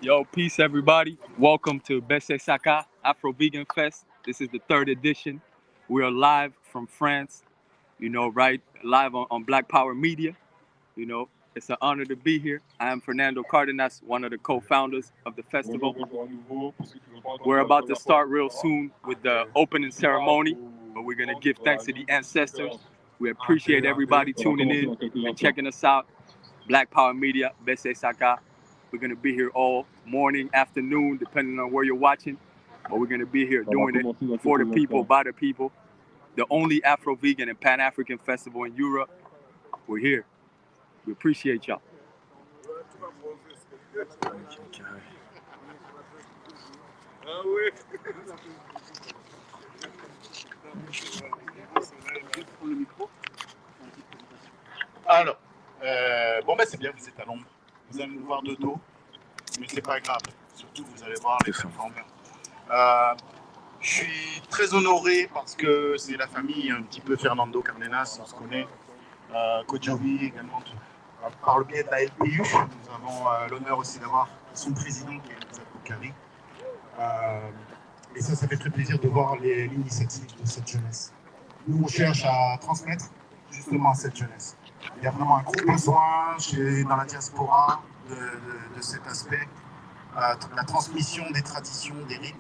Yo, peace everybody. Welcome to BESE Saka Afro Vegan Fest. This is the third edition. We are live from France, right? Live on Black Power Media. You know, it's an honor to be here. I am Fernando Cardenas, one of the co-founders of the festival. We're about to start real soon with the opening ceremony, but we're going to give thanks to the ancestors. We appreciate everybody tuning in and checking us out. Black Power Media, BESE Saka. We're going to be here all morning, afternoon, depending on where you're watching. But we're going to be here doing it for the people, by the people. The only Afro-Vegan and Pan-African festival in Europe. We're here. We appreciate y'all. Alors, c'est bien, vous êtes à l'ombre. Vous allez nous voir de dos, mais c'est pas grave. Surtout, vous allez voir les performeurs. Je suis très honoré parce que c'est la famille un petit peu Fernando Cardenas, on se connaît. Kojawi également, par le biais de la LPU. Nous avons l'honneur aussi d'avoir son président qui est Kari. Et ça fait très plaisir de voir l'initiative de cette jeunesse. Nous, on cherche à transmettre justement à cette jeunesse. Il y a vraiment un gros besoin dans la diaspora de cet aspect, la transmission des traditions, des rythmes.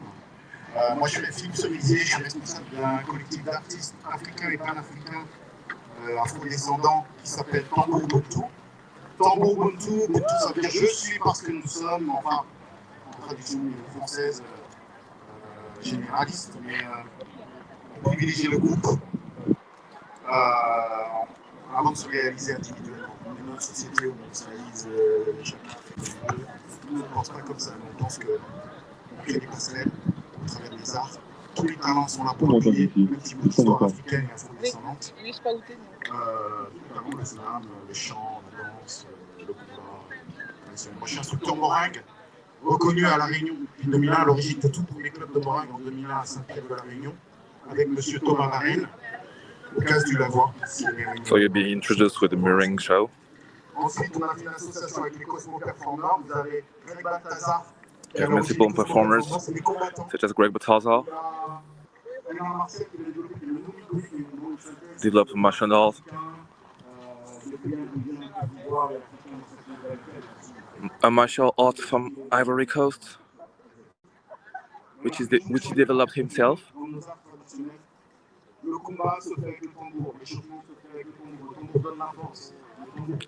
Moi, je suis Philippe Cerisier, je suis responsable d'un collectif d'artistes africains et panafricains afro-descendants qui s'appelle Tambour Ubuntu. Tambour Ubuntu, ça veut dire je suis parce que nous sommes, enfin, en traduction française généraliste, mais on privilégie le groupe avant de se réaliser individuellement. On est dans une société où on se réalise chacun. Nous, on ne pense pas comme ça, on pense qu'on crée des passerelles au travers des arts. Tous les talents sont là pour appuyer le petit bout d'histoire africaine et afro-descendante. Notamment le slam, le chant, la danse, le combat. Moi, je suis instructeur meringue, reconnu à La Réunion depuis 2001, à l'origine de tout premier club de meringue en 2001 à Saint-Pierre de La Réunion, avec M. Thomas Varenne, au cas du Lavoir. So you'll be introduced with the meringue show. Ensuite, on a fait une association avec les Cosmo-Performers. Vous avez Greg Balthazar. You have multiple performers, such as Greg Balthazar, developed martial arts, a martial art from Ivory Coast, which he developed himself.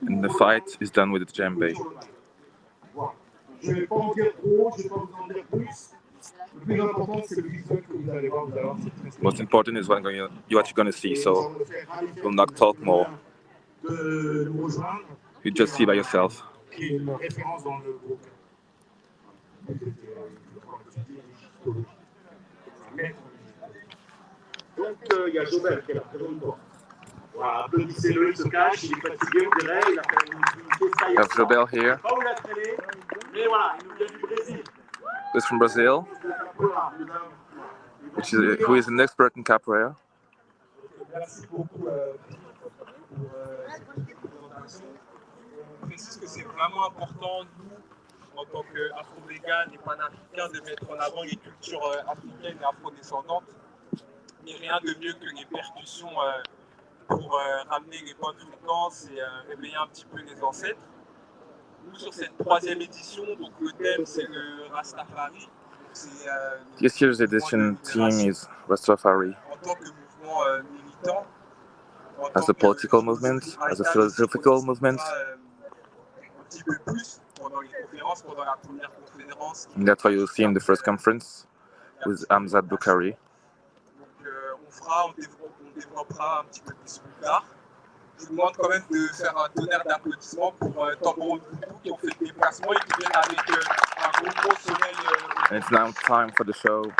And the fight is done with the djembe. Most important is what you're actually going to see, so you'll not talk more. You just see by yourself. Donc, il y a Jobel qui est là, présente-toi. Voilà, applaudissez-le, il se cache, il est fatigué, on dirait, il a fait une We have Jobel here. Pas où il a traîné, mais voilà, il nous vient du Brésil. He's from Brazil, who is an expert in capoeira. Merci beaucoup pour cette présentation. Je précise que c'est vraiment important, nous, en tant qu'afro-véganes et panafricains, de mettre en avant les cultures africaines et afro-descendantes. Et rien de mieux que les percussions pour ramener les bonnes fréquences et réveiller un petit peu les ancêtres. Nous, sur cette troisième édition, donc le thème c'est le Rastafari. This year's edition theme is Rastafari. En tant que mouvement militant, As a political movement, as a philosophical movement. Un petit peu plus pendant les conférences, pendant la première conférence. And that's why you'll see in the first conference with Hamzat Boukari. On développera un petit peu plus tard. Je vous demande quand même de faire un tonnerre d'applaudissements pour Tambour Ubuntu qui ont fait le déplacement et qui viennent avec un gros soleil. And it's now time for the show.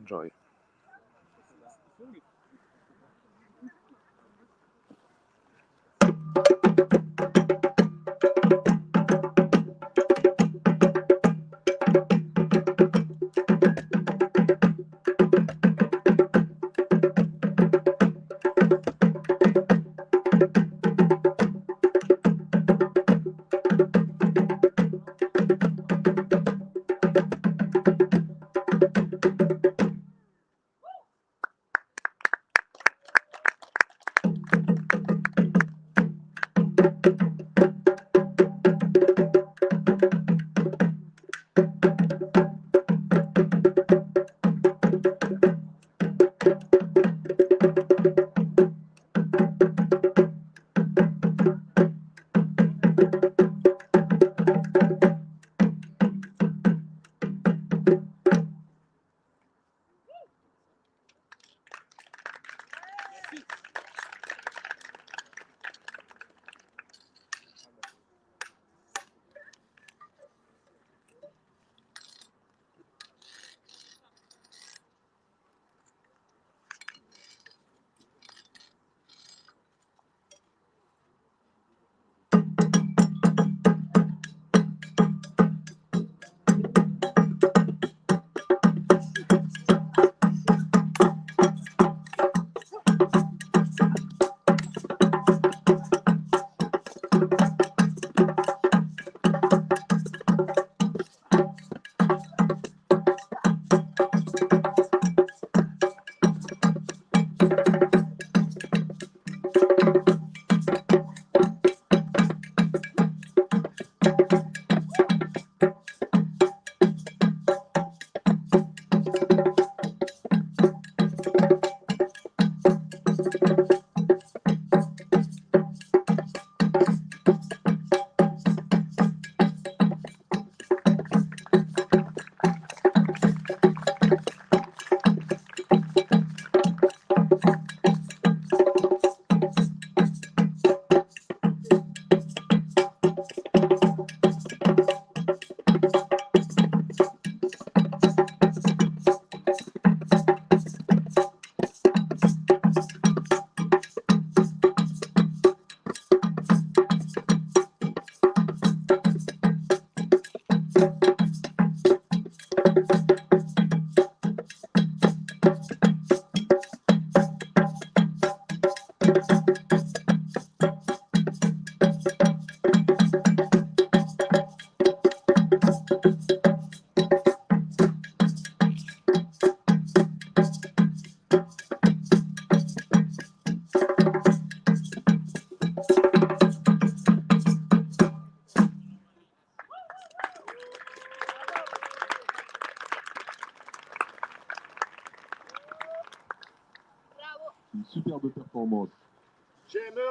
Enjoy.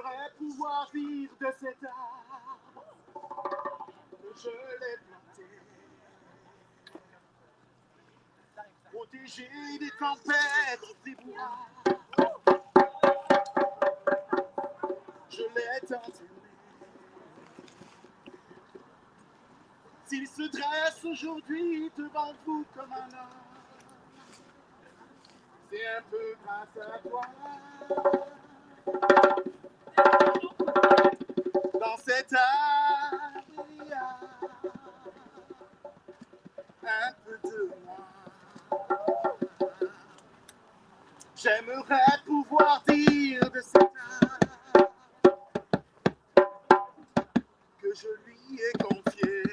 J'aimerais pouvoir vivre de cet arbre que je l'ai planté, protégé des tempêtes, des bourrasques. Je l'ai tenté. S'il se dresse aujourd'hui devant vous comme un homme, c'est un peu grâce à toi. Dans cet arbre, il y a un peu de moi. J'aimerais pouvoir dire de cet arbre que je lui ai confié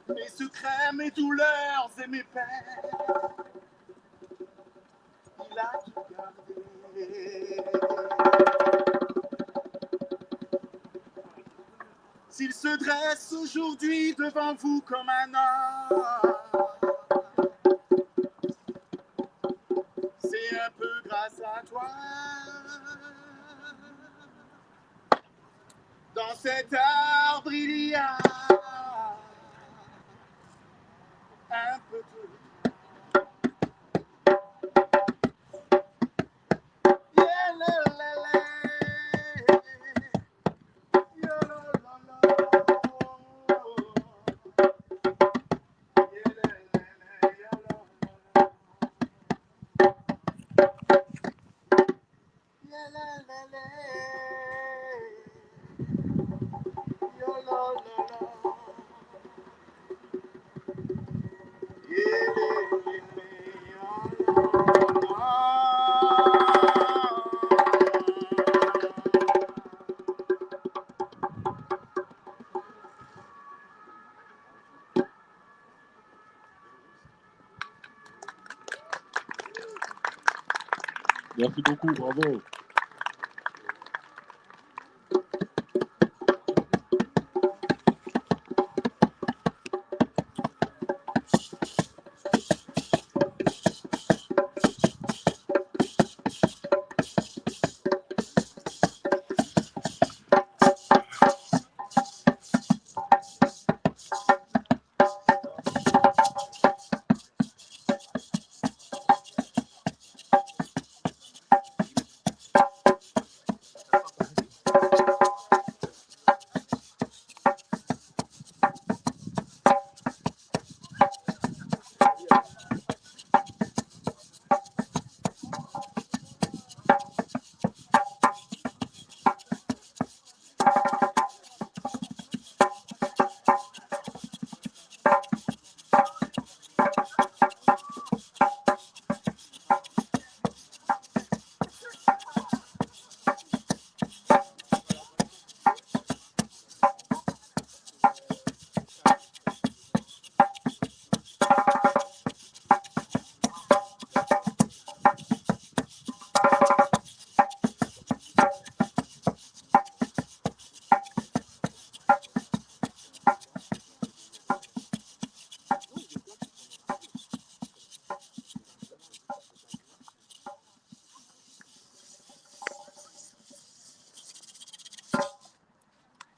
mes secrets, mes douleurs et mes peines. Il a tout gardé. S'il se dresse aujourd'hui devant vous comme un homme, c'est un peu grâce à toi. Dans cet arbre, il y a un peu de... Yeah, la, la, la. Yo, la, la, la. Yeah, la, la, la. Yo, la, la, la. Yeah, la, la, la. Yo, la, la, la. Merci beaucoup, bravo.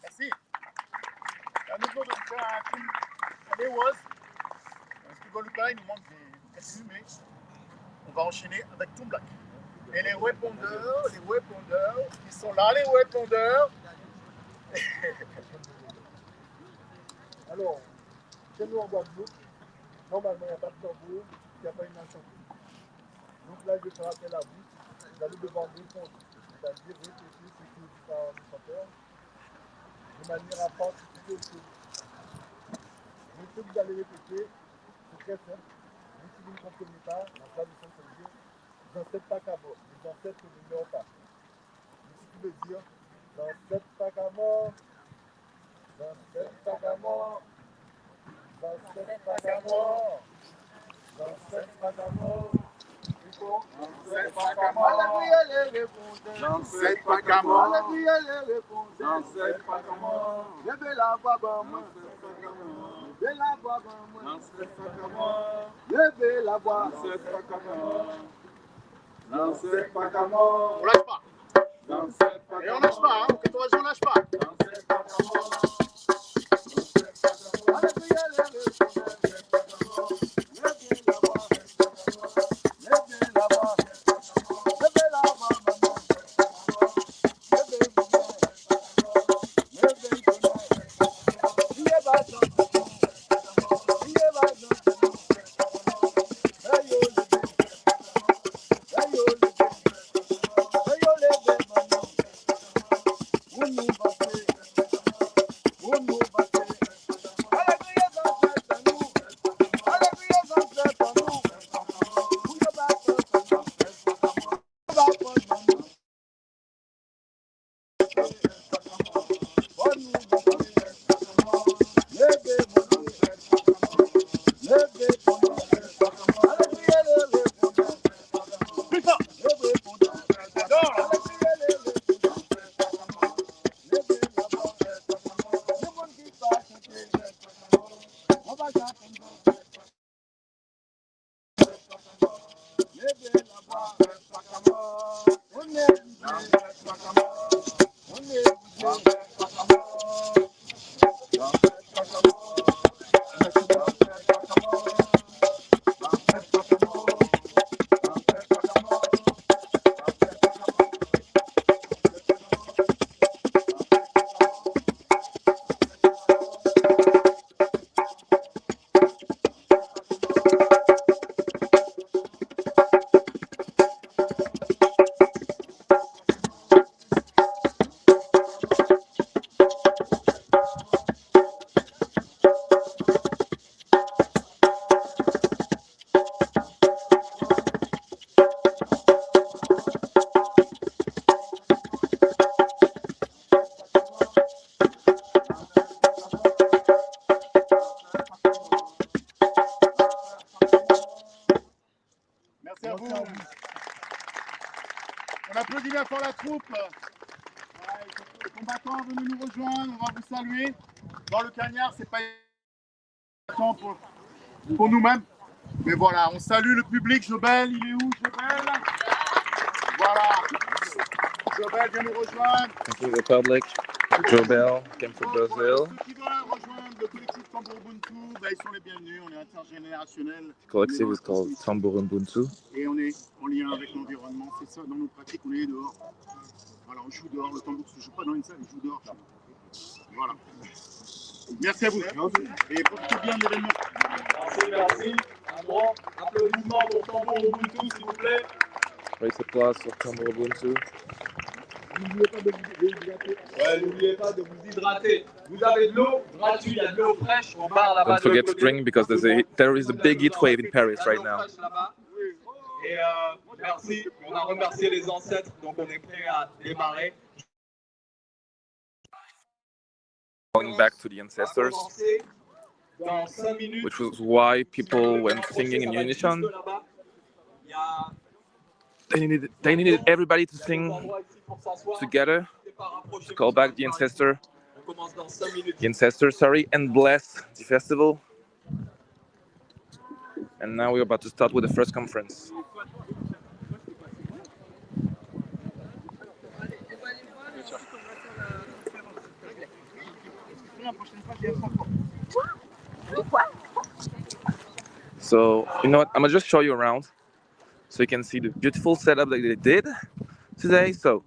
Merci. À nouveau, de faire un film à l'Ewas. Là, il nous manque des cassis, mais on va enchaîner avec Toon Black. Et les répondeurs, ils sont là, les répondeurs. Alors, chez nous en Guadeloupe, normalement, il n'y a pas de tambour, il n'y a pas une nation. Donc là, je vais faire appel à vous. Vous allez devoir répondre, c'est-à-dire répéter ce que dit par le chanteur, de manière à participer au show. Donc, ce que vous allez répéter, c'est très simple. Même si vous ne comprenez pas, la traduction, ça veut dire dans cette pack à mort. Les ancêtres ne meurent pas. Mais ce qui veut dire dans cette pack à mort, dans cette pack à mort, dans cette pack à mort, dans cette pack à mort. Cette pack à mort, dans cette pack à mort, dans cette pack à mort, levez la voix, levez la voix, dans cette pack à mort, levez la voix, dans cette pack à mort. On lâche pas. Et on lâche pas, hein. Au 14, on lâche pas. Merci à vous. On applaudit bien pour la troupe. Voilà, les combattants, venez nous rejoindre, on va vous saluer. Dans le cagnard, c'est pas important pour nous-mêmes. Mais voilà, on salue le public. Jobel, il est où, Jobel? Voilà. Jobel, viens nous rejoindre. Thank you, Republic. Jobel came from Brazil. Ceux qui veulent rejoindre le collectif Tambour Ubuntu, ils sont les bienvenus. On est intergénérationnel. The collective is called Tambour Ubuntu. Et on est en lien avec l'environnement. C'est ça, dans nos pratiques, on est dehors. Voilà, on joue dehors. Le tambour ne se joue pas dans une salle, il joue dehors. Voilà. Merci à vous. Et profitez bien de l'événement. Merci. Un grand applaudissement pour Tambour Ubuntu, s'il vous plaît. Raise applause for Tambour Ubuntu. N'oubliez pas de vous hydrater. Ouais, n'oubliez pas de vous hydrater. Vous avez de l'eau gratuite, il y a de l'eau fraîche. On part là-bas. Don't forget to drink because there is a big heat wave in Paris right now. Et merci, on a remercié les ancêtres, donc on est prêt à démarrer. Going back to the ancestors, Dans 5 minutes, which was why people went singing in unison. They needed everybody to sing together to call back the ancestors, and bless the festival. And now we're about to start with the first conference. So, you know what? I'm gonna just show you around so you can see the beautiful setup that they did today. So,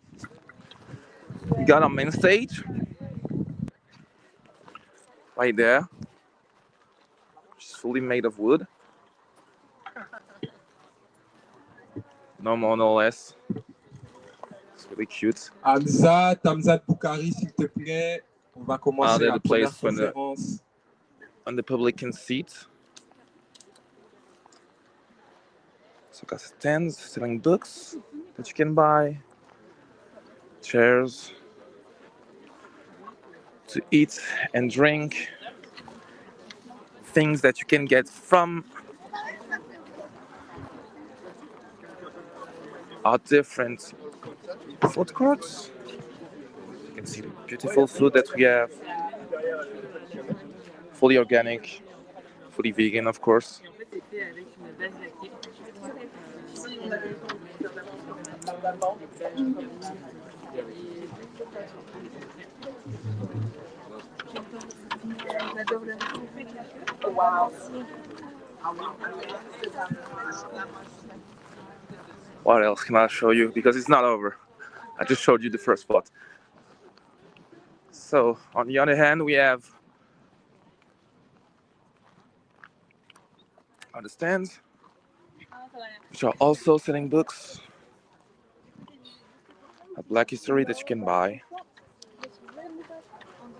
you got our main stage right there, which is fully made of wood. No more, no less. It's really cute. Hamza, Tamzat Boukari, s'il te plaît. On va commencer They're la the première place when conférence. the public can sit. So got stands selling books that you can buy, chairs to eat and drink, things that you can get from our different food courts. You can see the beautiful food that we have, fully organic, fully vegan, of course. What else can I show you? Because it's not over. I just showed you the first spot. So on the other hand, we have other stands, which are also selling books. A Black history that you can buy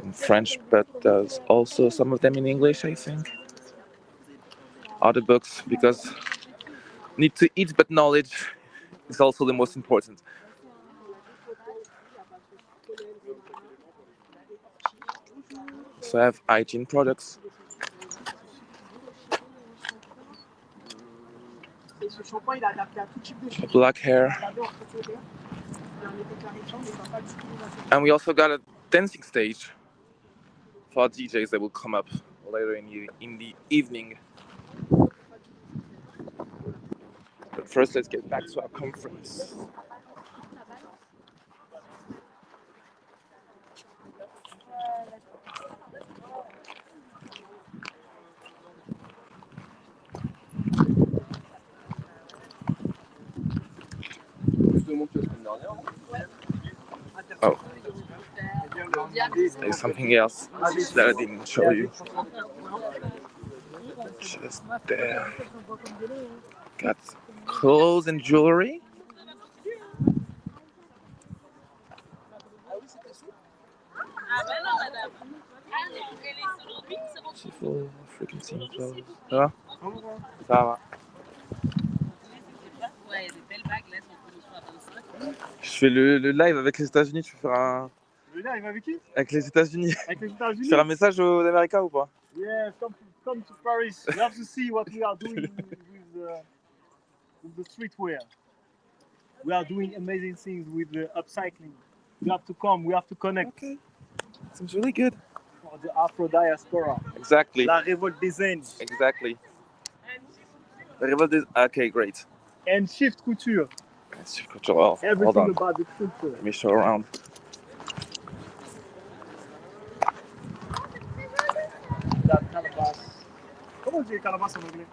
in French, but there's also some of them in English, I think. Other books, because need to eat, but knowledge is also the most important. So I have hygiene products. Black hair. And we also got a dancing stage for DJs that will come up later in the evening. But first, let's get back to our conference. Oh, there's something else that I didn't show you. Just there. Got clothes and jewelry. Beautiful African scene clothes. Ça va? Ça va. Je fais le live avec les États-Unis. Tu peux faire un. Le live avec qui? Avec les États-Unis. Avec les États-Unis? Faire un message aux Américains ou pas? Yeah, come to Paris. You have to see what we are doing with the streetwear. We are doing amazing things with the upcycling. You have to come. We have to connect. Okay. Seems really good. For the Afro diaspora. Exactly. La révolte des Indes. Exactly. La révolte des. Okay, great. And Shift Couture. Shift Couture. Well, everything about the culture. Let me show around. That calabash. Comment on dit calabash en anglais?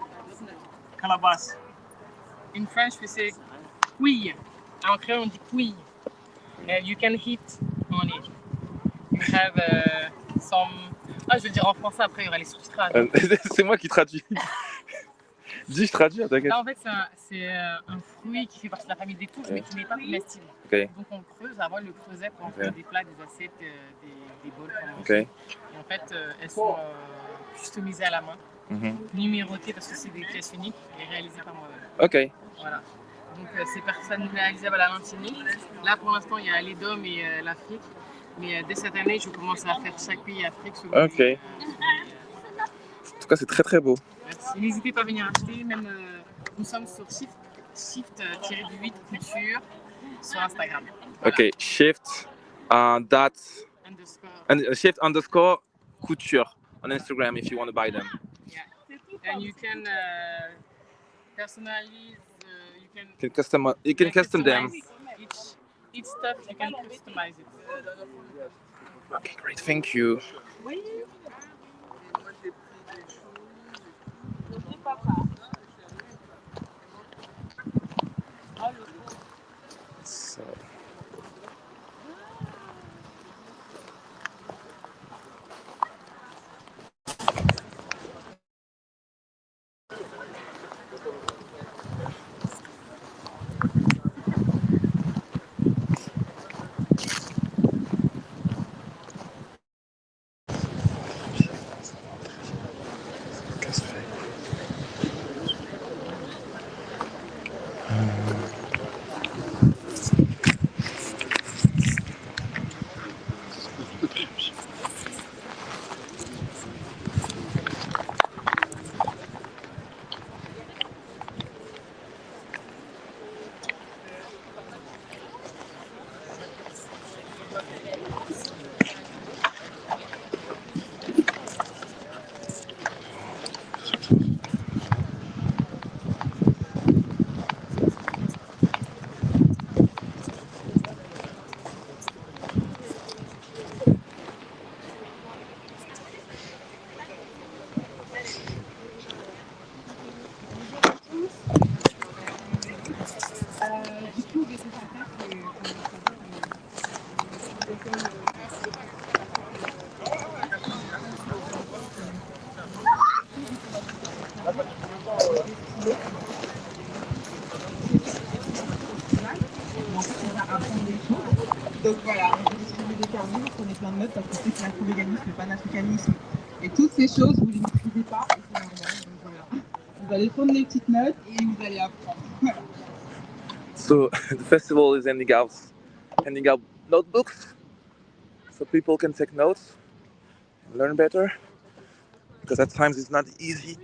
Calabash. In French, we say quille. En créole, on dit quille. You can hit on it. You have some. Ah, je vais dire en français, après il y aura les sous-titrages. C'est moi qui traduis. Dis, je traduis, t'inquiète. Là, en fait, c'est un fruit qui fait partie de la famille des touches, mais qui n'est pas comestible. Okay. Donc, on le creuse. Avant, on le creusait pour en faire des plats, des assiettes, des bols. Okay. Et en fait, elles sont customisées à la main, numérotées parce que c'est des pièces uniques et réalisées par moi-même. Ok. Voilà. Donc, c'est personnalisable à la Lantini. Là, pour l'instant, il y a l'Edom et l'Afrique. Mais dès cette année, je commence à faire chaque pays Afrique. Ok. En tout cas, c'est très très beau. Merci. N'hésitez pas à venir acheter. Même, nous sommes sur shift-8 couture sur Instagram. Voilà. Ok, shift underscore couture on Instagram if you want to buy them. Yeah. And you can personalize. You can custom them. Each stuff you can customize it. Okay, great. Thank you. So. Donc voilà, vous distribuez des carnets, vous prenez plein de notes parce que c'est l'afro-véganisme, le panafricanisme. Et toutes ces choses, vous ne les maîtrisez pas et c'est normal. Donc voilà, vous allez prendre les petites notes et vous allez apprendre. Voilà. So the festival is handing out notebooks so people can take notes and learn better. Because at times it's not easy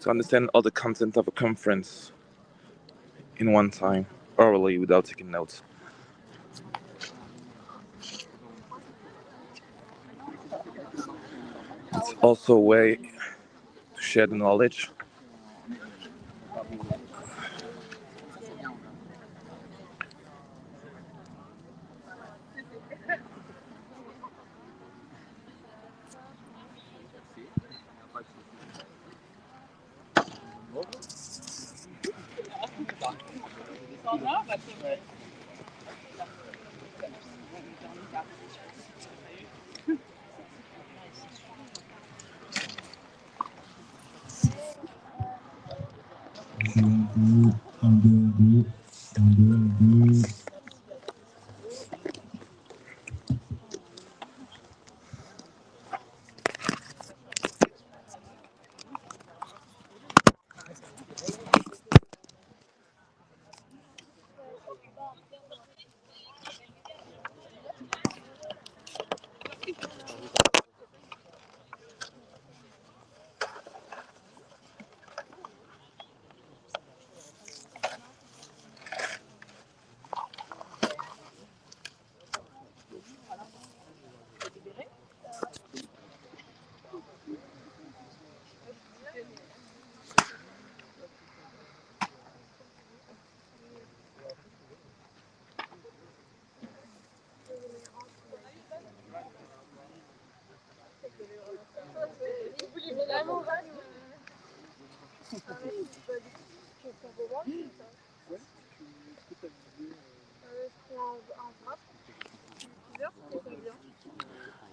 to understand all the content of a conference in one time, orally, without taking notes. It's also a way to share the knowledge.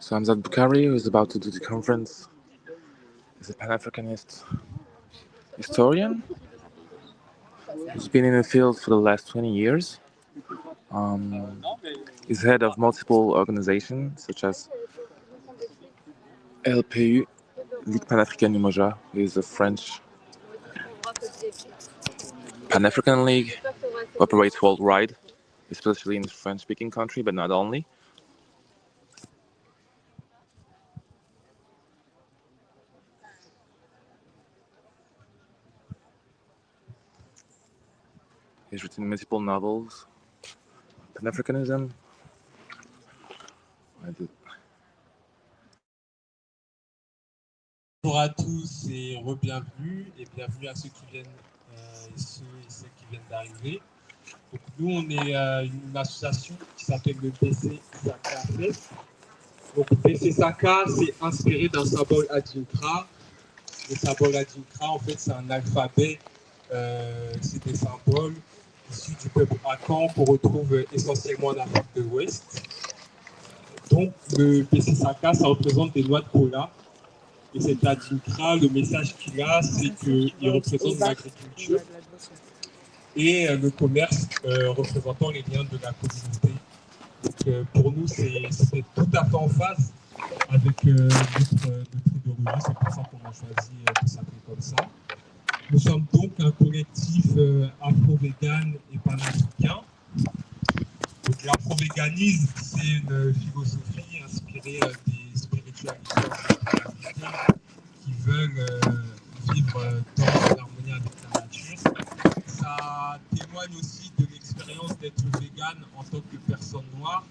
So Hamzat Bukhari, who is about to do the conference, is a Pan-Africanist historian. He's been in the field for the last 20 years. He's head of multiple organizations such as LPU, Ligue Pan-Africaine du Moja, who is a French Pan-African League, operates worldwide, especially in French-speaking countries, but not only. He's written multiple novels, Pan-Africanism. Bonjour à tous et re-bienvenue et bienvenue à ceux qui viennent et ceux et celles qui viennent d'arriver. Donc nous on est une association qui s'appelle le BESE SAKA Afro. Donc BESE SAKA c'est inspiré d'un symbole adinkra. Le symbole adinkra en fait c'est un alphabet, c'est des symboles issus du peuple Akan qu'on retrouve essentiellement en Afrique de l'Ouest. Donc le BESE SAKA ça représente des noix de cola. Et cet adinkra, le message qu'il a, c'est qu'il représente l'agriculture et le commerce représentant les liens de la communauté. Donc pour nous, c'était tout à fait en phase avec notre idéologie, c'est pour ça qu'on a choisi de s'appeler comme ça. Nous sommes donc un collectif afro-vegan et panafricain. Donc l'afro-véganisme, c'est une philosophie inspirée des spiritualités qui veulent vivre dans l'harmonie avec la nature. Ça témoigne aussi de l'expérience d'être vegan en tant que personne noire,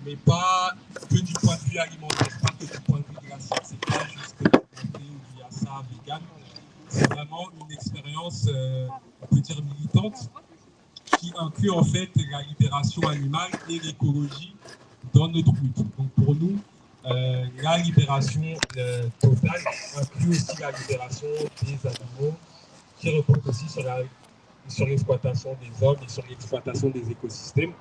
mais pas que du point de vue alimentaire, pas que du point de vue de l'assiette. C'est pas juste monter il y a ça vegan. C'est vraiment une expérience, on peut dire militante, qui inclut en fait la libération animale et l'écologie dans notre lutte. Donc pour nous, la libération totale inclut aussi la libération des animaux qui repose aussi sur l'exploitation des hommes et sur l'exploitation des écosystèmes.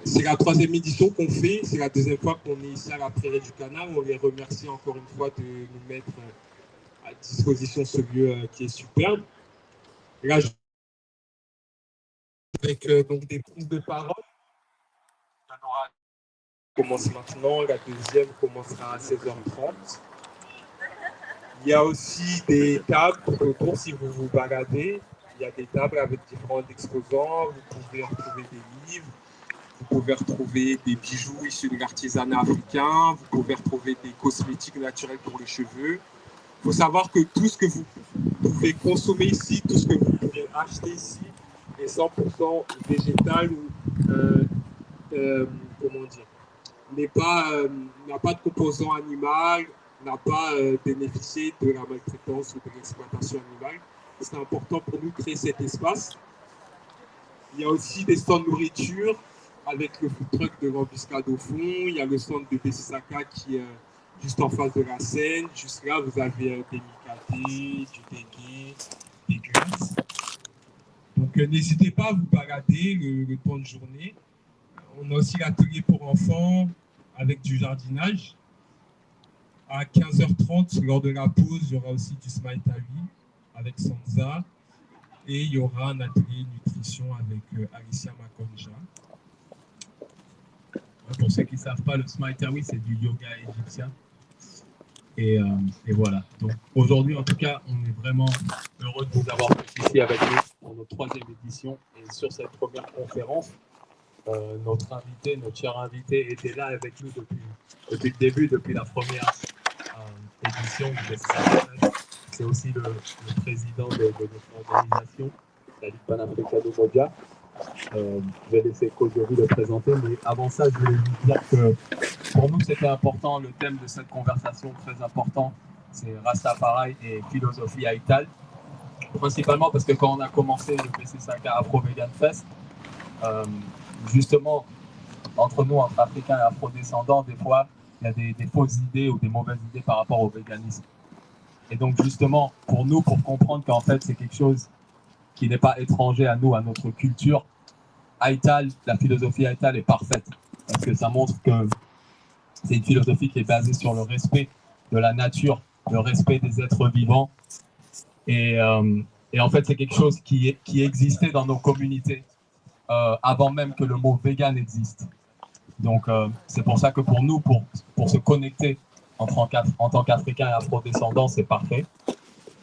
C'est la 3e édition qu'on fait, c'est la 2e fois qu'on est ici à la Prairie du Canal. On les remercie encore une fois de nous mettre à disposition ce lieu qui est superbe. Là, avec donc des prises de parole. Il y en aura qui commence maintenant, la 2e commencera à 16h30. Il y a aussi des tables tout autour si vous vous baladez. Il y a des tables avec différents exposants. Vous pouvez retrouver des livres, vous pouvez retrouver des bijoux issus de l'artisanat africain, vous pouvez retrouver des cosmétiques naturels pour les cheveux. Il faut savoir que tout ce que vous pouvez consommer ici, tout ce que vous pouvez acheter ici est 100% végétal ou comment dire, n'a pas de composant animal, n'a pas bénéficié de la maltraitance ou de l'exploitation animale. C'est important pour nous de créer cet espace. Il y a aussi des stands de nourriture avec le food truck de l'embuscade au fond. Il y a le stand de BESE Saka qui est juste en face de la scène. Juste là, vous avez des micatés, du dégué, des glaces. Donc n'hésitez pas à vous balader le temps de journée. On a aussi l'atelier pour enfants avec du jardinage. À 15h30, lors de la pause, il y aura aussi du Smile Tavi avec Sansa. Et il y aura un atelier nutrition avec Alicia Makonja. Pour ceux qui ne savent pas, le Smile Tavi, c'est du yoga égyptien. Et voilà. Donc aujourd'hui, en tout cas, on est vraiment heureux de vous avoir ici avec nous pour notre 3e édition et sur cette première conférence. Notre cher invité était là avec nous depuis le début, depuis la première édition du BESE SAKA. C'est aussi le président de notre organisation, la Ligue panafricaine-Modia. Je vais laisser Kojovi le présenter, mais avant ça, je voulais vous dire que pour nous, c'était important, le thème de cette conversation très important, c'est Rastafari et philosophie haïtale. Principalement parce que quand on a commencé le BESE SAKA Afro Vegan Fest, justement, entre nous, entre Africains et Afro-descendants, des fois, il y a des fausses idées ou des mauvaises idées par rapport au véganisme. Et donc, justement, pour nous, pour comprendre qu'en fait, c'est quelque chose qui n'est pas étranger à nous, à notre culture, Haïtal, la philosophie Haïtal est parfaite. Parce que ça montre que c'est une philosophie qui est basée sur le respect de la nature, le respect des êtres vivants. Et en fait, c'est quelque chose qui existait dans nos communautés avant même que le mot vegan existe. Donc, c'est pour ça que pour nous, pour se connecter en tant qu'Africains et Afro-descendants, c'est parfait.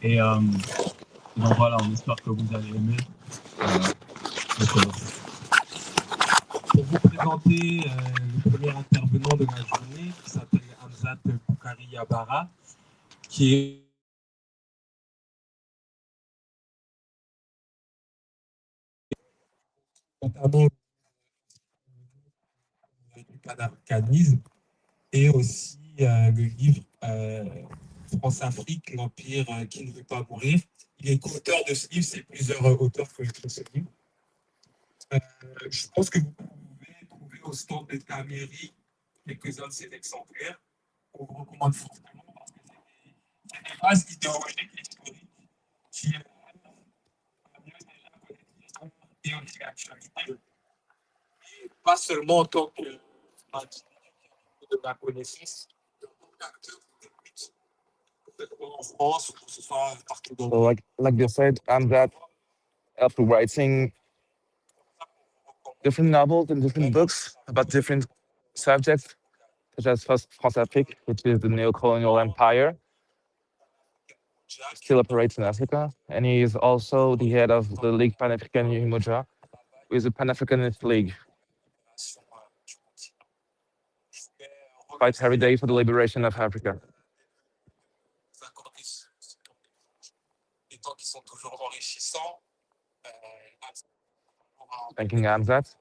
Et donc voilà, on espère que vous allez aimer. Pour vous présenter le premier intervenant de la journée, qui s'appelle Hamzat Boukari Yabara, qui est notamment du panafricanisme et aussi le livre France-Afrique, l'Empire qui ne veut pas mourir. Il est co-auteur de ce livre, c'est plusieurs auteurs qui ont écrit ce livre. Je pense que vous pouvez trouver au stand de ta mairie quelques-uns de ces exemplaires qu'on vous recommande fortement parce que c'est des bases idéologiques et historiques qui mieux déjà connaître l'histoire et aussi l'actualité. Et pas seulement en tant que de la connaissance, de acteur de lutte, que ce soit en France ou que ce soit partout dans le monde. Like they said, I'm that after writing different novels and different books about different subjects, such as France Afrique, which is the neo-colonial empire, still operates in Africa. And he is also the head of the Ligue Pan-Africaine Umoja, which is a Pan-Africanist league. Fights every day for the liberation of Africa. Thanking Amzat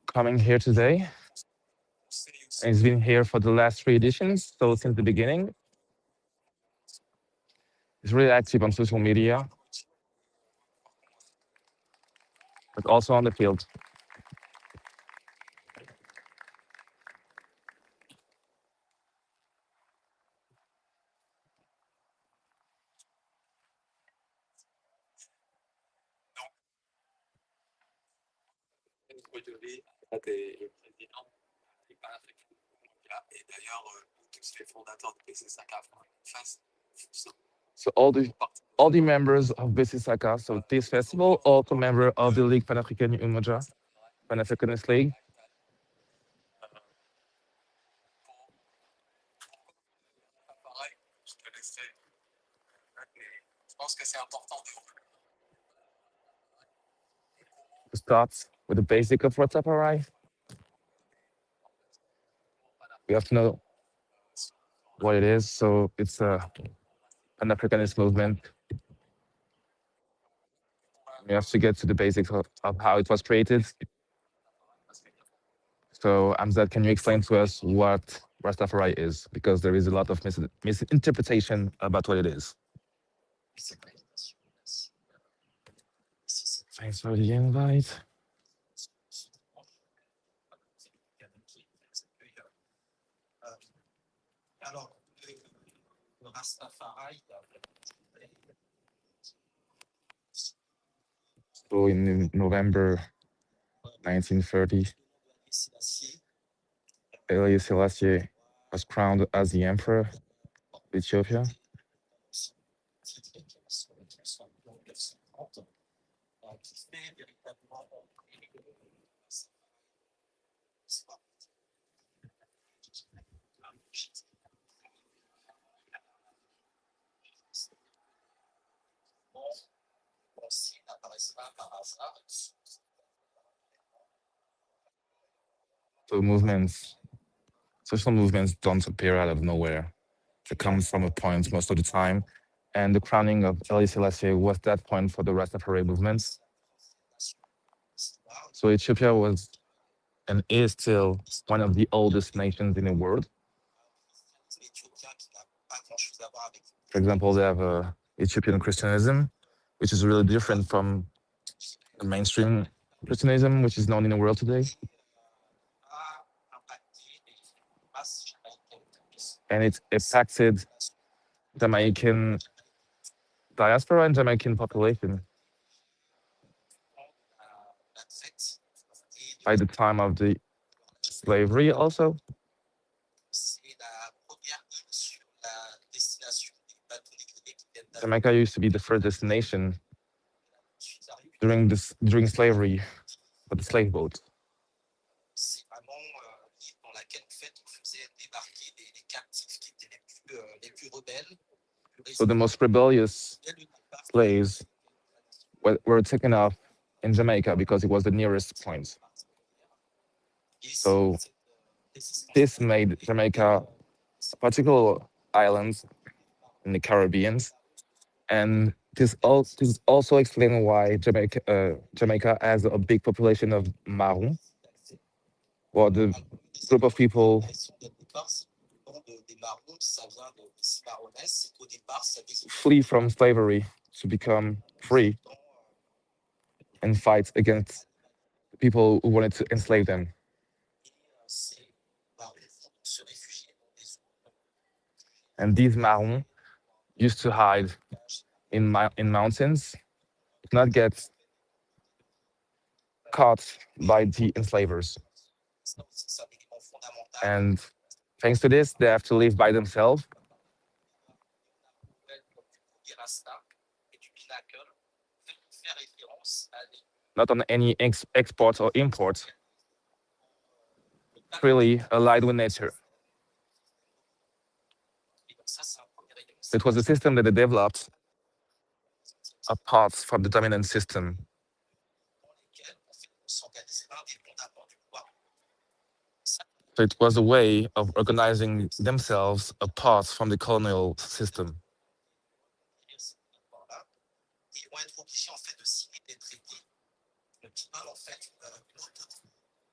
coming here today. And he's been here for the last 3 editions, so since the beginning. He's really active on social media, but also on the field. Aujourd'hui, tu es le président du panafricain. Et d'ailleurs, tous les fondateurs de BESE SAKA Afro So all the members of BESE SAKA, so this festival, also member of the Ligue Pan-Africaine Umoja, Pan-Africanist League. Pareil, je te laisserai. Je pense que c'est important To start with the basic of Rastafari. We have to know what it is. So it's a Pan-Africanist movement. We have to get to the basics of how it was created. So Amzad, can you explain to us what Rastafari is? Because there is a lot of misinterpretation about what it is. Thanks for the invite. So in November 1930, Haile Selassie was crowned as the emperor of Ethiopia. So social movements don't appear out of nowhere. They come from a point most of the time. And the crowning of Haile Selassie was that point for the Rastafari movements. So Ethiopia was and is still one of the oldest nations in the world. For example, they have Ethiopian Christianism, which is really different from the mainstream Christianism, which is known in the world today. And it impacted Jamaican diaspora and Jamaican population. By the time of the slavery also. Jamaica used to be the first destination during slavery for the slave boat. So the most rebellious slaves were taken off in Jamaica because it was the nearest point. So this made Jamaica a particular island in the Caribbean, and this also explains why Jamaica has a big population of Maroons, or the group of people flee from slavery to become free and fight against the people who wanted to enslave them. And these Maroons used to hide in mountains, not get caught by the enslavers. And thanks to this, they have to live by themselves. Not on any exports or imports. Really allied with nature. It was a system that they developed apart from the dominant system. So it was a way of organizing themselves apart from the colonial system.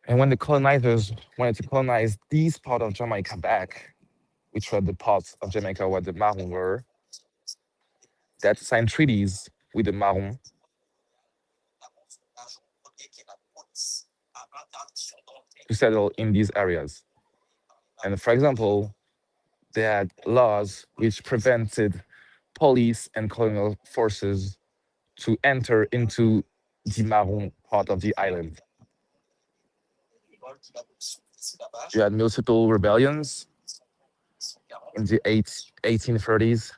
And when the colonizers wanted to colonize these part of Jamaica back, which were the parts of Jamaica where the Maroons were, they had to sign treaties with the Maroons to settle in these areas. And for example, they had laws which prevented police and colonial forces to enter into the Maroon part of the island. You had multiple rebellions in the 1830s.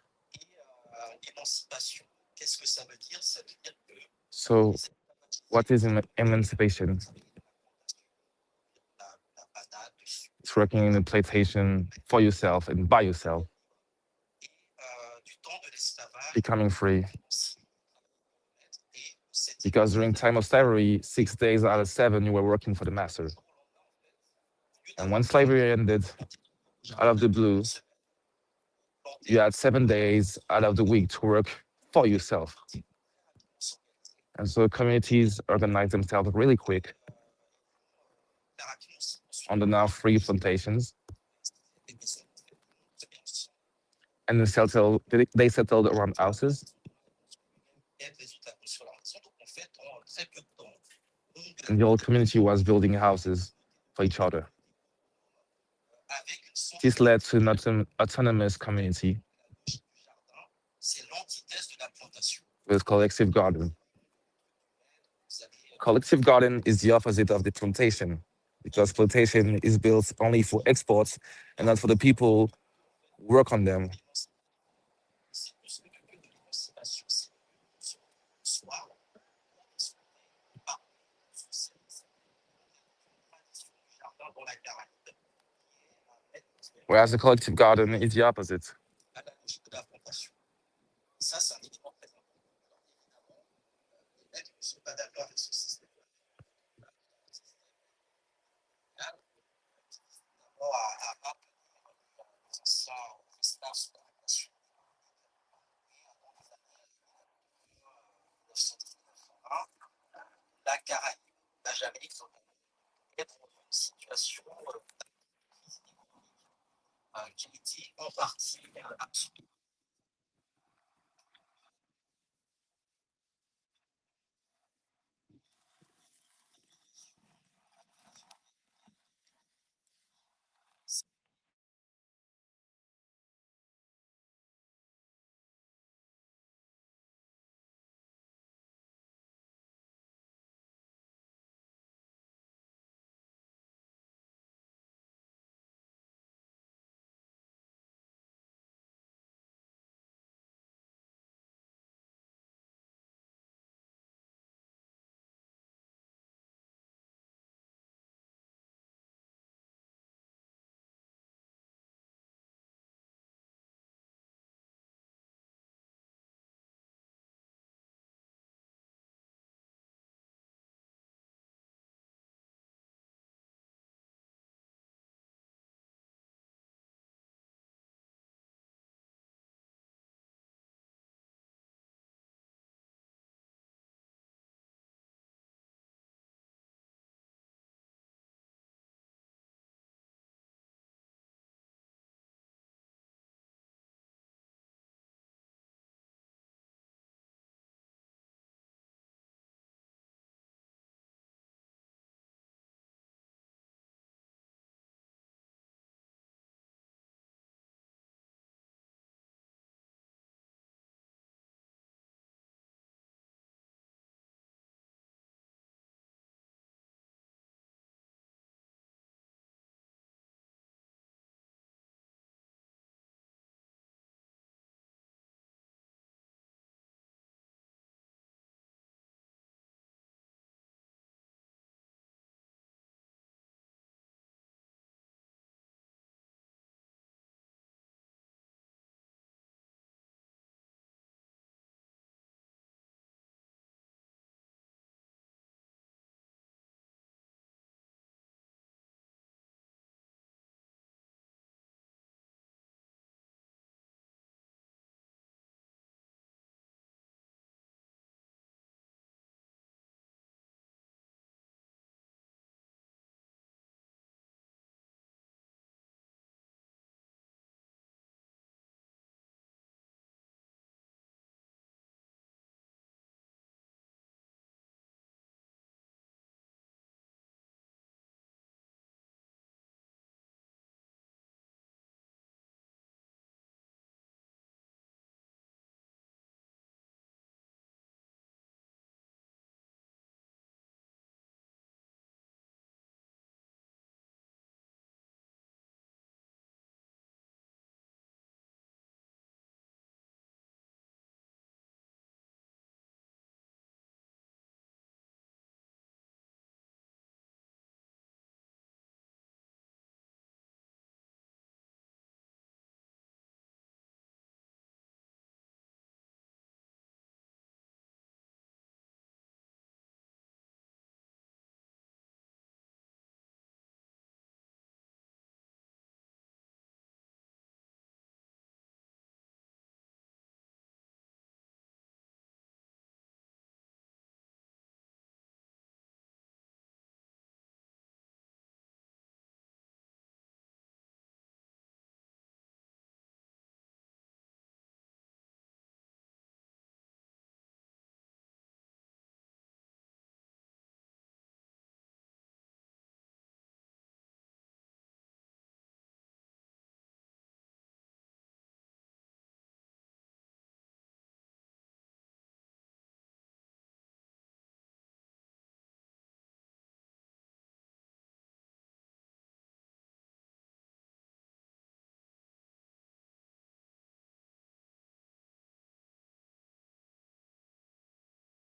So, what is emancipation? It's working in a plantation for yourself and by yourself, becoming free. Because during time of slavery, 6 days out of 7, you were working for the master. And when slavery ended, out of the blue, you had 7 days out of the week to work for yourself. And so communities organized themselves really quick on the now free plantations. And they settled around houses. And the whole community was building houses for each other. This led to an autonomous community with collective garden. Collective garden is the opposite of the plantation, because plantation is built only for exports and not for the people who work on them. Whereas the collective garden is the opposite.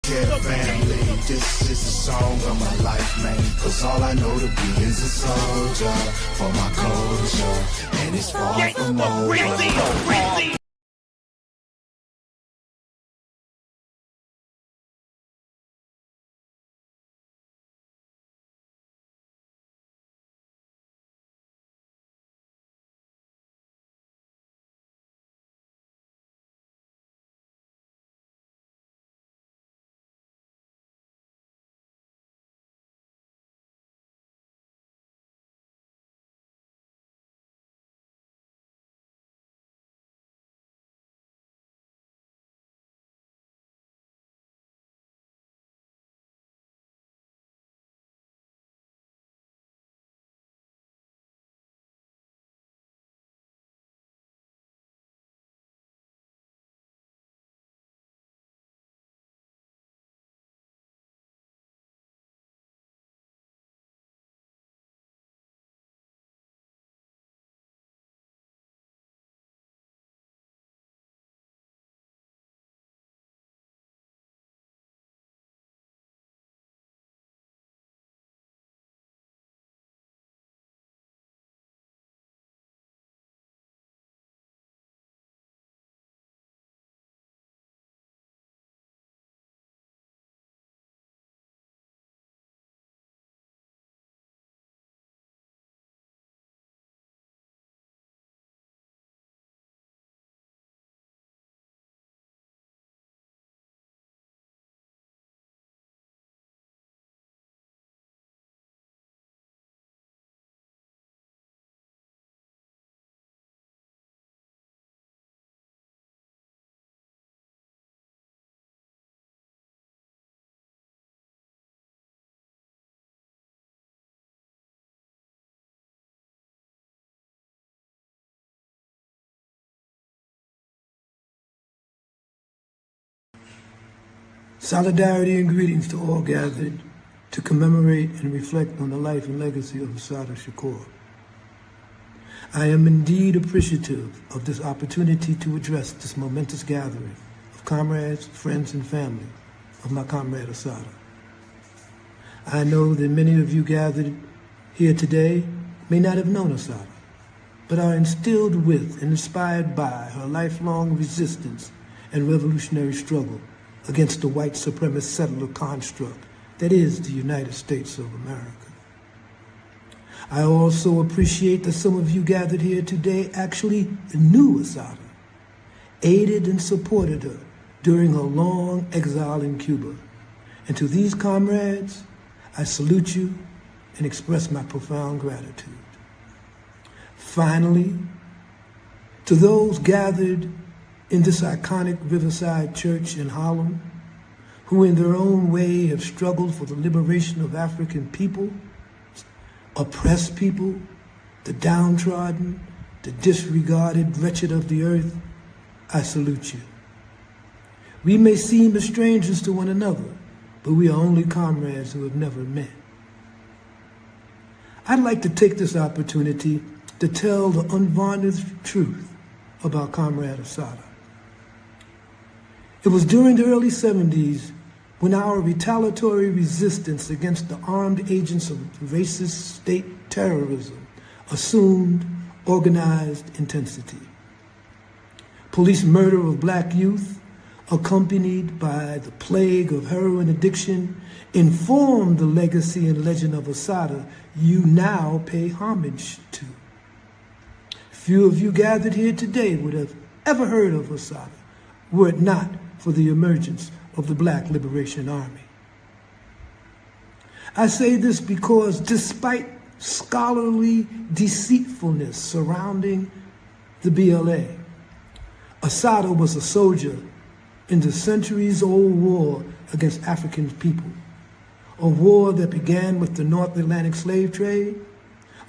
Yeah, family, this is a song of my life, man. Cause all I know to be is a soldier for my culture. And it's far from over. Solidarity and greetings to all gathered to commemorate and reflect on the life and legacy of Assata Shakur. I am indeed appreciative of this opportunity to address this momentous gathering of comrades, friends, and family of my comrade Assata. I know that many of you gathered here today may not have known Assata, but are instilled with and inspired by her lifelong resistance and revolutionary struggle against the white supremacist settler construct that is the United States of America. I also appreciate that some of you gathered here today actually knew Assata, aided and supported her during her long exile in Cuba. And to these comrades, I salute you and express my profound gratitude. Finally, to those gathered in this iconic Riverside Church in Harlem, who in their own way have struggled for the liberation of African people, oppressed people, the downtrodden, the disregarded, wretched of the earth, I salute you. We may seem as strangers to one another, but we are only comrades who have never met. I'd like to take this opportunity to tell the unvarnished truth about Comrade Assata. It was during the early 70s when our retaliatory resistance against the armed agents of racist state terrorism assumed organized intensity. Police murder of black youth, accompanied by the plague of heroin addiction, informed the legacy and legend of Assata you now pay homage to. Few of you gathered here today would have ever heard of Assata were it not for the emergence of the Black Liberation Army. I say this because despite scholarly deceitfulness surrounding the BLA, Assata was a soldier in the centuries-old war against African people, a war that began with the North Atlantic slave trade,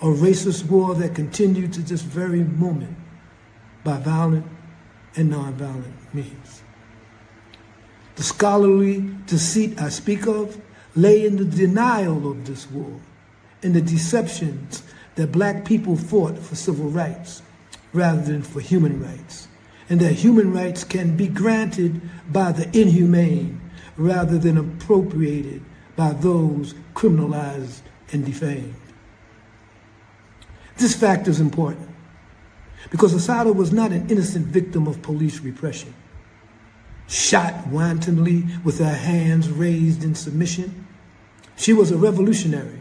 a racist war that continued to this very moment by violent and nonviolent means. The scholarly deceit I speak of lay in the denial of this war, in the deceptions that black people fought for civil rights rather than for human rights, and that human rights can be granted by the inhumane rather than appropriated by those criminalized and defamed. This fact is important because Assata was not an innocent victim of police repression. Shot wantonly with her hands raised in submission, she was a revolutionary,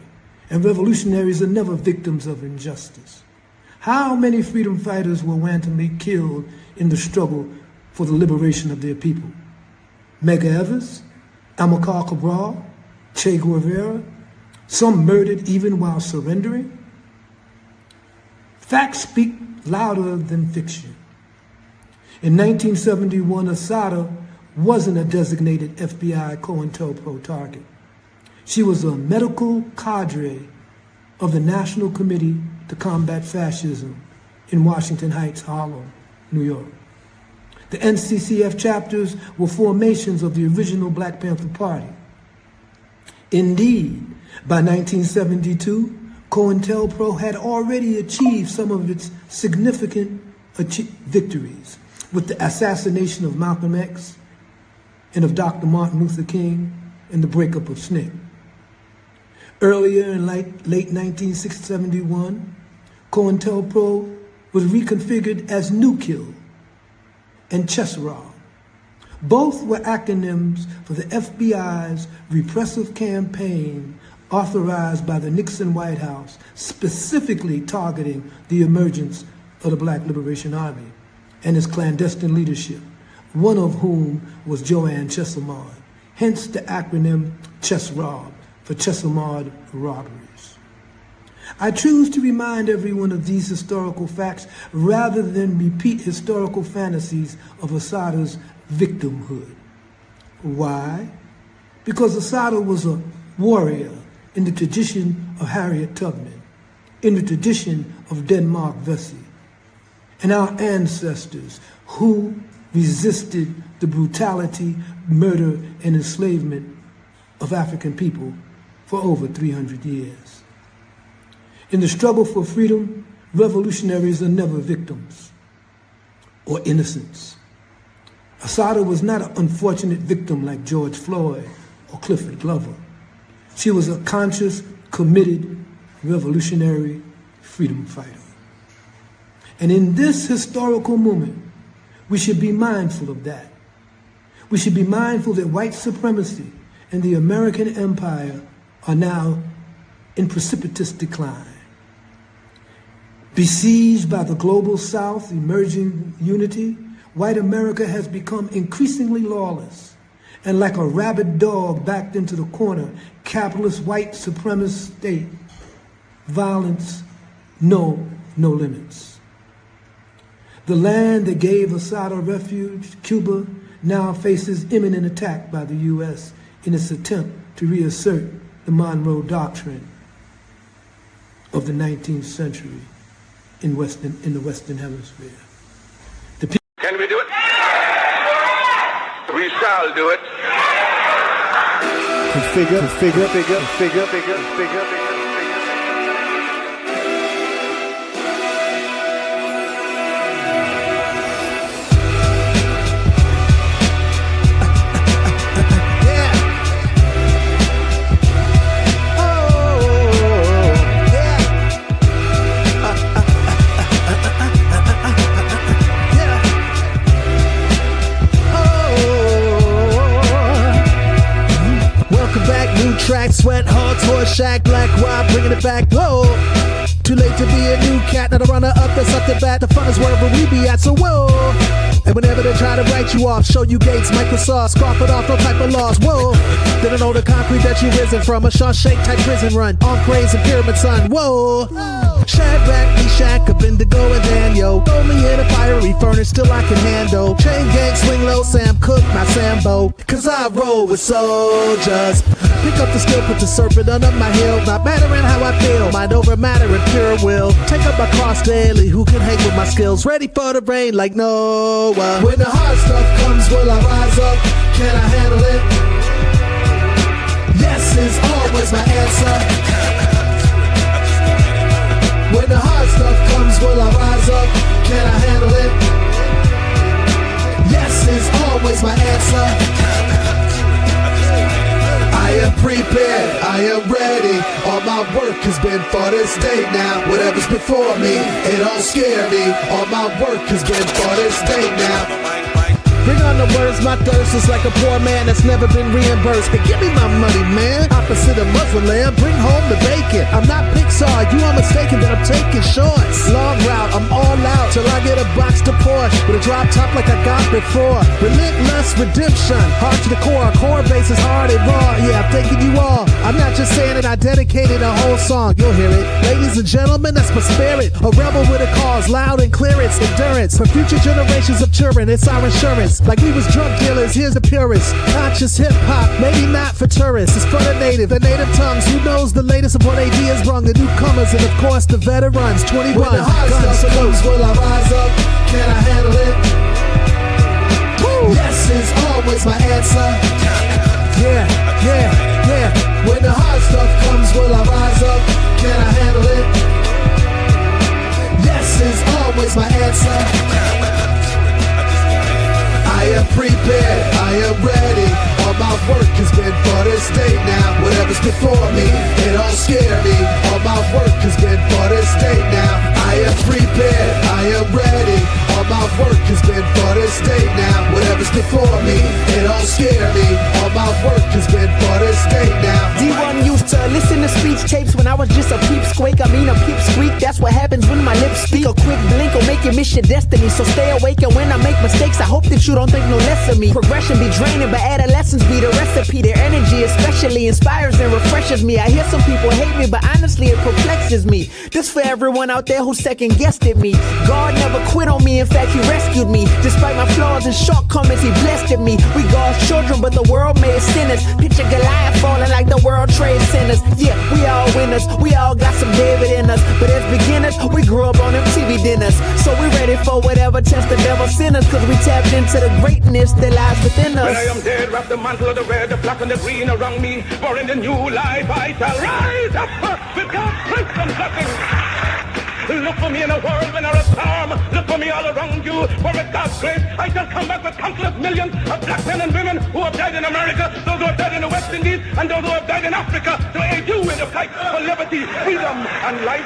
and revolutionaries are never victims of injustice. How many freedom fighters were wantonly killed in the struggle for the liberation of their people? Medgar Evers, Amilcar Cabral, Che Guevara, some murdered even while surrendering? Facts speak louder than fiction. In 1971, Assata wasn't a designated FBI COINTELPRO target. She was a medical cadre of the National Committee to Combat Fascism in Washington Heights, Harlem, New York. The NCCF chapters were formations of the original Black Panther Party. Indeed, by 1972, COINTELPRO had already achieved some of its significant victories with the assassination of Malcolm X and of Dr. Martin Luther King and the breakup of SNCC. Earlier in late 1971, COINTELPRO was reconfigured as New Kill and CHESROB. Both were acronyms for the FBI's repressive campaign authorized by the Nixon White House, specifically targeting the emergence of the Black Liberation Army and its clandestine leadership, one of whom was Joanne Chesimard, hence the acronym CHESROB for Chesimard robberies. I choose to remind everyone of these historical facts rather than repeat historical fantasies of Assata's victimhood. Why? Because Assata was a warrior in the tradition of Harriet Tubman, in the tradition of Denmark Vesey, and our ancestors who resisted the brutality, murder, and enslavement of African people for over 300 years. In the struggle for freedom, revolutionaries are never victims or innocents. Assata was not an unfortunate victim like George Floyd or Clifford Glover. She was a conscious, committed, revolutionary freedom fighter. And in this historical moment, we should be mindful of that. We should be mindful that white supremacy and the American empire are now in precipitous decline. Besieged by the global South emerging unity, white America has become increasingly lawless. And like a rabid dog backed into the corner, capitalist white supremacist state, violence, no limits. The land that gave Assata refuge, Cuba, now faces imminent attack by the U.S. in its attempt to reassert the Monroe Doctrine of the 19th century in the Western Hemisphere. Can we do it? We shall do it. Configure. Track, sweat, hard, tour shack, black rob, bringing it back, whoa. Too late to be a new cat, not a runner up, that's up the bat, the fun is wherever we be at, so whoa. And whenever they try to write you off, show you gates, Microsoft, scarf it off, no type of loss, whoa. They don't know the concrete that you risen from, a Shawshank type prison run, on craze and pyramid sun, whoa. Shadrach, Meshach, Abednego and Daniel, throw me in a fiery furnace, still I can handle. Chain gang, swing low, Sam Cooke, my Sambo, cause I roll with soldiers. Pick up the skill, put the serpent under my heel, not mattering how I feel, mind over matter and pure will. Take up my cross daily, who can hang with my skills, ready for the rain like Noah. When the hard stuff comes, will I rise up? Can I handle it? Yes is always my answer. When the hard stuff comes, will I rise up? Can I handle it? Yes is always my answer. my work has been for this day now. Whatever's before me, it don't scare me. All my work has been for this day now. Bring on the words, my thirst is like a poor man that's never been reimbursed. Hey, give me my money, man. Opposite of Muslim land, bring home the bacon. I'm not Pixar, you are mistaken, but I'm taking shorts. Long route, I'm all out till I get a box to Porsche with a drop top like I got before. Relentless redemption, hard to the core base is hard and raw. Yeah, I'm thanking you all. I'm not just saying it, I dedicated a whole song. You'll hear it. Ladies and gentlemen, that's my spirit. A rebel with a cause, loud and clearance, endurance. For future generations of children, it's our insurance. Like we was drug dealers, here's the purest. Conscious hip-hop, maybe not for tourists. It's for the native tongues. Who knows the latest of what AD has brung? The newcomers and of course the veterans. 21 when the hard stuff comes, will I rise up? Can I handle it? Woo! Yes is always my answer. Yeah. When the hard stuff comes, will I rise up? Can I handle it? Yes is always my answer. I am prepared, I am ready. All my work has been for this day now. Whatever's before me, it don't scare me. All my work has been for this day now. I am prepared, I am ready. All my work has been for this day now. Whatever's before me, it don't scare me. All my work has been for this day now. D1 used to listen to speech tapes when I was just a peep squeak. I mean a peep squeak, that's what happens when my lips speak. A quick blink will make you miss your destiny. So stay awake, and when I make mistakes, I hope that you don't think no less of me. Progression be draining, but adolescence be the recipe. Their energy especially inspires and refreshes me. I hear some people hate me, but honestly it perplexes me. This for everyone out there who second guessed at me. God never quit on me, in fact he rescued me. Despite my flaws and shortcomings, he blessed me. We God's children, but the world made sinners. Picture Goliath falling like the World Trade Centers. Yeah, we all winners, we all got some David in us. But as beginners, we grew up on them TV dinners. So we ready for whatever test the devil sent us, cause we tapped into the greatness that lies within us. When I am dead, wrap the mantle of the red, the black and the green around me. For in the new life I shall rise up with God's grace and blessing. Look for me in a world when a storm. Look for me all around you. For with God's grace, I shall come back with countless millions of black men and women who have died in America, those who have died in the West Indies, and those who have died in Africa to aid you in the fight for liberty, freedom, and life.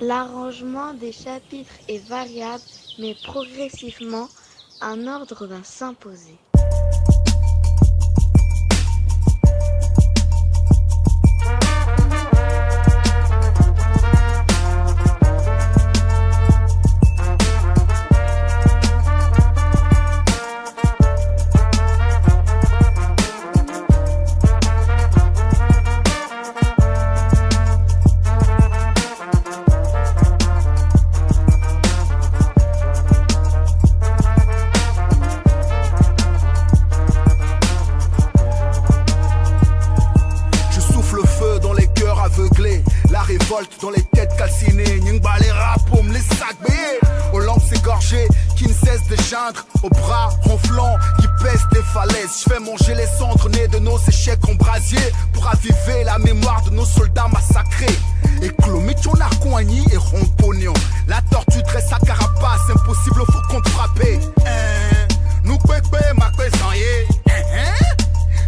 L'arrangement des chapitres est variable, mais progressivement, un ordre va s'imposer. Dans les têtes calcinées, Nyingba les rapoum, les sacs béés, aux lampes égorgées qui ne cessent de geindre, aux bras ronflants qui pèsent des falaises. Je fais manger les cendres nées de nos échecs en brasier pour raviver la mémoire de nos soldats massacrés. Et Clométion, Narcoigny et Rompognon, la tortue dresse sa carapace, impossible, faut qu'on te frappe. Nous kwekwe, ma kwe sanye.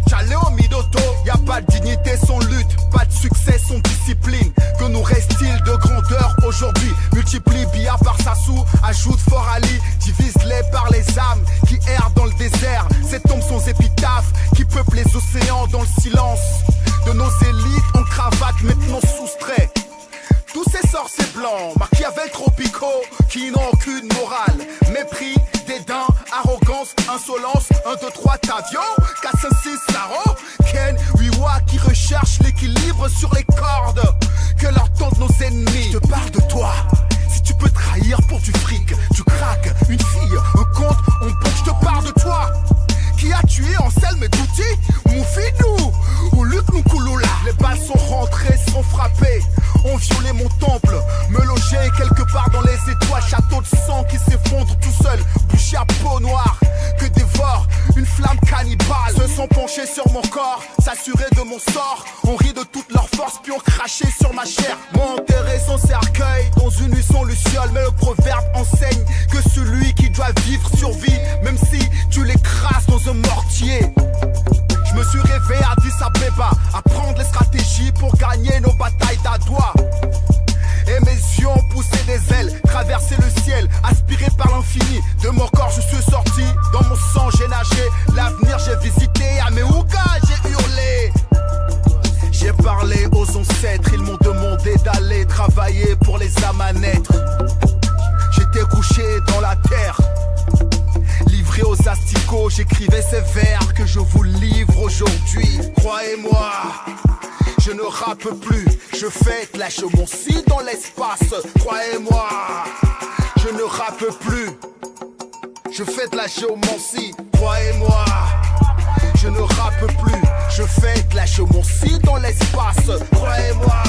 Chalé au midoto, y a pas de dignité sans lutte, pas de succès sans discipline. Que nous reste-t-il de grandeur aujourd'hui? Multiplie Bia par Sassou, ajoute Fort Ali, divise-les par les âmes qui errent dans le désert. Ces tombes sans épitaphe qui peuplent les océans dans le silence de nos élites en cravate maintenant soustraits. Tous ces sorciers blancs, Machiavel tropicaux, qui n'ont aucune morale. Mépris, dédain, arrogance, insolence. 1, 2, 3, Tavion, 4, 5, 6, Saro, Ken, Wiwa qui recherche l'équilibre sur les cordes que leur tentent nos ennemis. Je te parle de toi. Si tu peux trahir pour du fric, tu craques. Une fille, un compte, on peut. Je te parle de toi. Qui a tué Anselme et Douti, Moufidou ou Luc Nkouloula. Les balles sont rentrées, sont frappées, ont violé mon temple, me loger quelque part dans les étoiles. Château de sang qui s'effondre tout seul, bouché à peau noire que dévore une flamme sont penchés sur mon corps, s'assurer de mon sort. On rit de toute leur force, puis on crachait sur ma chair. M'ont enterré son cercueil dans une nuit sans luciole. Mais le proverbe enseigne que celui qui doit vivre survit, même si tu l'écrases dans un mortier. Je me suis réveillé à Addis Abeba, apprendre les stratégies pour gagner nos batailles d'Adoua. Et mes yeux ont poussé des ailes, traversé le ciel, aspiré par l'infini. De mon corps je suis sorti, dans mon sang j'ai nagé. L'avenir j'ai visité, à mes ougas j'ai hurlé. J'ai parlé aux ancêtres, ils m'ont demandé d'aller travailler pour les âmes à naître. J'étais couché dans la terre, livré aux asticots, j'écrivais ces vers que je vous livre aujourd'hui. Croyez-moi, je ne rappe plus, je fais de la géomancie dans l'espace. Croyez-moi, je ne rappe plus, je fais de la géomancie. Croyez-moi, je ne rappe plus, je fais de la géomancie dans l'espace. Croyez-moi,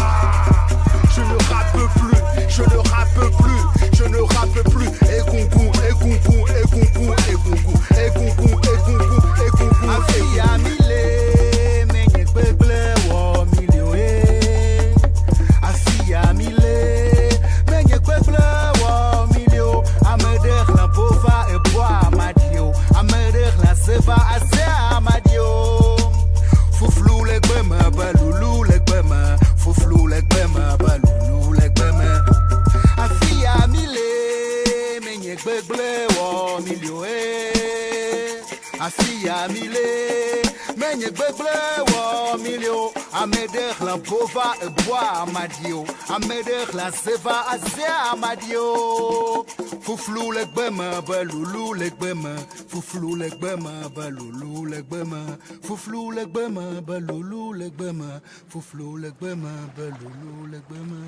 je ne rappe plus, je ne rappe plus, je ne rappe plus. Et gongon, et gongon, et gongon, et gongon, et gongon, et gongon, et gongon. Afi amile, menye kweble wo milio e. Afi amile, menye kweble wo milio. Ameder la bova e boa amadio, ameder la seva ase amadio. Fouflou le gbeme, balulu le gbeme, fouflou le gbeme, balulu le gbeme. Afi amile, menye kweble wo milio e. Afi amile, menye kweble wo milio. Ameder la bova e boa amadio, ameder la seva ase amadio. Fouflou le gbeme, balulu le gbeme, fouflou le gbeme, balulu le gbeme, fouflou le gbeme, balulu le gbeme, fouflou le gbeme, balulu le gbeme.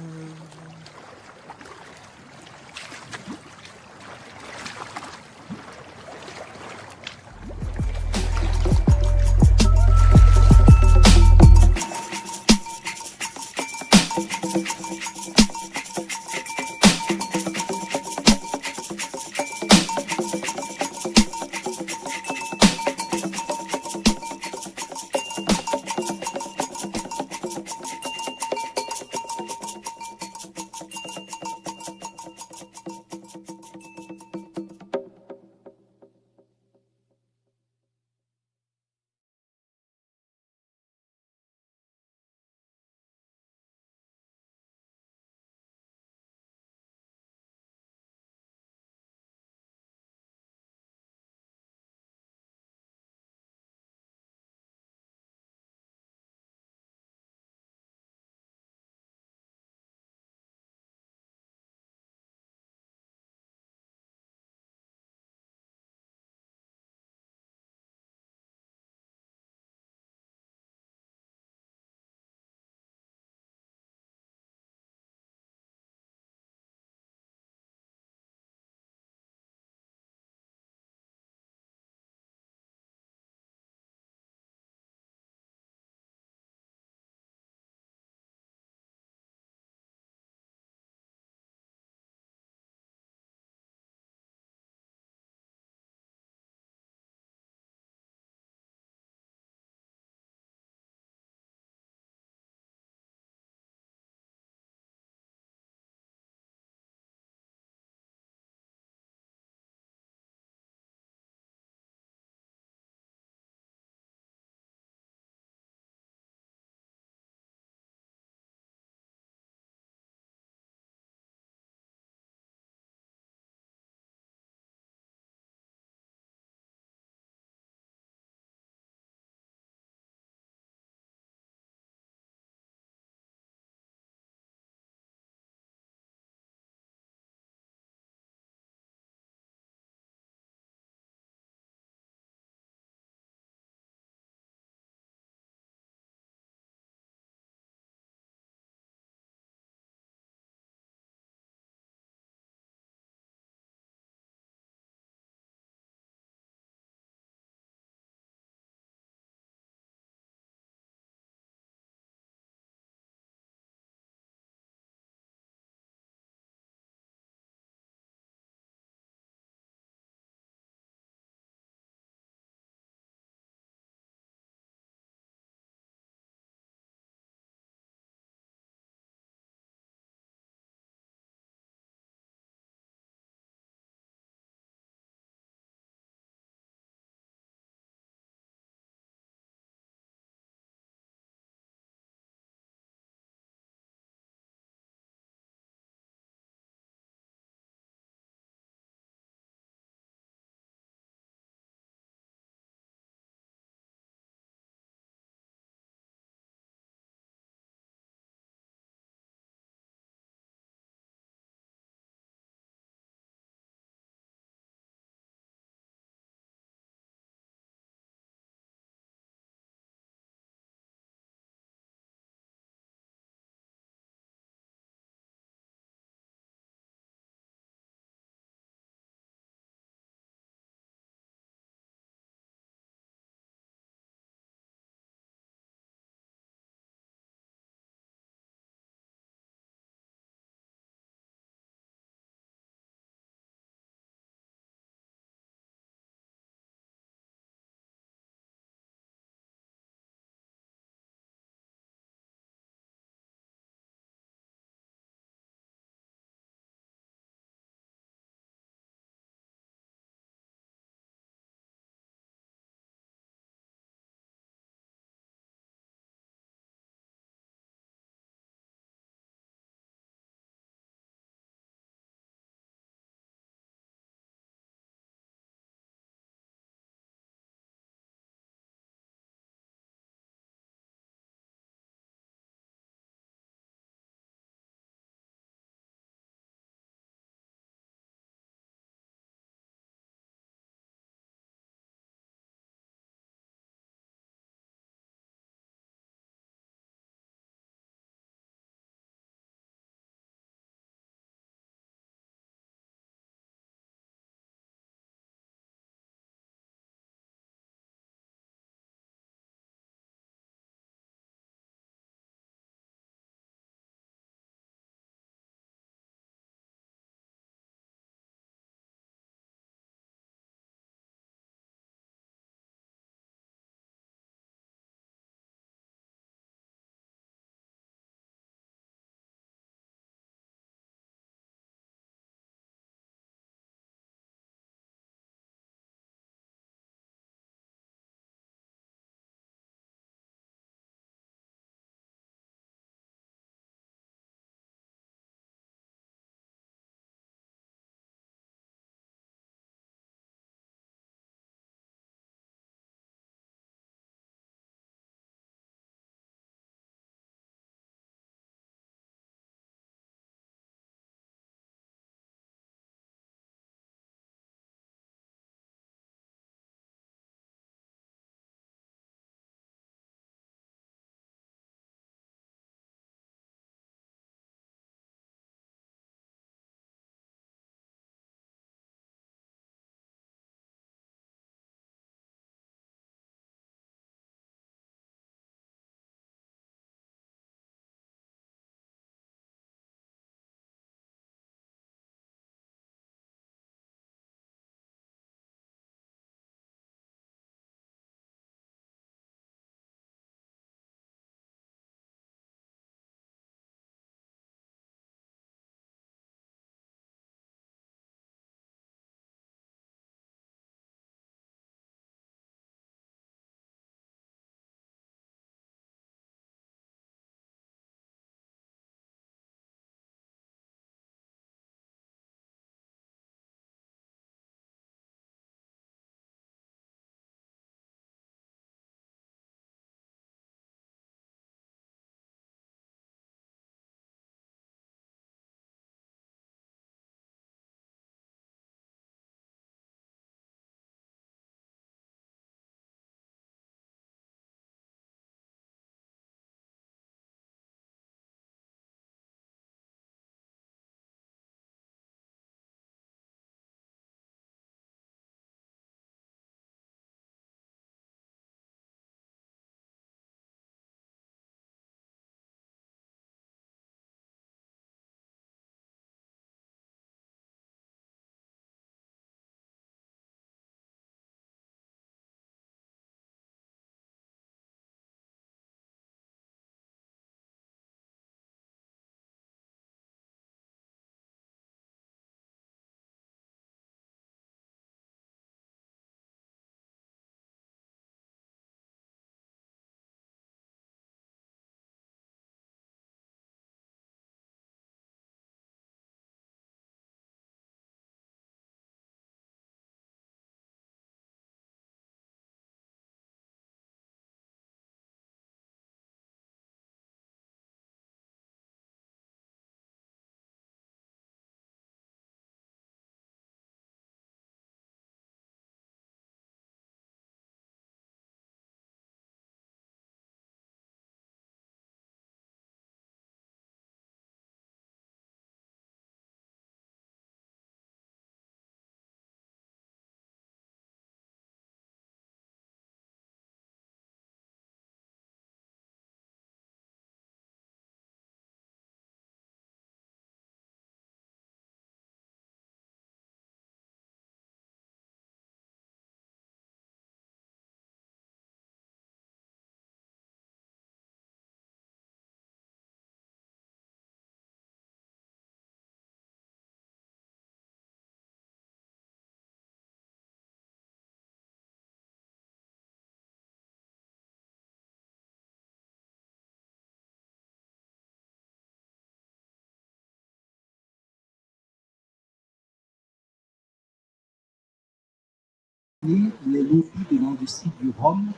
les lobbies de l'industrie du rhum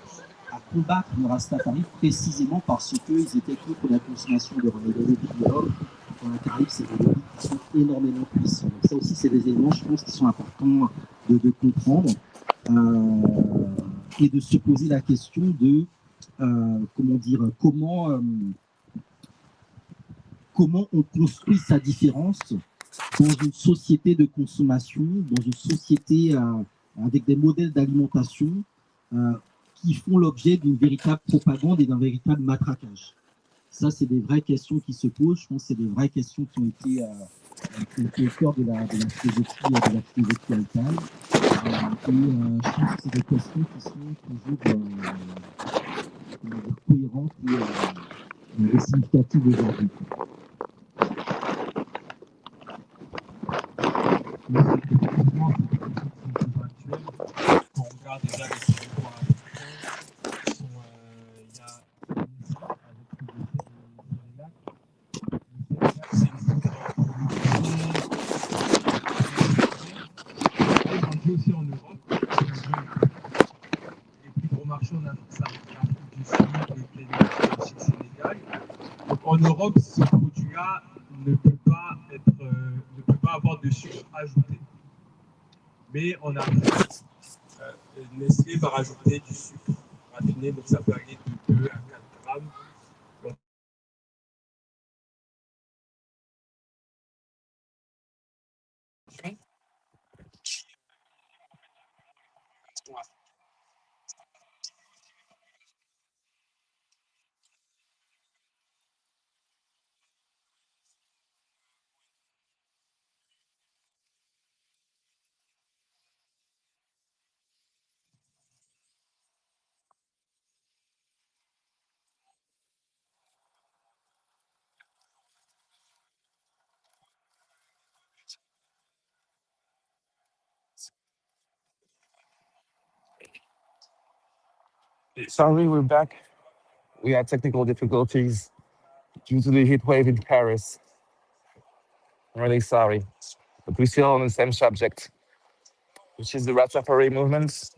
à combattre le Rastafari précisément parce qu'ils étaient contre la consommation de rhum. Et les lobbies du rhum dans la Caraïbe, c'est des lobbies qui sont énormément puissants. Donc ça aussi, c'est des éléments, je pense, qui sont importants de comprendre et de se poser la question de comment on construit sa différence dans une société de consommation, dans une société avec des modèles d'alimentation qui font l'objet d'une véritable propagande et d'un véritable matraquage. Ça, c'est des vraies questions qui se posent. Je pense que c'est des vraies questions qui ont été au cœur de la philosophie altale. Et je pense que c'est des questions qui sont toujours cohérentes et significatives aujourd'hui. Effectivement, c'est quelque chose qui est toujours actuel. Quand on regarde déjà les territoires africains, il y a une île avec le décès de Sénégal. Le Sénégal, c'est une île qui est vendu aussi en Europe. Les plus gros marchés en Afrique, ça va être l'Afrique du Sud, les pays du Sénégal. Donc en Europe, ce produit-là ne peut pas avoir de sucre ajouté. Mais en Afrique, Nestlé va rajouter du sucre raffiné, donc ça peut aller de 2 à 4 grammes. Donc, Sorry, we're back. We had technical difficulties due to the heat wave in Paris. I'm really sorry. But we're still on the same subject, which is the Rastafari movement,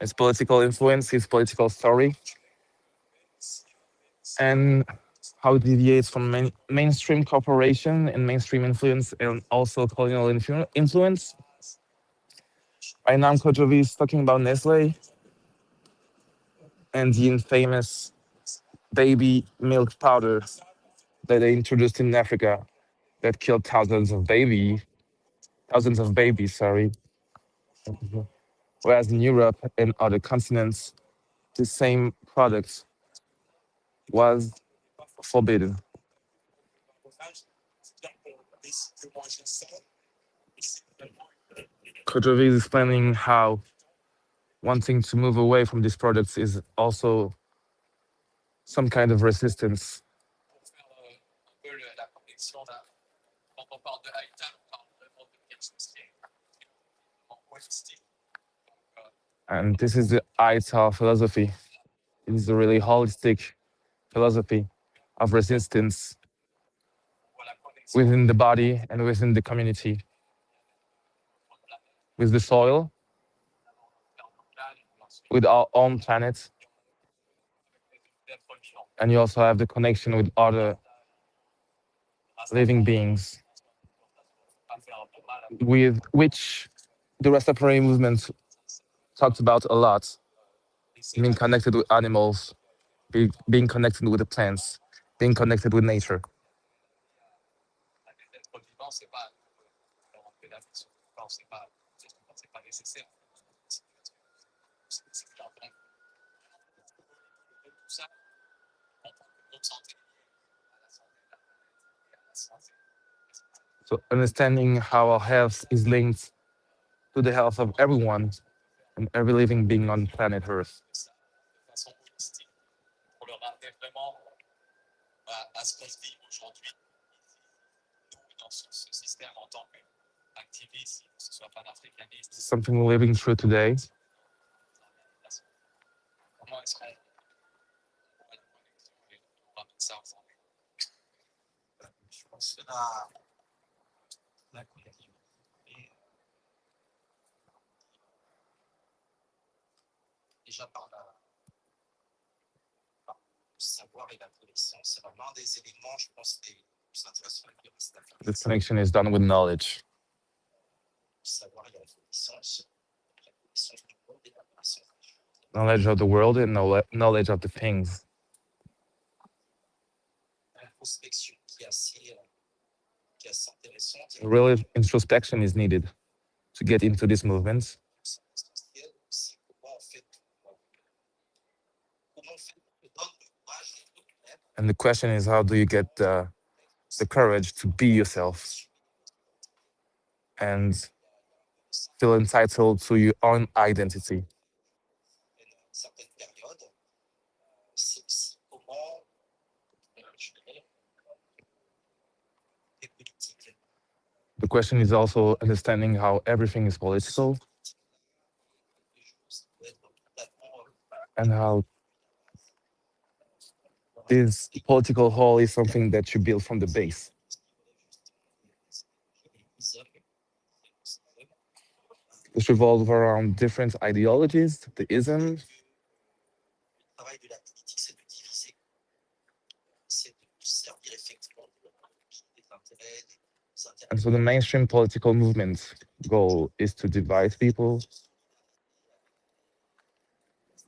its political influence, its political story, and how it deviates from mainstream corporation and mainstream influence and also colonial influence. Right now, Kojovi is talking about Nestle and the infamous baby milk powder that they introduced in Africa that killed thousands of babies, sorry. Whereas in Europe and other continents, the same product was forbidden. Kojovi is explaining how wanting to move away from these products is also some kind of resistance. And this is the ITAR philosophy. It is a really holistic philosophy of resistance within the body and within the community, with the soil, with our own planet. And you also have the connection with other living beings, with which the Rastafari movement talked about a lot, being connected with animals, being connected with the plants, being connected with nature. So understanding how our health is linked to the health of everyone and every living being on planet Earth. Something we're living through today. déjà par le savoir et la connaissance. C'est l'un des éléments, je pense, les plus intéressants avec le Rastafari. This connection is done with knowledge. Le savoir et la connaissance. La connaissance du monde et la connaissance. Knowledge of the world and knowledge of the things. Introspection qui est assez intéressante. Real introspection is needed to get into these movements. And the question is, how do you get the courage to be yourself and feel entitled to your own identity? The question is also understanding how everything is political and how this political whole is something that you build from the base. This revolves around different ideologies, the ism. And so the mainstream political movement's goal is to divide people.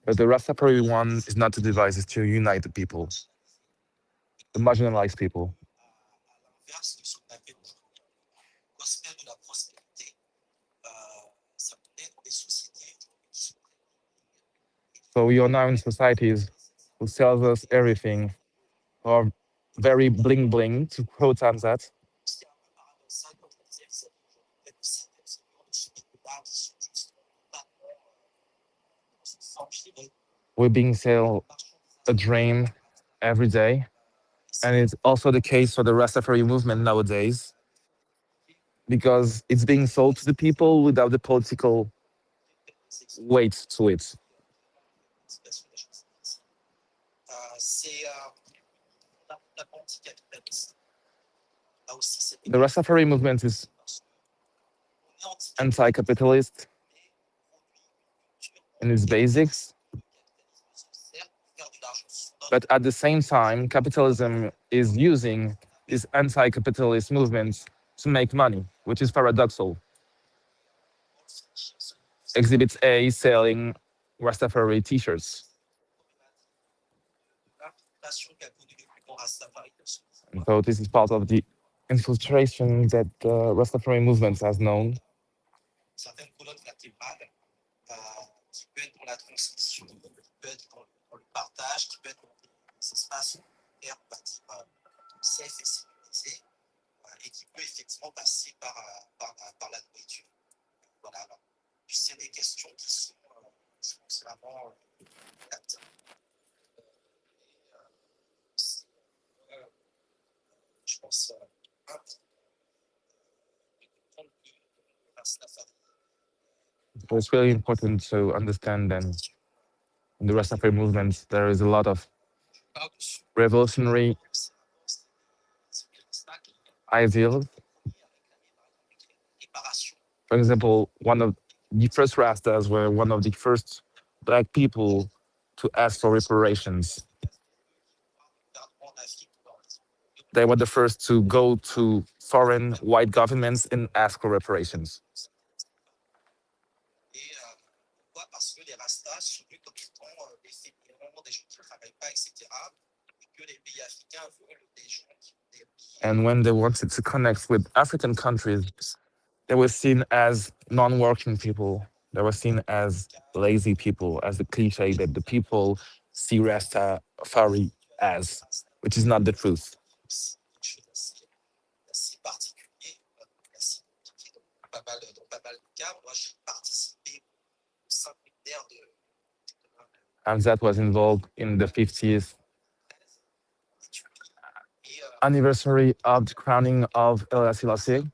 But the Rastafari one is not to divide, it's to unite the people, the marginalized people. So we are now in societies who sells us everything, who are very bling bling, to quote Hamzat. We're being sold a dream every day. And it's also the case for the Rastafari movement nowadays, because it's being sold to the people without the political weight to it. The Rastafari movement is anti-capitalist in its basics, but at the same time, capitalism is using this anti-capitalist movement to make money, which is paradoxical. Exhibit A selling Rastafari t-shirts. And so this is part of the infiltration that the Rastafari movement has known. Certaines colonnes vertébrales qui peut être dans la transmission, qui peut être dans le partage, qui peut être dans des espaces ouverts, bâtis safe et sécurisés, et qui peut effectivement passer par la nourriture. Voilà. Puis c'est des questions qui sont, je pense, vraiment plates. Je pense So it's really important to understand that in the Rastafari movement, there is a lot of revolutionary ideals. For example, one of the first Rastas were one of the first Black people to ask for reparations. They were the first to go to foreign white governments and ask for reparations. Parce que les Rastas sont vus comme étant des fainéants, des gens qui ne travaillent pas, etc. Et que les pays africains veulent des gens qui ont des pays. And when they wanted to connect with African countries, they were seen as non-working people. They were seen as lazy people, as the cliche that the people see Rastafari as, which is not the truth. C'est particulier, assez compliqué dans pas mal de cas. Moi, j'ai participé au séminaire de Hamzat was involved in the 50th anniversary of the crowning of Haile Selassie.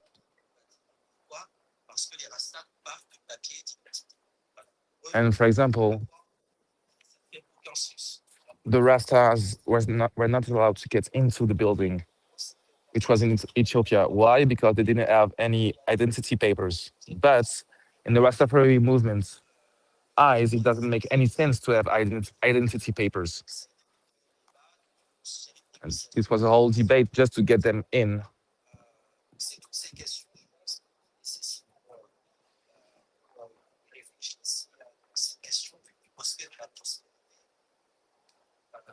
And for example, the Rastas were not allowed to get into the building, which was in Ethiopia. Why? Because they didn't have any identity papers. But in the Rastafari movement, eyes, it doesn't make any sense to have identity papers. And this was a whole debate just to get them in.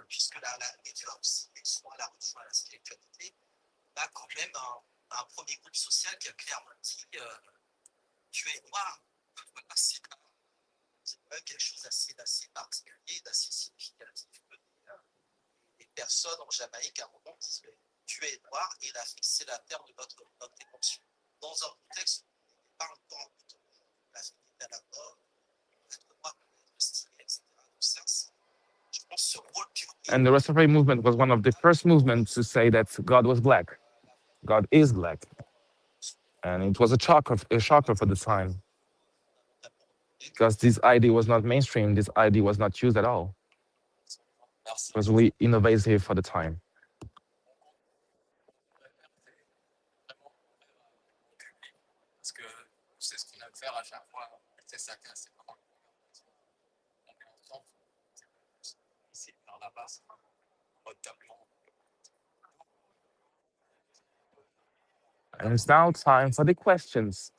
Puisque l'évidence et souvent la rejoint à la spiritualité, on a quand même un premier groupe social qui a clairement dit tu es noir. Voilà, c'est quand même quelque chose d'assez particulier, d'assez significatif. Les personnes en Jamaïque à un moment disent tu es noir et la c'est la terre de notre émotion. Dans un contexte où on n'est pas encore la finité à la mort, être noir, être stylé, etc. Tout ça, je pense ce rôle pionnier. And the Rastafari movement was one of the first movements to say that God was black. God is black. And it was a shocker for the time. Because this idea was not mainstream, this idea was not used at all. It was really innovative for the time. Parce que c'est ce qu'on aime faire à chaque fois. C'est ça, c'est vraiment on est ensemble. Ici, par là-bas, c'est en mode tableau. And it's now time for the questions.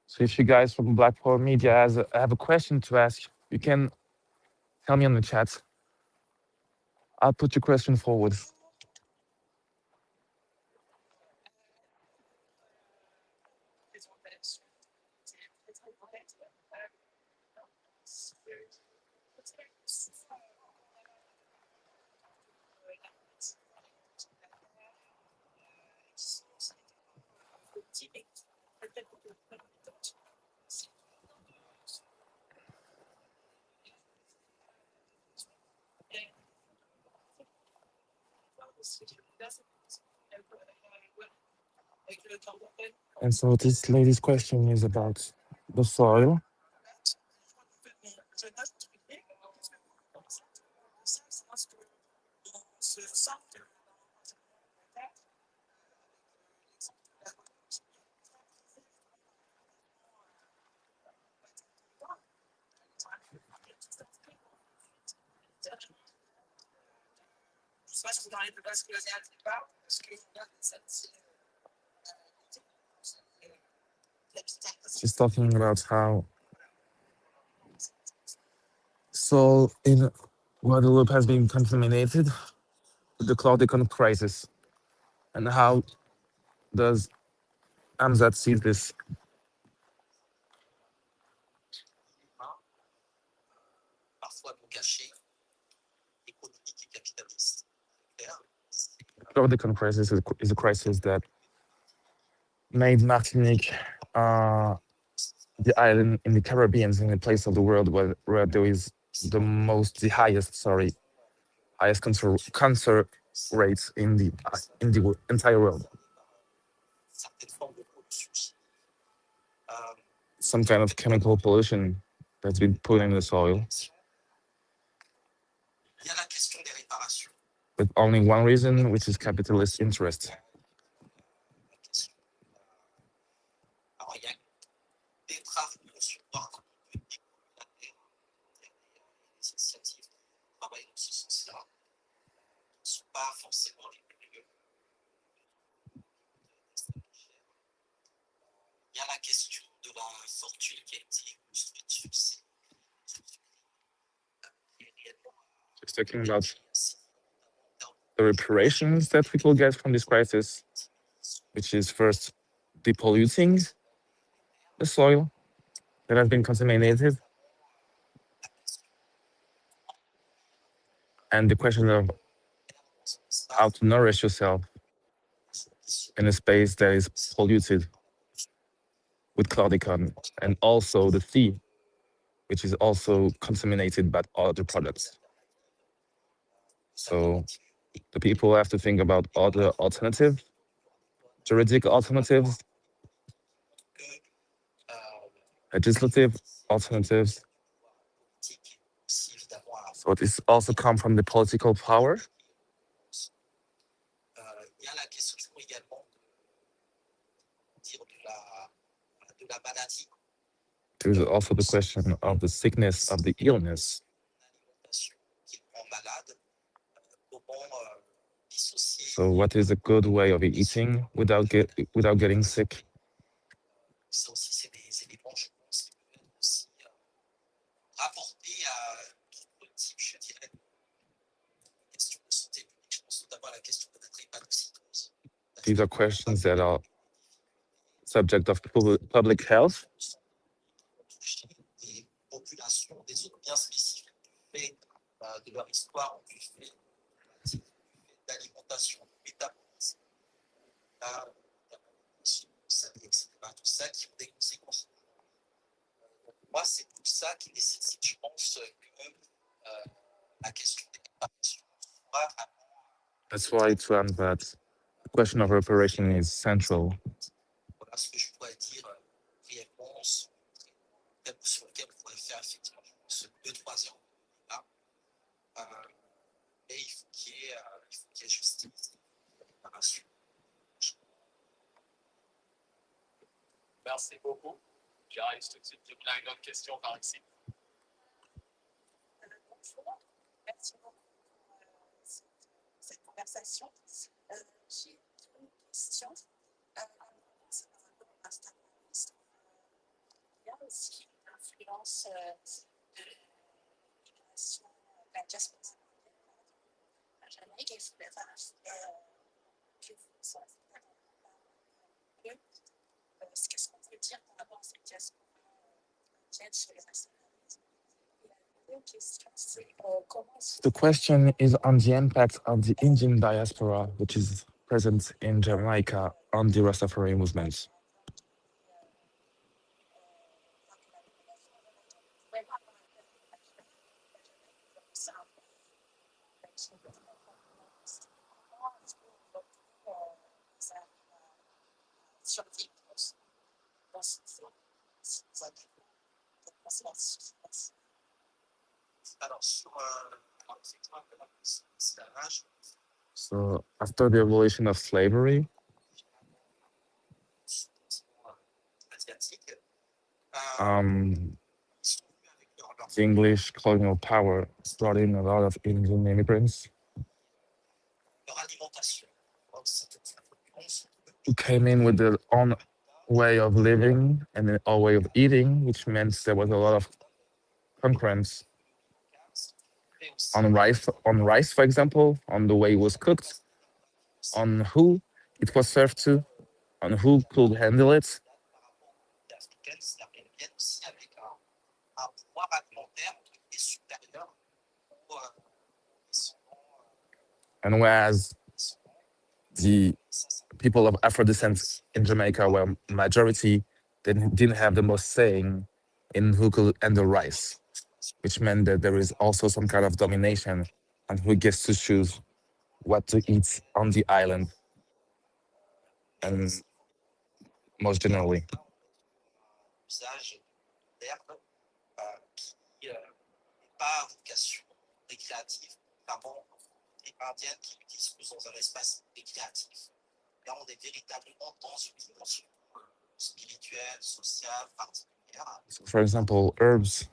So if you guys from Black Power Media have a question to ask, you can tell me on the chat. I'll put your question forward. And so this lady's question is about the soil. She's talking about how soil in Guadeloupe has been contaminated with the Claudicon crisis. And how does Amzat see this? Claudicon crisis is a crisis that made Martinique the island in the Caribbean, in the place of the world where there is the highest cancer rates in the entire world. Some kind of chemical pollution that's been put in the soil. With only one reason, which is capitalist interest. She's talking about the reparations that we will get from this crisis, which is first depolluting the soil that has been contaminated, and the question of how to nourish yourself in a space that is polluted with Claudicon, and also the sea, which is also contaminated by other products. So the people have to think about other alternatives, juridic alternatives, legislative alternatives. So this also comes from the political power There's also the question of the sickness, of the illness. So what is a good way of eating without getting sick? These are questions that are subject of public health. That's why that the question of reparation is central. Merci beaucoup. J'arrive tout de suite. Il y a une autre question par ici. Bonjour, merci beaucoup pour cette conversation. J'ai une question. C'est par rapport à l'installarisme. Il y a aussi l'influence de l'immigration de la diaspora à Jamaïque et je voulais vérifier que vous en êtes qu'est-ce qu'on peut dire par rapport à cette diaspora indienne chez les installarismes. The question is on the impact of the Indian diaspora, which is present in Jamaica, on the Rastafari movement. So after the abolition of slavery, the English colonial power brought in a lot of Indian immigrants who came in with their own way of living and their own way of eating, which meant there was a lot of concurrence on rice, for example, on the way it was cooked, on who it was served to, on who could handle it. And whereas the people of Afro descent in Jamaica were majority, they didn't have the most saying in who could handle rice, which meant that there is also some kind of domination on who gets to choose what to eat on the island, and most generally. So for example, herbs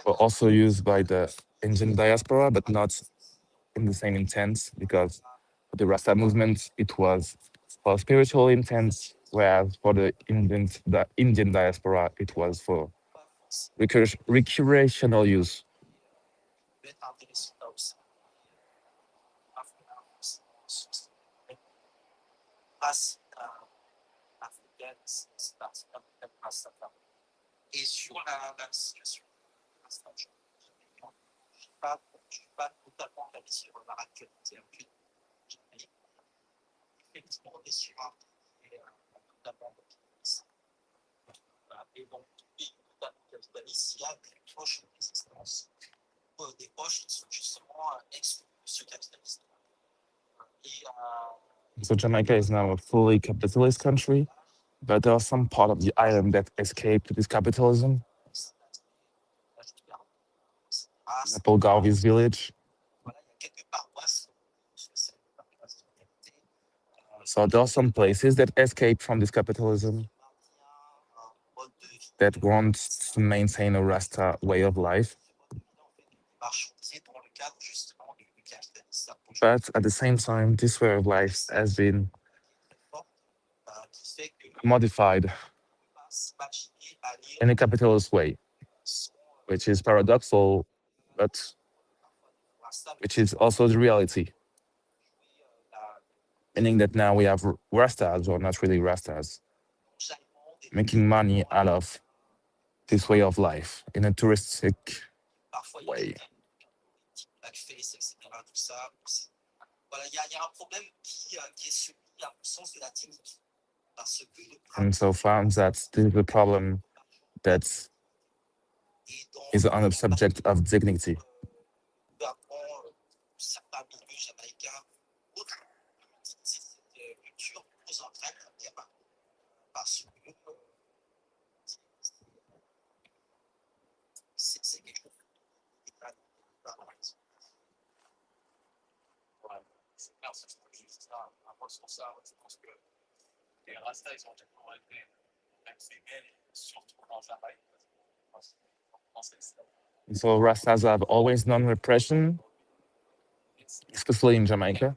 were also used by the Indian diaspora, but not in the same intent, because for the Rasta movement, it was for spiritual intent, whereas for the Indian diaspora, it was for recreational use. Et sur la situation de l'instant, je ne suis pas totalement calé sur la actualité. Effectivement, on est sur un pays notamment et donc, notamment capitaliste, il y a des poches de résistance, des poches qui sont justement exclues de ce capitalisme. So Jamaica is now a fully capitalist country, but there are some part of the island that escaped this capitalism. Apple Galvis village. So there are some places that escape from this capitalism, that want to maintain a Rasta way of life, but at the same time, this way of life has been modified in a capitalist way, which is paradoxical, but which is also the reality. Meaning that now we have Rastas, or not really Rastas, making money out of this way of life in a touristic way. Blackface, etc. Tout ça. Voilà, il y a un problème qui est celui, à mon sens, de la dignité. Parce que And so found that this is a problem that is on the subject of dignity. certains milieux jamaïcains, autres utiliser cette culture aux entraînes parce que c'est quelque chose qui est pas normal. Ouais, c'est clair, c'est juste ça. Moi, sur ça, je pense que les Rastas, ils ont toujours été réprimés, surtout en Jamaïque. So Rastas have always known repression, especially in Jamaica.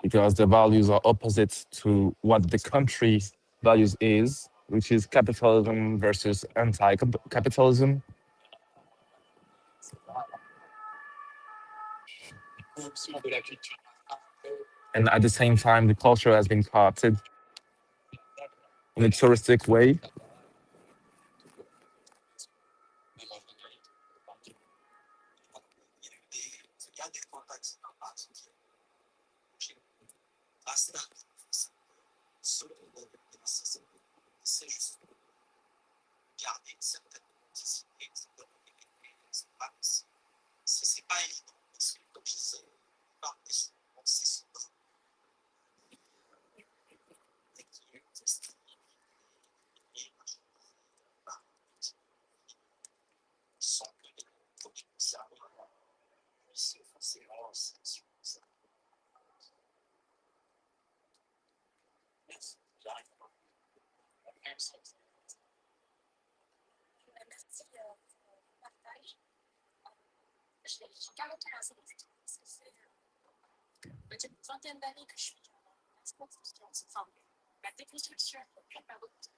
Because the values are opposite to what the country values is, which is capitalism versus anti-capitalism. And at the same time, the culture has been co-opted in a touristic way. C'est juste garder une certaine authenticité, une certaine intégrité, etc. C'est pas évident parce que, comme je disais, parler souvent, c'est souvent et qui est testé et sans que les produits conservés puissent forcément sanctionner ça. Merci, j'arrive. Merci pour le partage. J'ai 43 ans, ça fait peut-être une vingtaine d'années que je suis en exposition, enfin, la déconstruction par d'autres.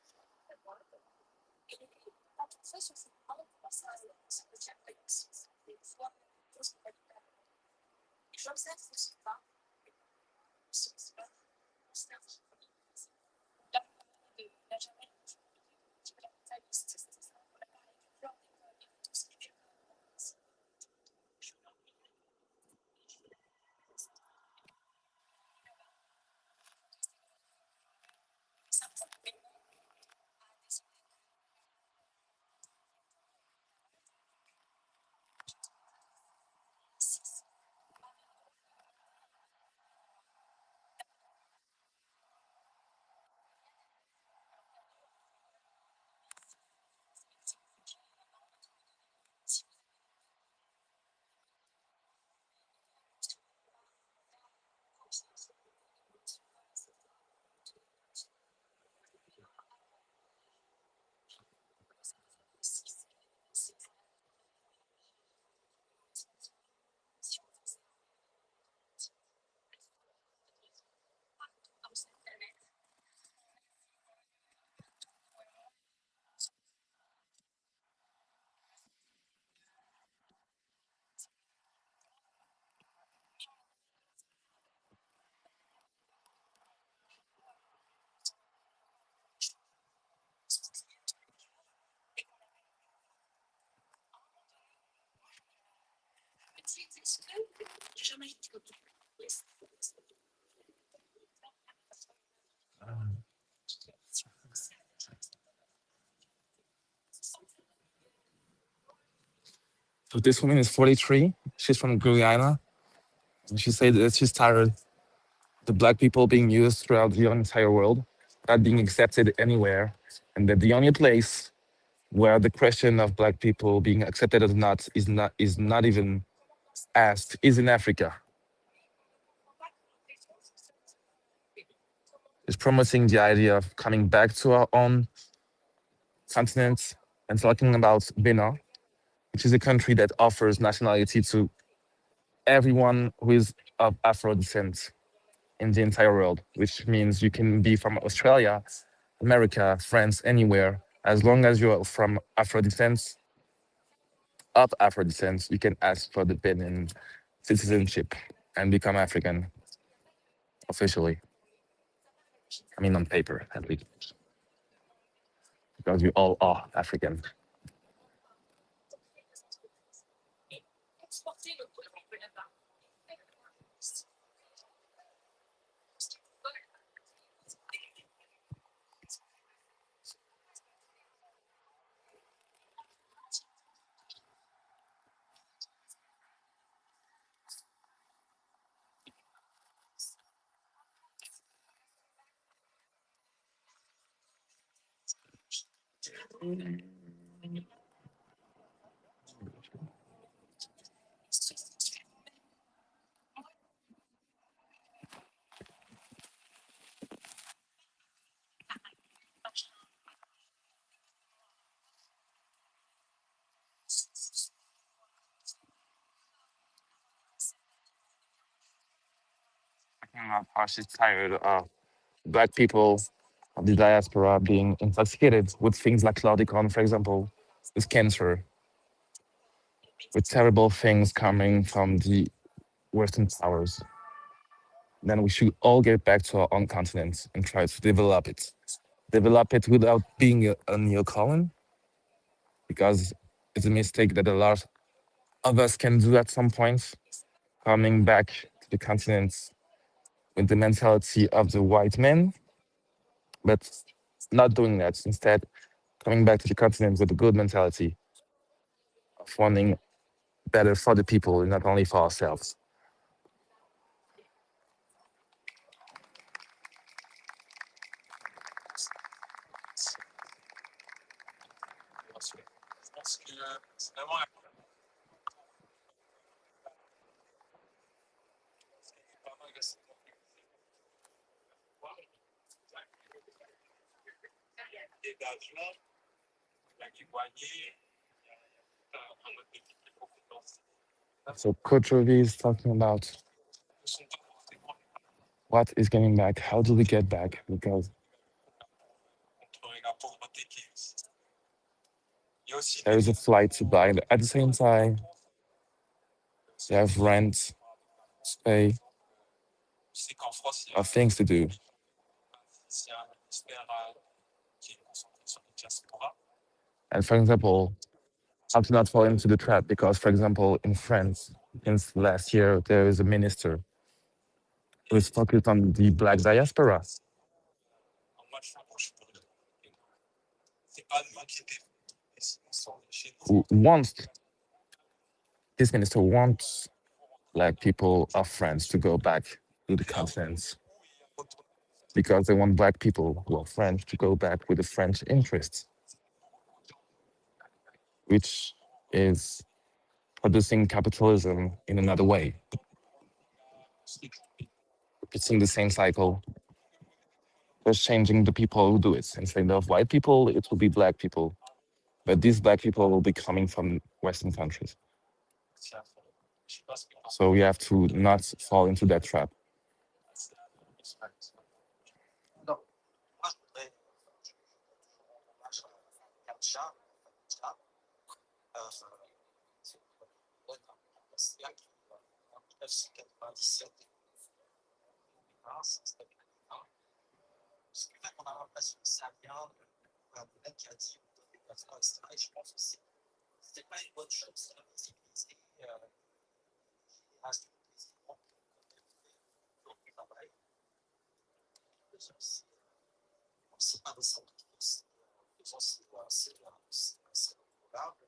Et quand on fait sur ces moments, on pense à ce après des fois, des choses qu'on va faire. Et j'observe ce pas, ce pas, la Jamaïque, So this woman is 43. She's from Guyana. And she said that she's tired of the black people being used throughout the entire world, not being accepted anywhere, and that the only place where the question of black people being accepted or not is not even asked is in Africa. It's promoting the idea of coming back to our own continent and talking about Benin, which is a country that offers nationality to everyone who is of Afro descent in the entire world, which means you can be from Australia, America, France, anywhere. As long as you're from Afro descent, of Afro descent, you can ask for the Benin citizenship and become African officially. I mean, on paper, at least, because we all are African. I'm partially tired of Black people of the diaspora being intoxicated with things like Claudicon, for example, with cancer, with terrible things coming from the Western powers. Then we should all get back to our own continent and try to develop it. Develop it without being a neocolon, because it's a mistake that a lot of us can do at some point, coming back to the continent with the mentality of the white men, but not doing that. Instead, coming back to the continent with a good mentality of wanting better for the people and not only for ourselves. pense que finalement, et d'avion, la Guivoyer, un autre défi qui est compétence. So culturally is talking about what is getting back, how do we get back? Because there is a flight to buy, but at the same time, you have rent to pay, of things to do. And for example, how to not fall into the trap, because for example, in France, since last year, there is a minister who is focused on the Black diaspora. This minister wants Black people of France to go back to the continent because they want Black people who are French to go back with the French interests, which is producing capitalism in another way. Repeating the same cycle, just changing the people who do it. Instead of white people, it will be Black people. But these Black people will be coming from Western countries. So we have to not fall into that trap. Parce que on a l'impression que ça vient d'un mec qui a dit etc. Et je pense que c'est pas une bonne chose, c'est la visibilité du travail. C'est pas descendre c'est probable.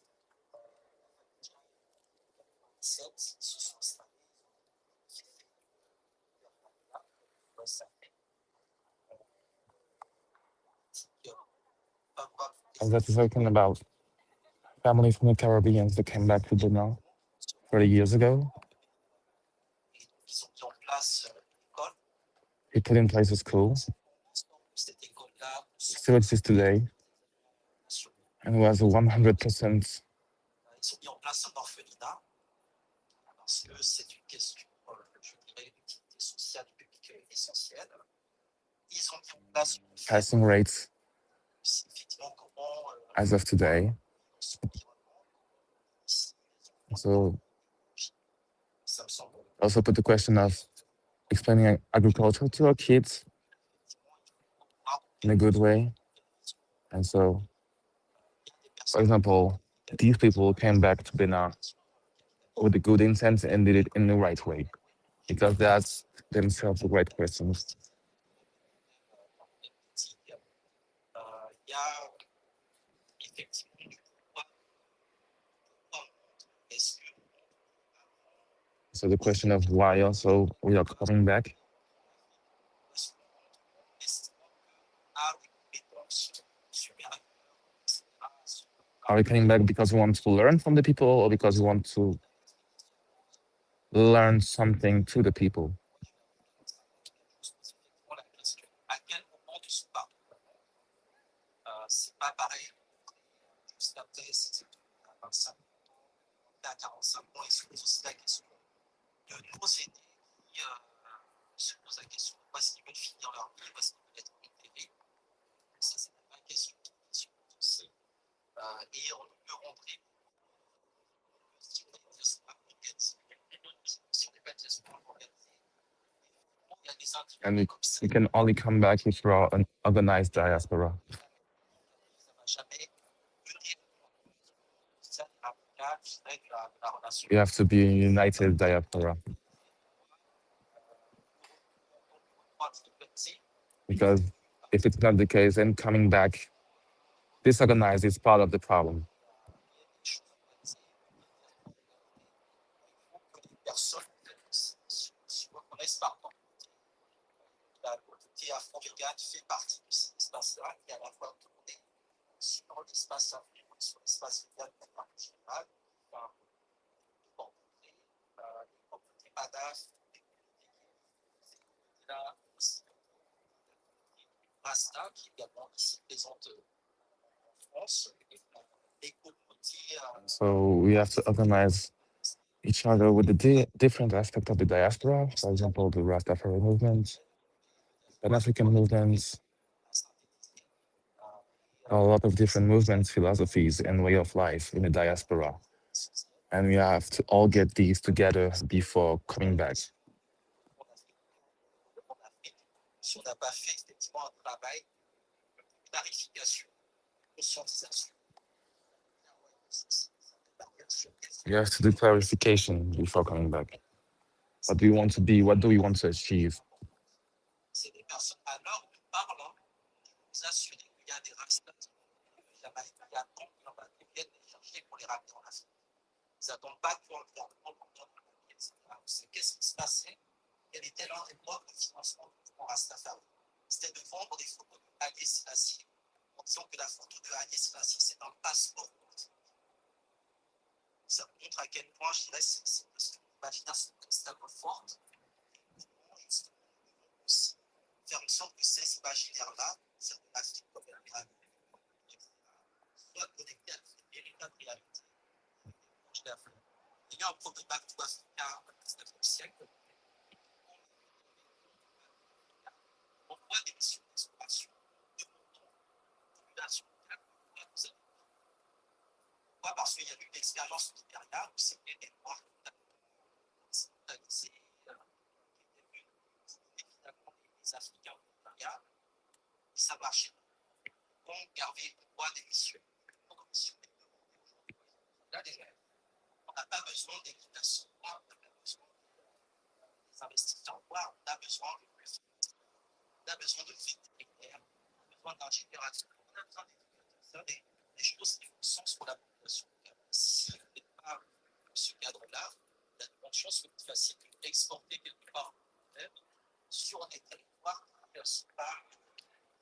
Se sont installés. And that is talking about families from the Caribbean that came back to Benin 30 years ago. He put in place a school, still exists today, and was 100%. Passing rates as of today. So also put the question of explaining agriculture to our kids in a good way. And so, for example, these people came back to Benin with a good intent and did it in the right way, because they asked themselves the right questions. So the question of why also we are coming back. Are we coming back because we want to learn from the people, or because we want to learn something to the people? And we can only come back if we are an organized diaspora. We have to be a united diaspora. Because if it's not the case, then coming back disorganized is part of the problem. So we have to organize each other with the different aspects of the diaspora. For example, the Rastafari movement, Pan-African movements, a lot of different movements, philosophies, and way of life in the diaspora. And we have to all get these together before coming back. We have to do clarification before coming back. What do we want to be? What do we want to achieve?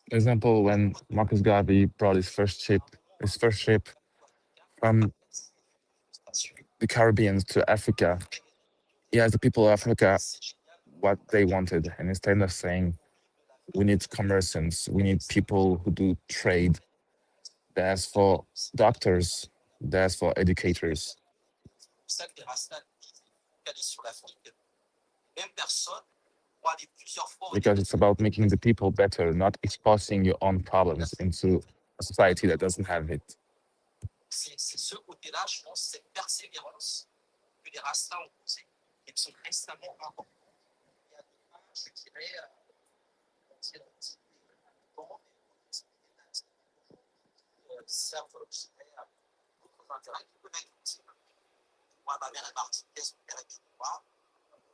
For example, when Marcus Garvey brought his first ship from the Caribbean to Africa, he asked the people of Africa, what they wanted. And instead of saying, we need commerciants, we need people who do trade, they asked for doctors, they asked for educators. C'est pour ça que les Rastas focalisent sur l'Afrique. Même personne pour aller plusieurs fois au Because it's about making the people better, not exposing your own problems into a society that doesn't have it. C'est ce côté-là, je pense, cette persévérance que les Rastas ont posée et qui sont extrêmement importants. Il y a des gens, je dirais, servent, je dirais, d'autres intérêts qui peuvent être utiles. Moi, ma mère est martiniquaise, mon père est québécois.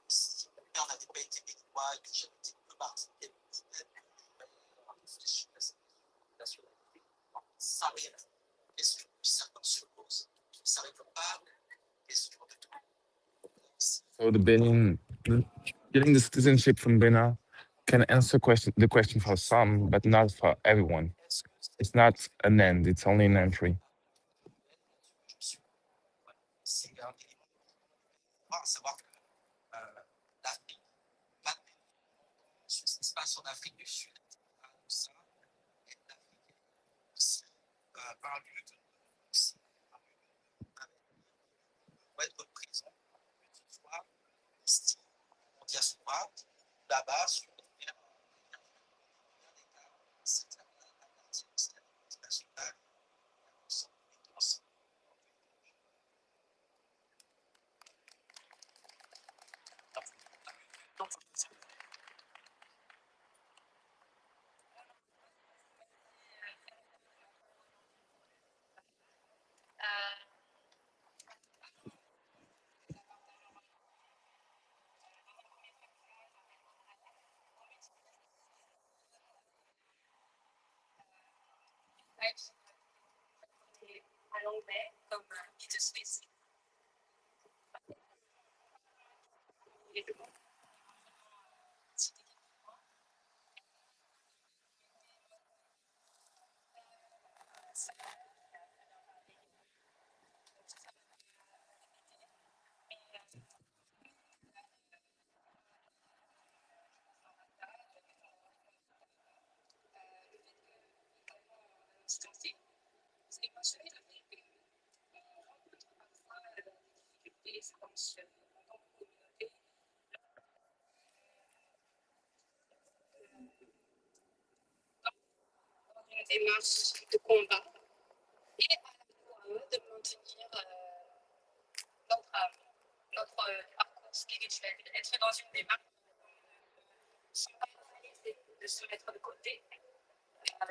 Si mon père n'avait pas été québécois et que j'avais été que martiniquais, peut-être que j'aurais réfléchi à cette nationalité. Ça arrive. Question de certaines choses. Ça ne répond pas aux questions de tout. So getting the citizenship from Benin can answer the question for some, but not for everyone. It's not an end, it's only an entry. C'est un élément à savoir que l'Afrique, ce qui se passe en Afrique du Sud, ça, et l'Afrique est aussi un lieu de être présent, que ce soit ici, en diaspora, là-bas, sur les terres c'est la partie nationale, à l'anglais comme guide spécifique. Une démarche de combat et à la fois de maintenir notre parcours spirituel, être dans une démarche de se paralyser, de se mettre de côté. On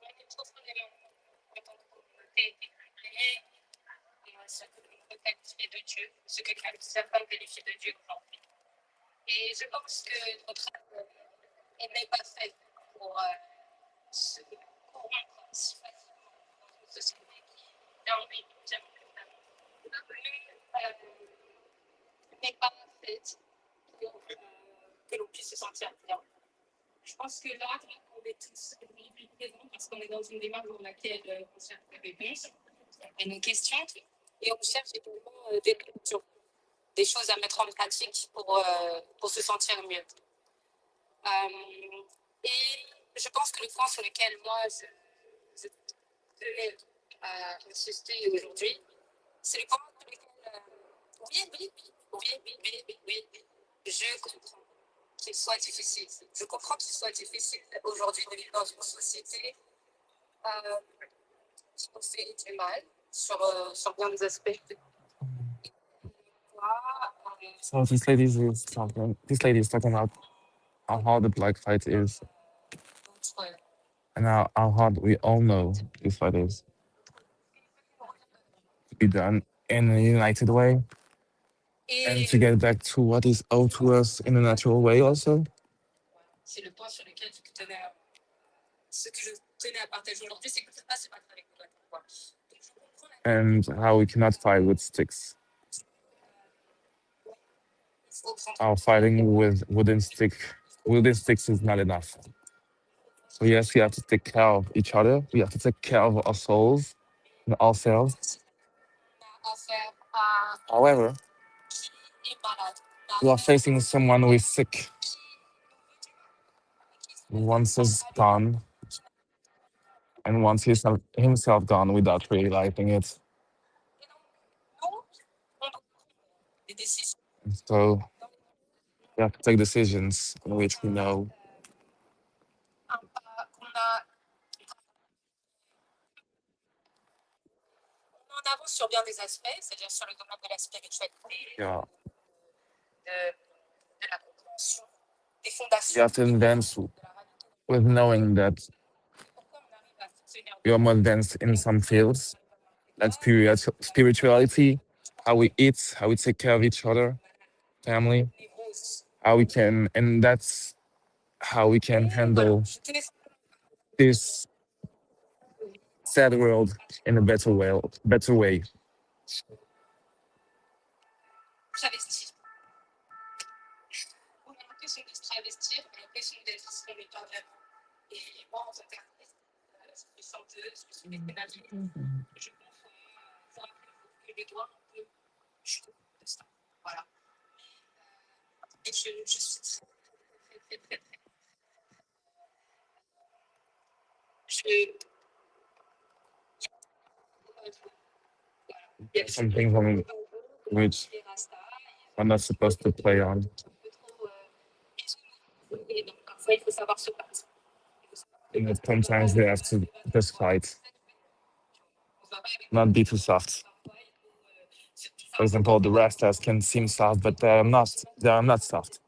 est profondément en tant que communauté écriée ce que l'on peut qualifier de Dieu, ce que certains qualifient de Dieu aujourd'hui. Et je pense que notre âme n'est pas faite pour se corrompre si facilement dans une société qui a envie n'est pas faite pour que l'on puisse se sentir bien. Je pense que là, on est tous présents parce qu'on est dans une démarche dans laquelle on cherche des réponses à nos questions et on cherche également des choses à mettre en pratique pour se sentir mieux. Et je pense que le point sur lequel moi je tenais à insister aujourd'hui, c'est le point sur lequel oui, je comprends qu'il soit difficile. Je comprends qu'il soit difficile aujourd'hui de vivre dans une société qui nous fait du mal sur bien des aspects. So this lady is talking about how hard the black fight is. And how hard we all know this fight is. To be done in a united way. And to get back to what is owed to us in a natural way also. C'est le point sur lequel ce que je tenais à partager aujourd'hui, c'est que ça passe pas avec nous. And how we cannot fight with sticks. Our fighting with wooden sticks is not enough. So yes, we have to take care of each other. We have to take care of our souls and ourselves. However, You are facing someone who is sick, who wants us gone, and wants himself gone without realizing it. So we have to take decisions in which we know On avance sur bien des aspects, c'est-à-dire sur le domaine de la spiritualité, yeah, de la compréhension, des fondations. you have to advance with knowing that you're more advanced in some fields, like spirituality, how we eat, how we take care of each other, family, how we can, and that's how we can handle this sad world in a better way. Better way. Travestir. On a l'impression de se travestir, on a l'impression d'être ce qu'on n'est pas vraiment. Et moi, en tant qu'artiste, je suis chanteuse, je suis météorologue, je conçois que les doigts un peu, je suis de ça. Voilà. Et je suis très. Something on which we're not supposed to play on. Et donc, parfois, il faut savoir se battre. And sometimes they have to just fight, not be too soft. For example, the Rastas can seem soft, but they are not. They are not soft.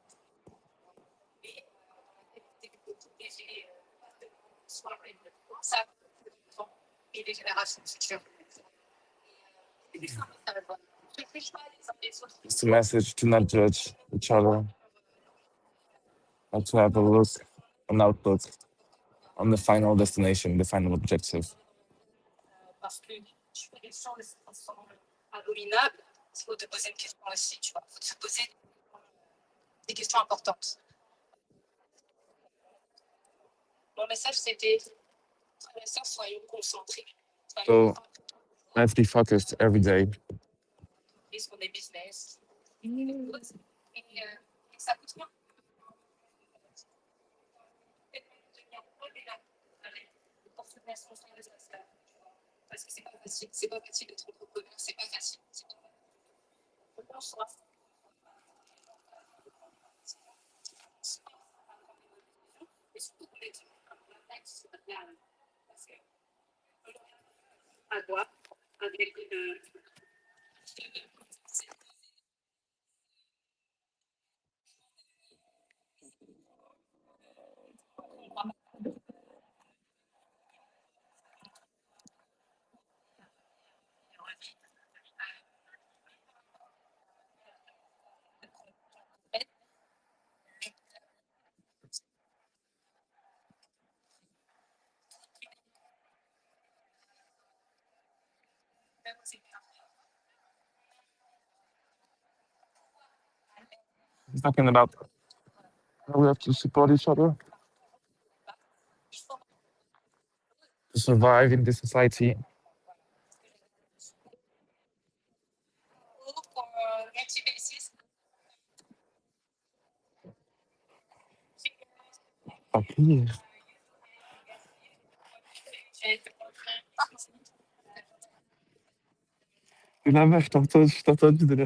Et des générations futures. It's a message to not judge each other, not to have a look, an outlook on the final destination, the final objective. Parce que tu fais des choses qui sont abominables, il faut te poser une question aussi, tu vois. Il faut te poser des questions importantes. Mon message, c'était, frères et sœurs, soyons concentrés. So let's be focused every day. Sur des business. Et ça coûte rien. Pour se mettre sur les affaires. Parce que c'est pas facile. C'est pas facile d'être entrepreneur. C'est pas facile. On pense à boire avec Talking about how we have to support each other to survive in this society. Okay. La meuf, je t'ai entendu de là.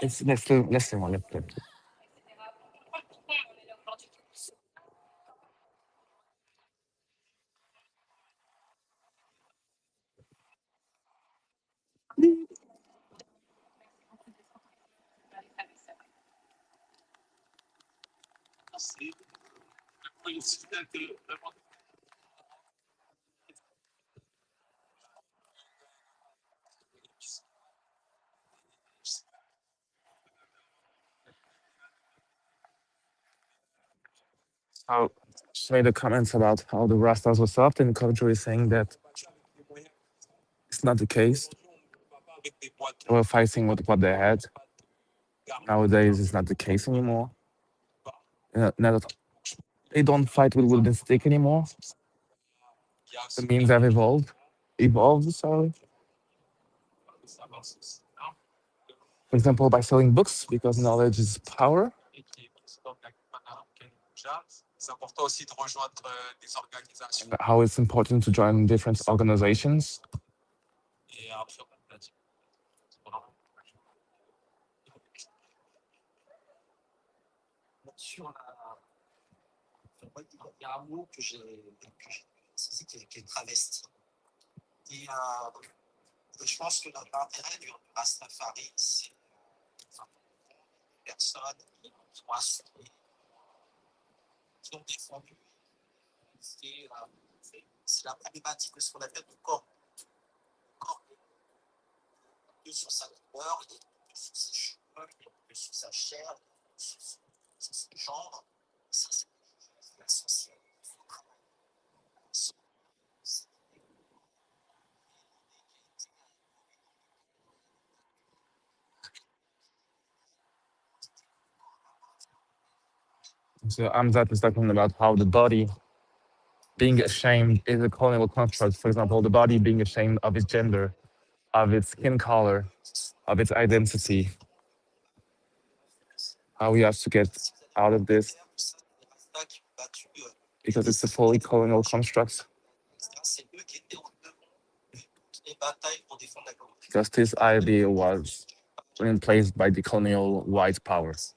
Laisse-moi, laisse-le. So she made a comments about how the Rastas were soft, and culture is saying that it's not the case. They were fighting with what they had. Nowadays, it's not the case anymore. They don't fight with wooden stick anymore. The means have evolved. Sorry. For example, by selling books, because knowledge is power. et qui est président de la panafricaine déjà. C'est important aussi de rejoindre des organisations. And how it's important to join different organizations. Et après, on a dit, sur il y a un mot que j'ai saisi qui est travesti. Et je pense que l'intérêt du Rastafari, c'est des personnes qui sont assumées, qui ont défendu. C'est la problématique de ce qu'on appelle le corps. Le corps est sur sa couleur, il est sur ses cheveux, il est sur sa chair, sur son genre. Ça, c'est essentiel. Il faut travailler. So Amzat is talking about how the body being ashamed is a colonial construct. For example, the body being ashamed of its gender, of its skin color, of its identity. How we have to get out of this because it's a fully colonial construct. Because this idea was put in place by the colonial white powers.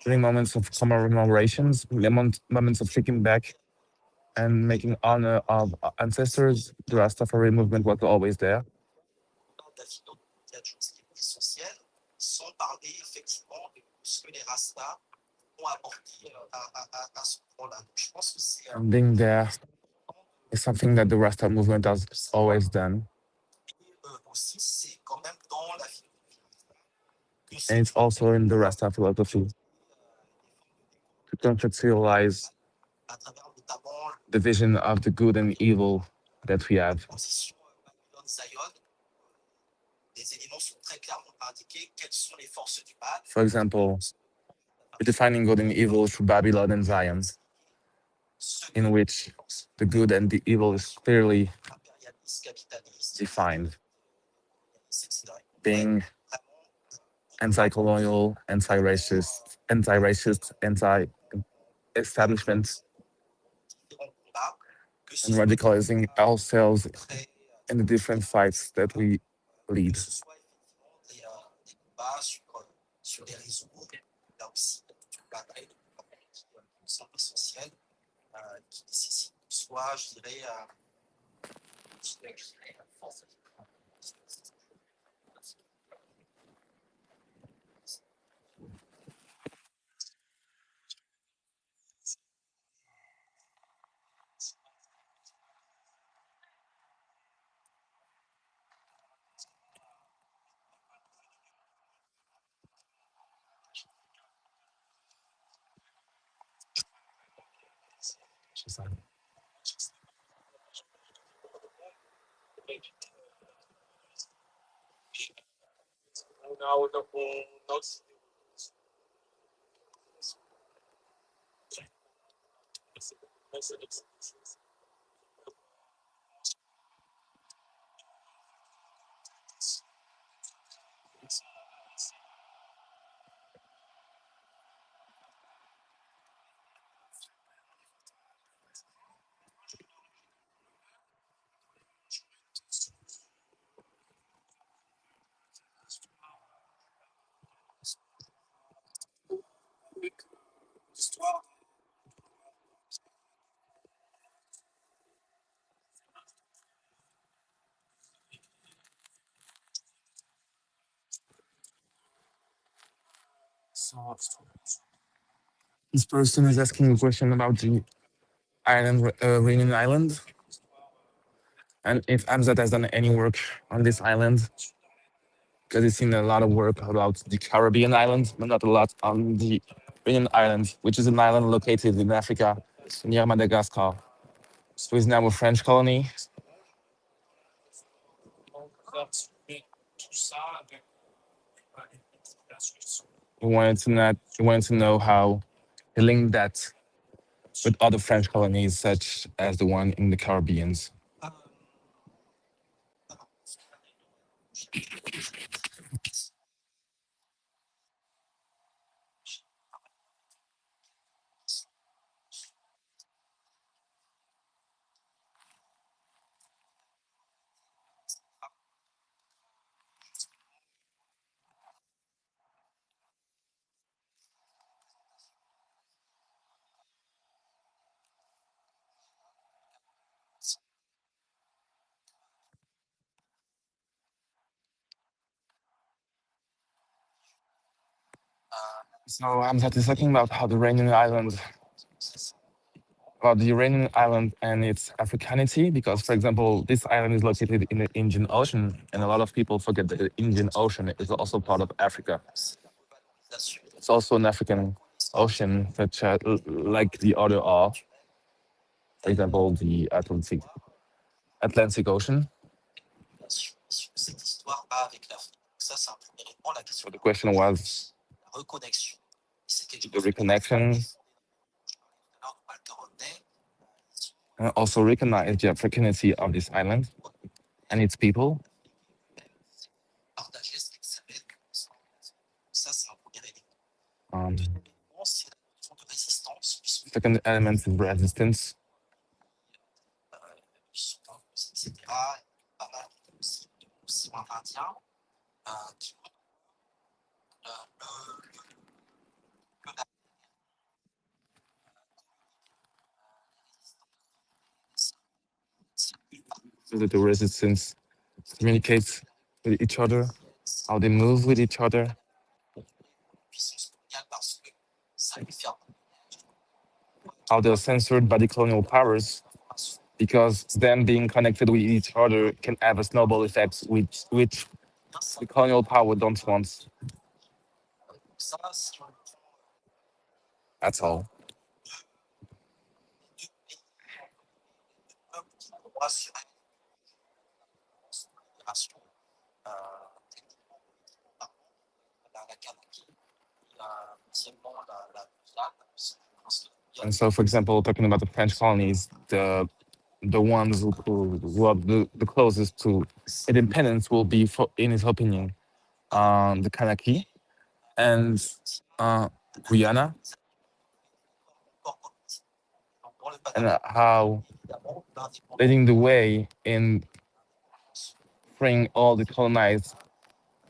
During moments of commemorations, moments of thinking back and making honor of ancestors, the Rastafari movement was always there. And being there is something that the Rasta movement has always done. And it's also in the Rasta philosophy to conceptualize the vision of the good and evil that we have. For example, defining good and evil through Babylon and Zion, in which the good and the evil is clearly defined, being anti-colonial, anti-racist, anti-establishment, and radicalizing ourselves in the different fights that we lead. This person is asking a question about the island, Reunion Island, and if Amzat has done any work on this island, because he's seen a lot of work about the Caribbean island, but not a lot on the Reunion Island, which is an island located in Africa near Madagascar. So it's now a French colony. We wanted to know how he linked that with other French colonies, such as the one in the Caribbean. So Hamzat is talking about how the Iranian island, about the Iranian island and its Africanity, because, for example, this island is located in the Indian Ocean, and a lot of people forget that the Indian Ocean is also part of Africa. It's also an African ocean, such as, like the other are, for example, the Atlantic Ocean. So the question was the reconnection, and also recognize the Africanity of this island and its people. Second element is resistance. So that the resistance communicates with each other, how they move with each other. How they're censored by the colonial powers, because them being connected with each other can have a snowball effect, which the colonial power don't want. That's all. And so, for example, talking about the French colonies, the ones who are the closest to independence will be, for, in his opinion, the Kanaki and Guyana, and how leading the way in freeing all the colonized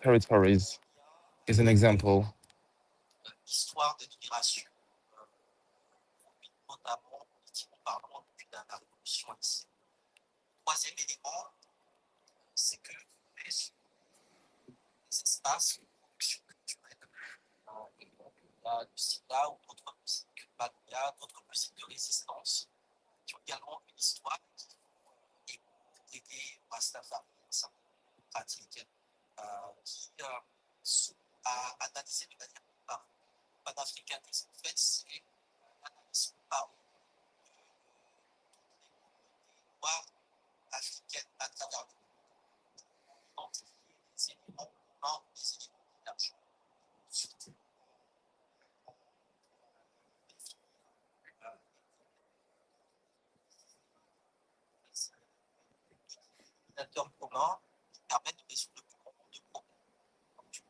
territories is an example.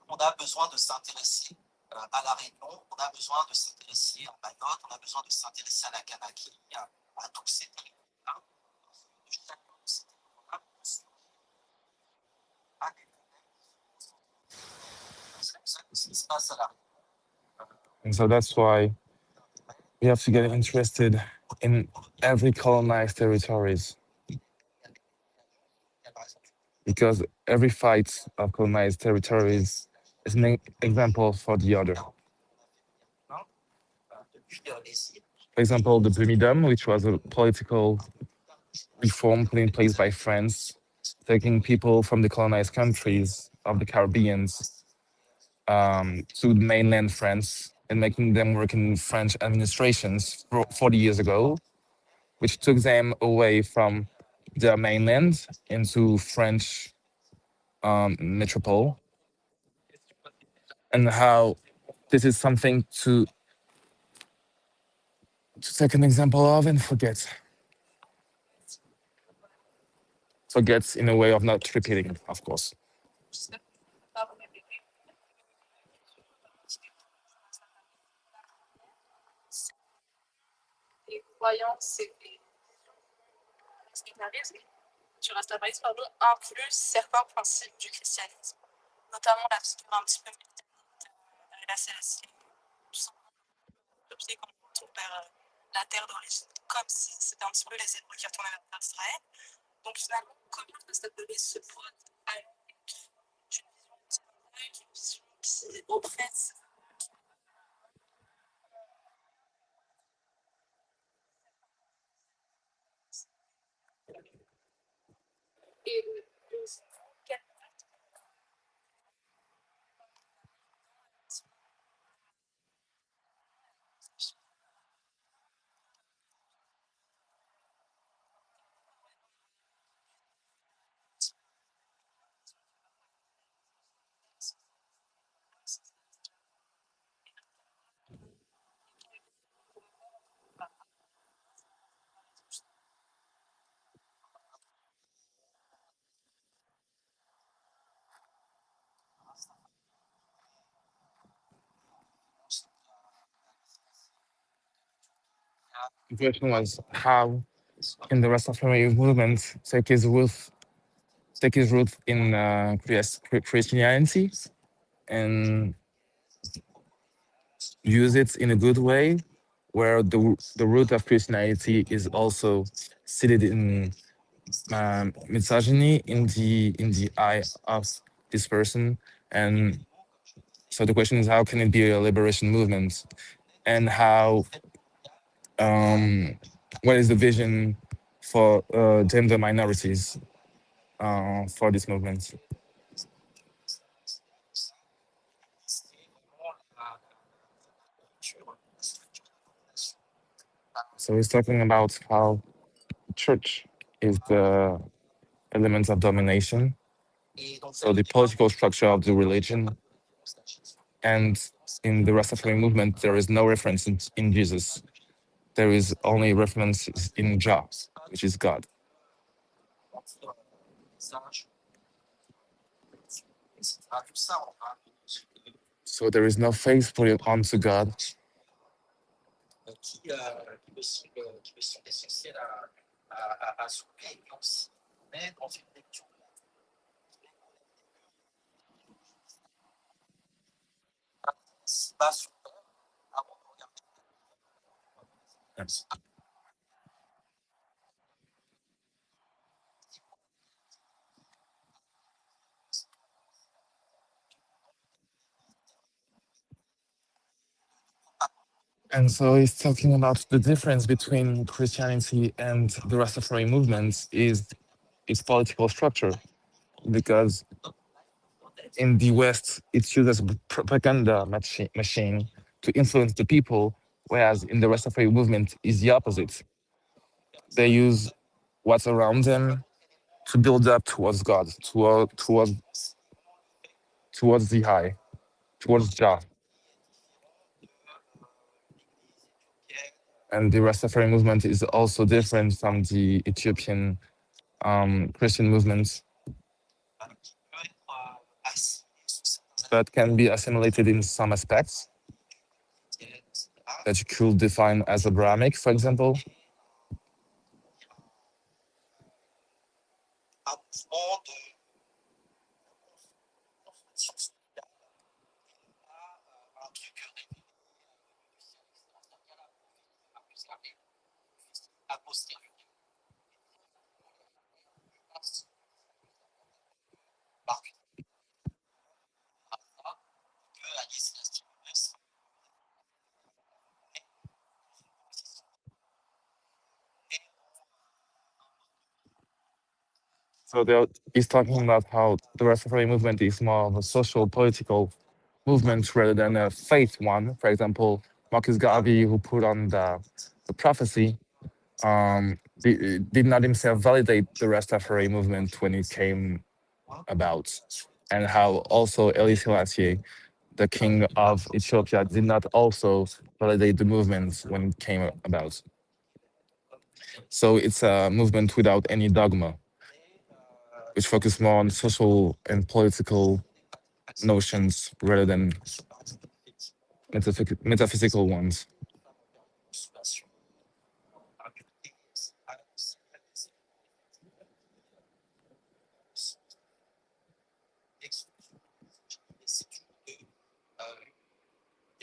On a besoin de s'intéresser à la Réunion, on a besoin de s'intéresser à Mayotte, on a besoin de s'intéresser à la Kanaki, à tous ces territoires. De chacun de ces territoires, c'est comme ça que ça se passe à la Réunion. And so that's why we have to get interested in every colonized territories. Because every fight of colonized territories is an example for the other. For example, the Bumidum, which was a political reform put in place by France, taking people from the colonized countries of the Caribbean to mainland France and making them work in French administrations 40 years ago, which took them away from their mainland into French metropole. and how this is something to take an example of and forget in a way of not repeating, of course. Les croyances et les rastafarisme, pardon, inclut certains principes du christianisme, notamment la figure un petit peu médiatique, la céleste, le pied qu'on retourne vers la terre d'origine, comme si c'était un petit peu les Hébreux qui retournaient vers la terre d'Israël. Donc finalement, comment Rastafarisme se pose à une vision qui oppresse. Et The question was how in the Rastafari movement take his root in Christianity and use it in a good way, where the root of Christianity is also seated in misogyny in the eye of this person. And so the question is, how can it be a liberation movement, and how what is the vision for gender minorities for this movement? So he's talking about how church is the element of domination, so the political structure of the religion. And in the Rastafari movement, there is no reference in Jesus. There is only reference in Jah, which is God. So there is no faith put onto God. Qui me semble essentiel à soulever, et on s'y met dans une lecture pas sur avant de regarder. And so he's talking about the difference between Christianity and the Rastafari movement is its political structure, because in the West it's used as a propaganda machine to influence the people, whereas in the Rastafari movement is the opposite. They use what's around them to build up towards God, towards the high, towards Jah. And the Rastafari movement is also different from the Ethiopian Christian movements, but can be assimilated in some aspects that you could define as Abrahamic, for example. So he's talking about how the Rastafari movement is more of a social political movement rather than a faith one. For example, Marcus Garvey, who put on the prophecy, did not himself validate the Rastafari movement when it came about, and how also Elie Selassie the king of Ethiopia, did not also validate the movement when it came about. So it's a movement without any dogma, which focus more on social and political notions rather than metaphysical ones.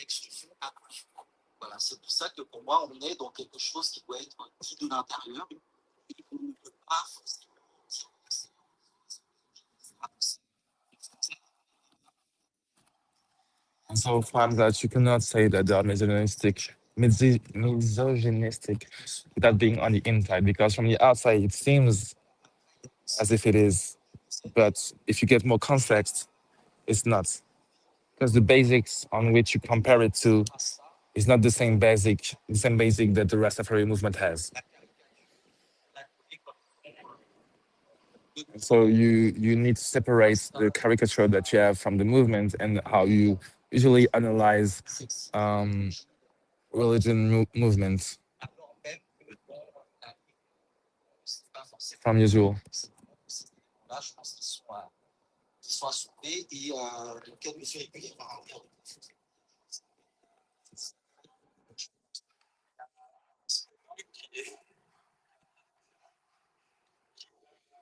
Exclusion inclusion. Voilà, c'est pour ça que pour moi, on est dans quelque chose qui doit être dit de l'intérieur et on ne peut pas forcément dire que c'est And so from that, you cannot say that they are misogynistic without being on the inside, because from the outside it seems as if it is, but if you get more context, it's not. Because the basics on which you compare it to is not the same basic that the Rastafari movement has. So you need to separate the caricature that you have from the movement and how you usually analyze religion movements from usual. là, je pense qu'ils sont assoupés et auxquels nous sommes réguliers par rapport.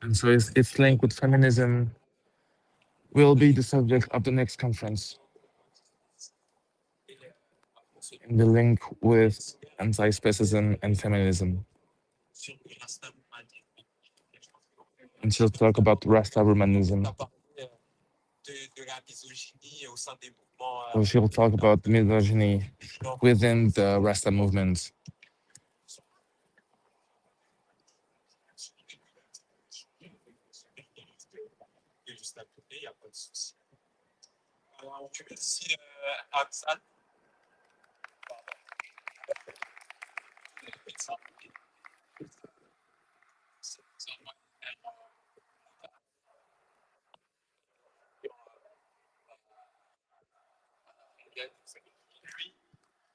And so its link with feminism will be the subject of the next conference. And the link with anti-speciesism and feminism. And she'll talk about Rasta Romanism. So she'll talk about misogyny within the Rasta movement. On remercie Axel.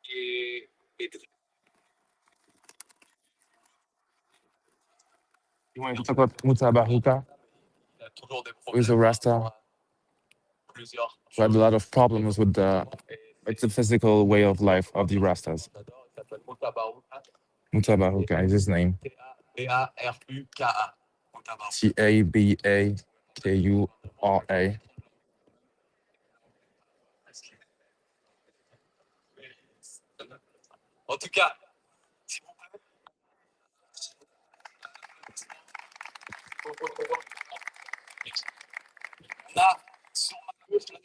Lui et You want to talk about Mutabaruka? Who's a Rasta? Who had a lot of problems with the physical way of life of the Rastas. Mutabaruka is his name. Tabaruka. Tabakura. En tout cas, s'il vous plaît. Là, sur ma gauche, là,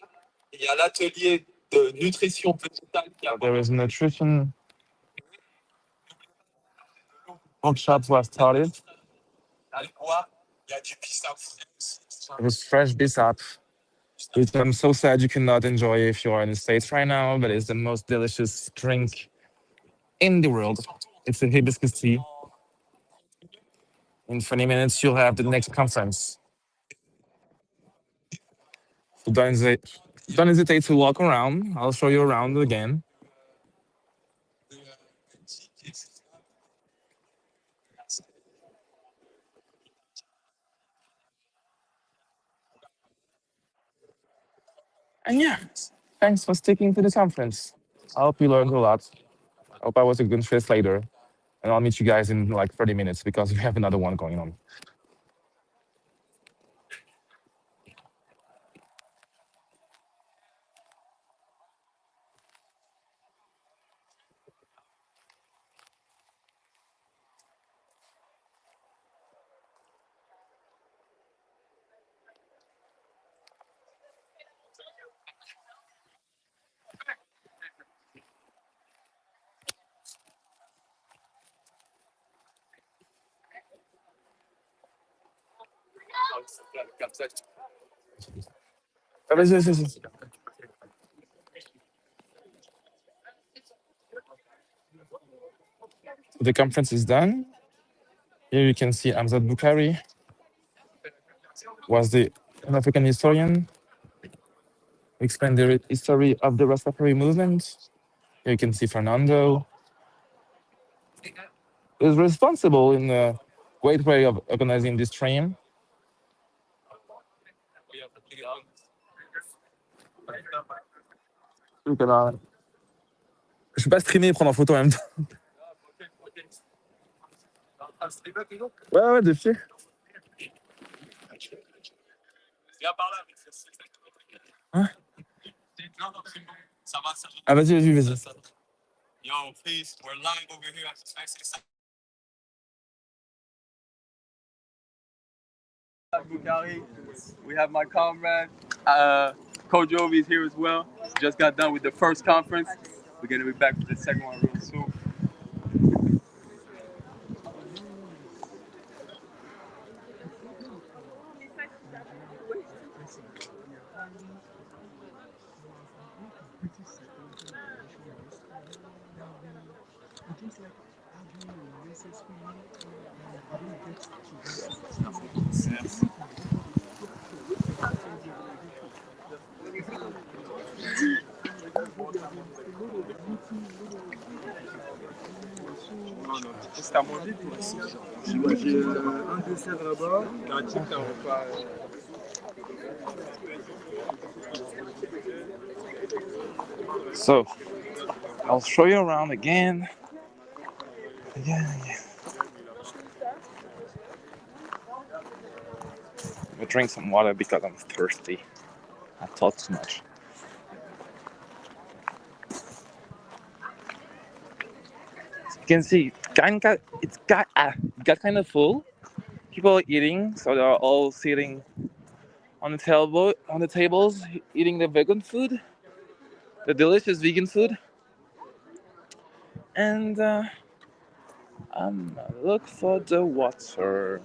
il y a l'atelier de nutrition végétale qui a. There is a nutrition workshop was started. Il y a du bissap. It was fresh bissap, which I'm so sad you cannot enjoy if you are in the States right now, but it's the most delicious drink in the world. It's a hibiscus tea. In 20 minutes, you'll have the next conference. So don't hesitate to walk around. I'll show you around again. And yeah, thanks for sticking to the conference. I hope you learned a lot. I hope I was a good translator. And I'll meet you guys in like 30 minutes because we have another one going on. The conference is done. Here you can see Amzad Bukhari was the African historian. explain the history of the Rastafari movement. Here you can see Fernando is responsible in a great way of organizing this stream. Je peux pas streamer et prendre en photo en même temps. Ouais, de pied. Hein? Ah, vas-y. Yo, please, we're live over here at BESE. Bukari. We have my comrade, Kojovi is here as well. Just got done with the first conference. We're gonna be back for the second one real soon. Qu'est-ce que t'as mangé toi aussi? J'ai mangé un dessert là-bas et un type d'un repas. So, I'll show you around again. I'll drink some water because I'm thirsty. I talk too much. So you can see, it got kind of full. People are eating, so they're all sitting on the tables, eating the vegan food, the delicious vegan food, and look for the water.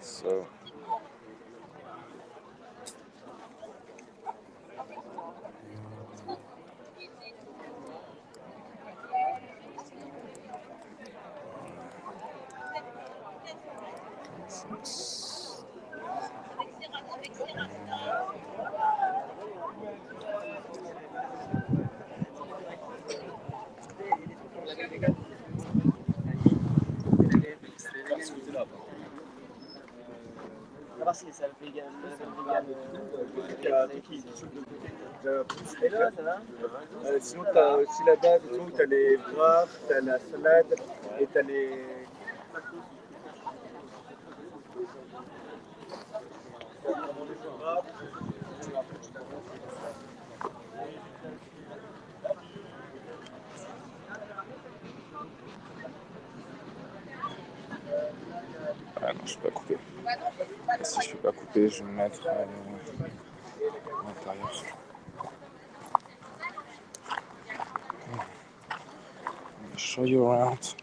So. Sinon, t'as aussi là-bas, t'as les bras, t'as la salade et t'as les. Ah non, je peux pas couper. Et si je peux pas couper, je vais me mettre à l'intérieur. I'll show you around.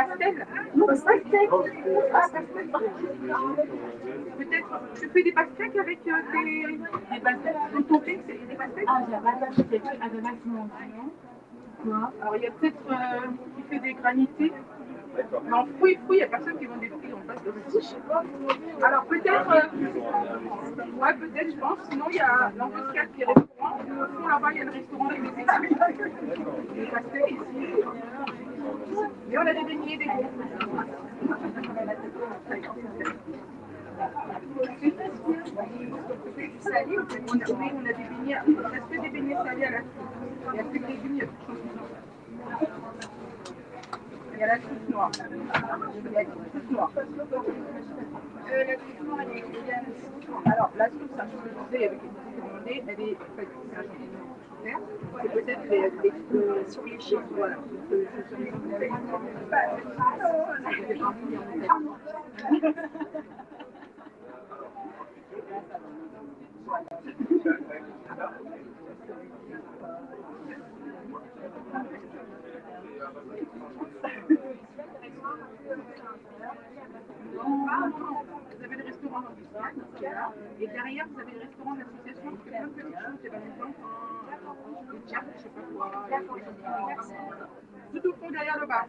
Pastel. Pastel. Ah, pastel. Peut-être tu fais des pastèques avec des pastèques. Dans ton film, c'est des pastèques. Ah, j'ai pas de pastèques. Alors il y a peut-être qui fait des granités. Mais en fruits, il n'y a personne qui vend des fruits en face de récit. Alors peut-être, ouais peut-être je pense, sinon il y a l'embuscade qui est restaurant. Au fond là-bas il y a le restaurant avec des pastèques ici. Et on a des beignets, des gros. Salé, on a des beignets, on a fait des beignets salés à la soupe. Il y a plus de légumes, il y a plus de choses. Il y a la soupe noire. Il y a la soupe noire. La soupe noire, elle est végane. Alors, la soupe, ça change de demander avec une demandée, elle est en fait, c'est un champignon vert. C'est peut-être sur les chiens, voilà. Vous avez le restaurant qui est là, et derrière vous avez le restaurant de l'association qui fait plein de petites choses, et par exemple des tchèques, je sais pas quoi, tout au fond derrière le bar.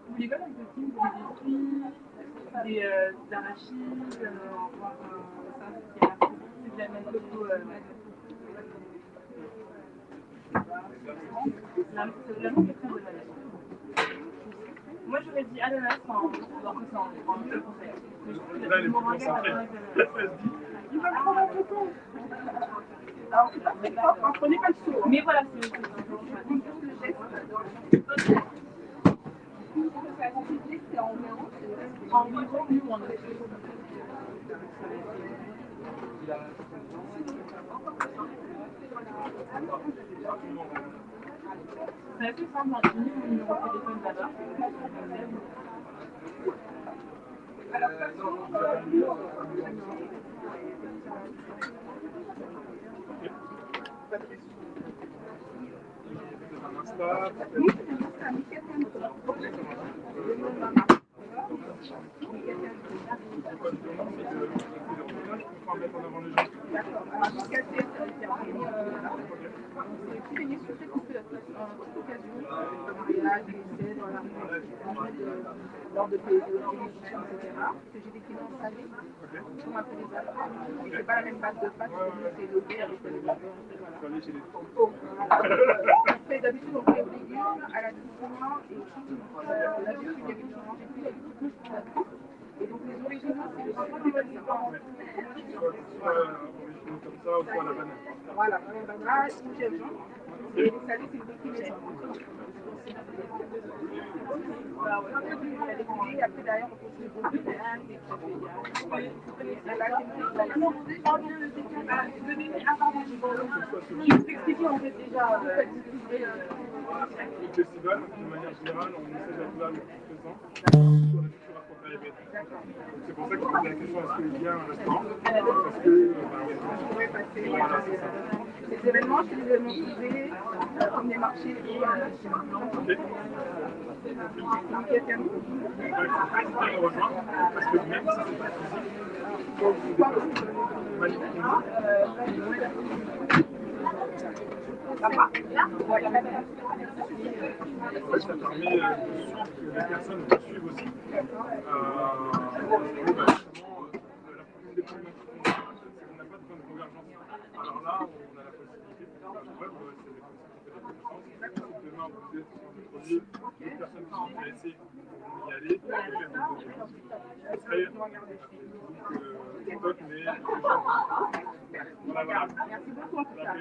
Vous les voyez un petit peu des arachides, ça, c'est de la manito. C'est vraiment quelque chose de la. Moi j'aurais dit ananas, enfin, c'est un seul conseil. Mais je trouve que la plus concentrée. Il va prendre un photo. Alors, prenez pas le saut. Mais voilà, c'est le geste. C'est environ nous on est. C'est assez simple, on finit mon numéro de téléphone là-bas. Lors de tes émissions, etc. Que j'ai des clients salés, qui sont un peu des affaires. C'est pas la même base de pâtes, c'est le lait avec le après, d'habitude, on fait aux légumes, à la cuisson et la viande, il y avait qui mangeait plus les légumes que la coupe. Et donc, les originaux, c'est le sucre des bananes. Comme ça, ou à la banane. Voilà, à la banane, ou gingembre. Et les salés, c'est le déclinaison. Et après derrière on continue pour des bananes, des crêpes véganes. Je vous expliquer en fait déjà le festival, de manière générale, on essaie d'être là le plus présent sur la culture afro-caribéenne. C'est pour ça que je pose la question, est-ce qu'il y a un restaurant? Parce que voilà, c'est ça. Les événements, c'est des événements privés, comme les marchés et chez les blancs. Qui a terminé. On va rejoindre, parce que même si c'est pas physique, ça permet de suivre que les personnes te suivent aussi. Une des problématiques qu'on a, c'est qu'on n'a pas de point de convergence. Alors là, on a la possibilité de faire la preuve, c'est des connaissances. Demain, vous êtes sur notre lieu, les personnes qui sont intéressées vont y aller, ce serait pote, mais voilà. Merci beaucoup en tout cas.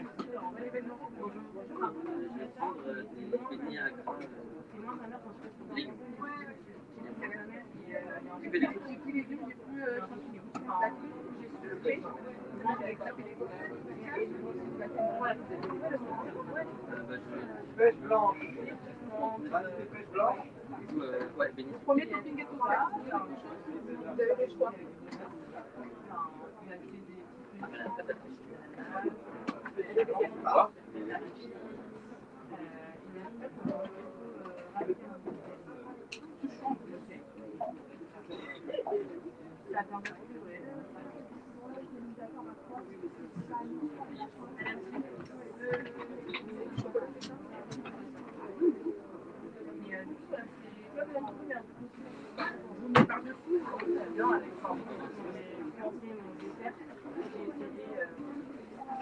Pêche blanche. Pêche blanche. Premier topping et tout ça. Vous avez des choix.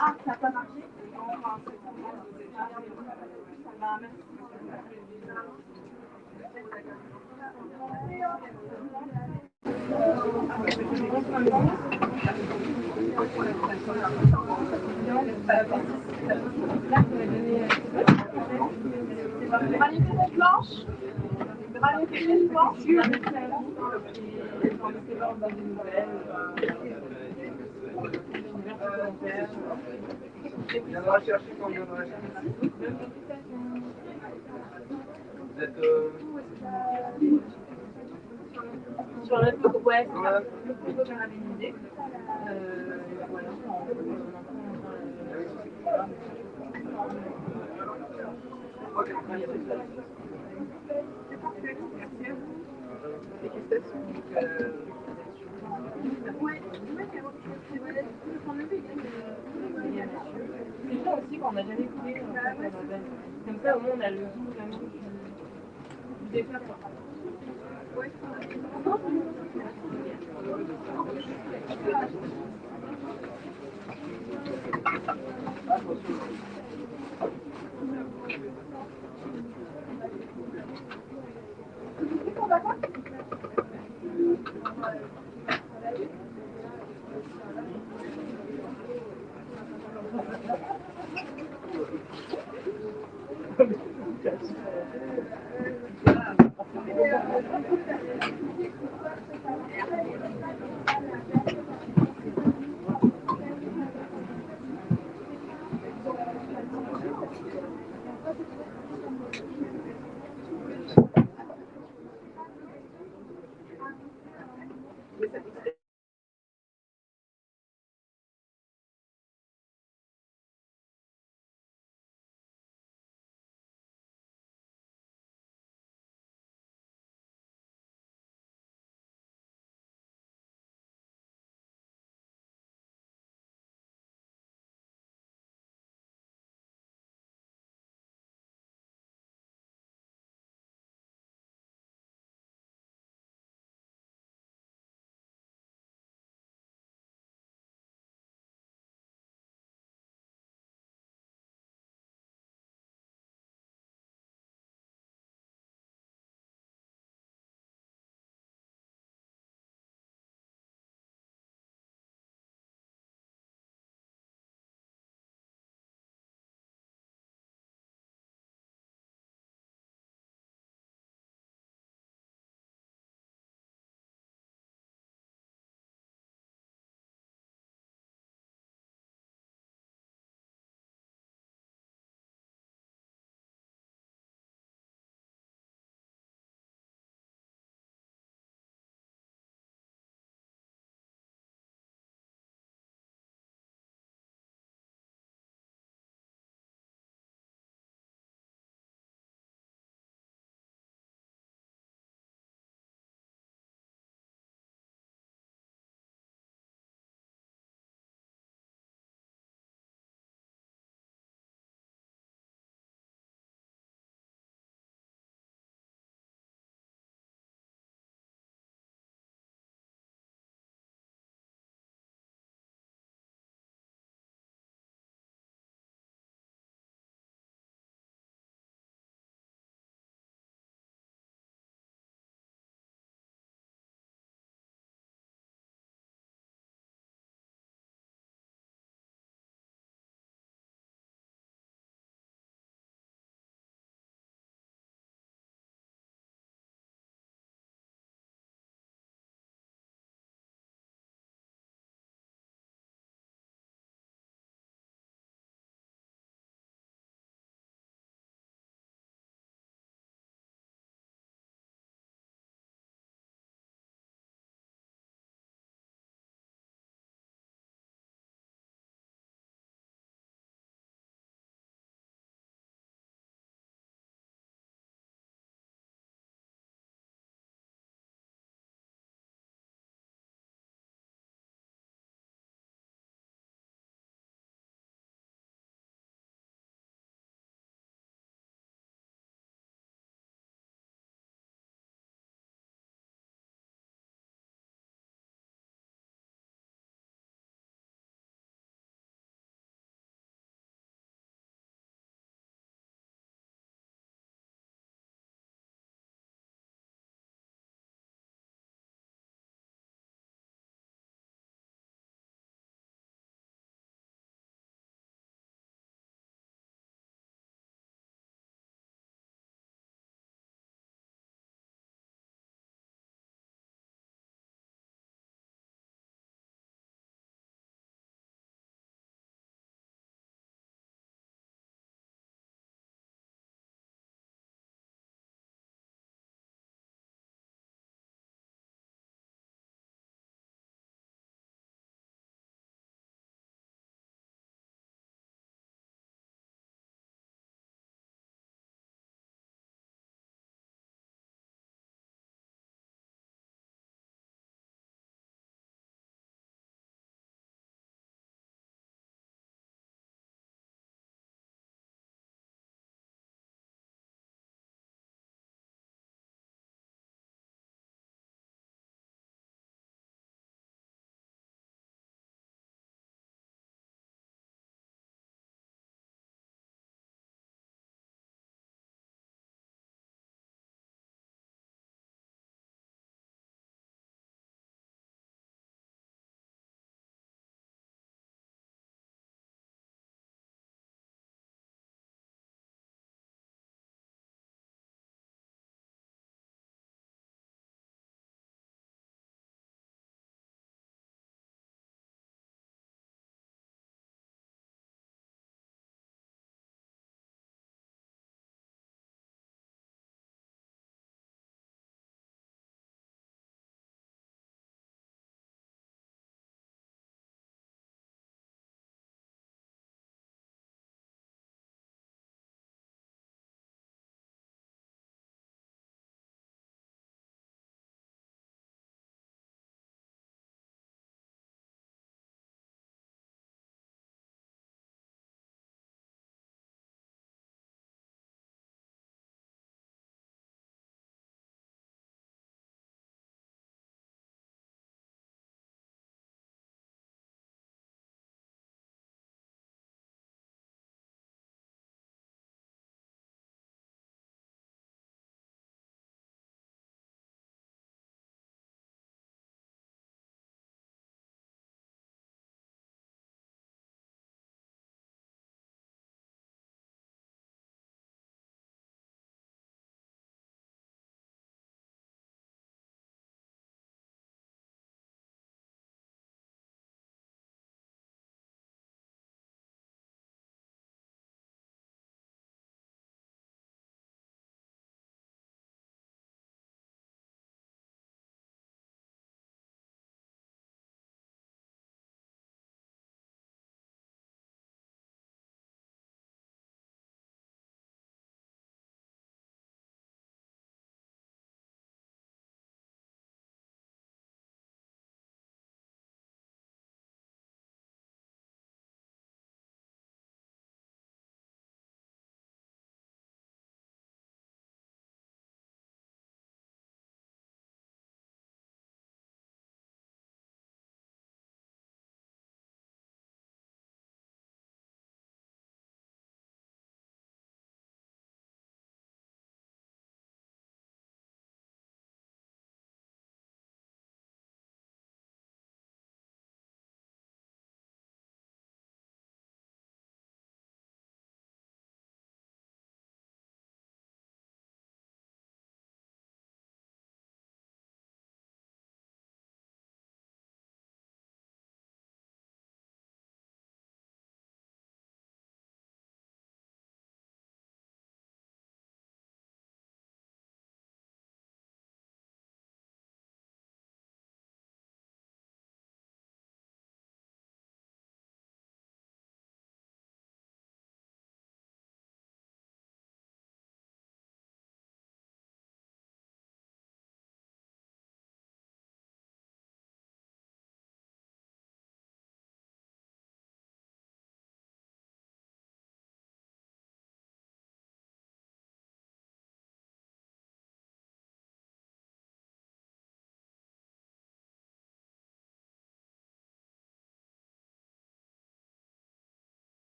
Ah, ça n'a pas marché? Magnifique blanche. Magnifique blanche. Il viendra chercher quand il viendra chercher. Vous êtes sur le peu, ouais, le peu qu'on avait une idée. Voilà, c'est parfait, merci à vous. Félicitations. Ouais, c'est vrai, c'est bien aussi quand on n'a jamais coulé. Comme ça, au moins, on a le goût vraiment du dessert. Ouais.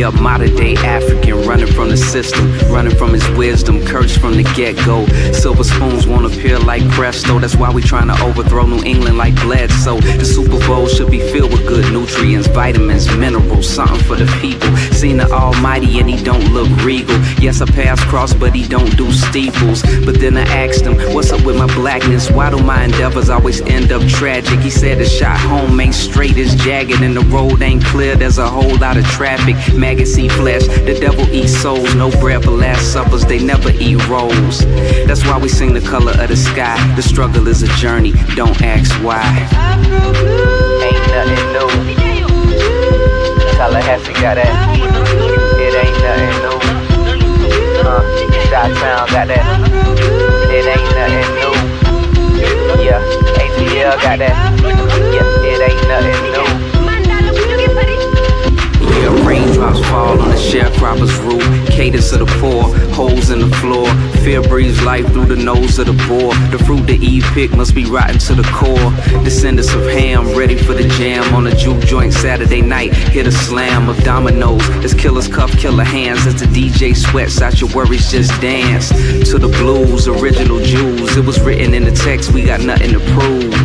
Yeah, modern day African, running from the system, running from his wisdom, cursed from the get-go. Silver spoons won't appear like presto. That's why we trying to overthrow New England like Bledsoe. The Super Bowl should be filled with good nutrients, vitamins, minerals, something for the people. Seen the Almighty and he don't look regal. Yes, I pass cross, but he don't do steeples. But then I asked him, what's up with my blackness? Why do my endeavors always end up tragic? He said the shot home ain't straight, it's jagged, and the road ain't clear, there's a whole lot of traffic. Maggots eat flesh, the devil eats souls. No bread for last suppers, they never eat rolls. That's why we sing the color of the sky. The struggle is a journey, don't ask why. Ain't nothing new. Tallahassee got that. It ain't nothing new. Chi-Town got that. It ain't nothing new. Yeah, ATL got that. Yeah, it ain't nothing new. Yeah, raindrops fall on the sharecropper's roof. Cadence of the poor, holes in the floor. Fear breathes life through the nose of the boar. The fruit that Eve picked must be rotten to the core. Descendants of Ham, ready for the jam. On a juke joint Saturday night, hit a slam of dominoes. As killers cuff killer hands. As the DJ sweats out your worries, just dance. To the blues, original Jews. It was written in the text, we got nothing to prove.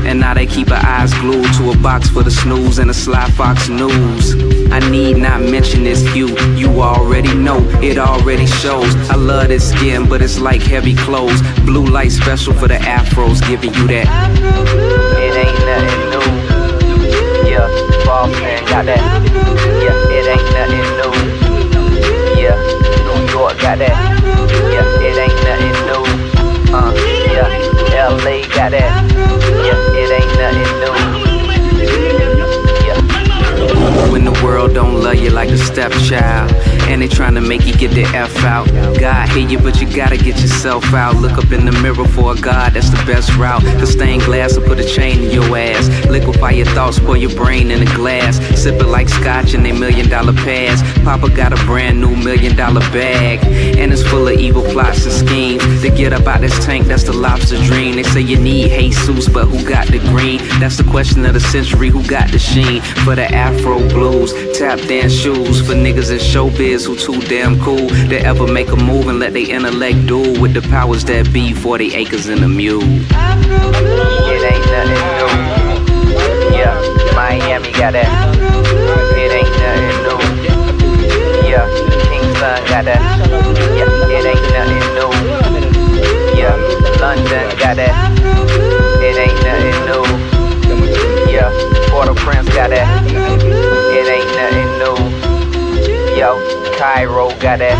And now they keep our eyes glued to a box for the snooze and the Sly Fox News. I need not mention this you already know, it already shows. I love this skin, but it's like heavy clothes. Blue light special for the afros, giving you that. It ain't nothing new. Yeah, Boston got that. Yeah, it ain't nothing new. Yeah, New York got that. Yeah, it ain't nothing new. Yeah, LA got that. Yeah, it ain't nothing new. Yeah. When the world don't love you like a stepchild, and they trying to make you get the F out. God hear you, but you gotta get yourself out. Look up in the mirror for a God, that's the best route. The stained glass will put a chain in your ass. Liquefy your thoughts, pour your brain in a glass. Sip it like scotch in a $1 million pads. Papa got a brand new $1 million bag, and it's full of evil plots and schemes. To get up out this tank, that's the lobster dream. They say you need Jesus, but who got the green? That's the question of the century, who got the sheen? For the Afro blues, tap dance shoes. For niggas in showbiz who too damn cool to ever make a move and let they intellect duel with the powers that be. 40 acres in a mule. It ain't nothing new. Yeah, Miami got that. It ain't nothing new. Yeah, Kingston got that. Yeah, it ain't nothing new. Yeah, London got that. It ain't nothing new. Yeah, Port-au-Prince got that. It ain't nothing new. Yo, Cairo got that.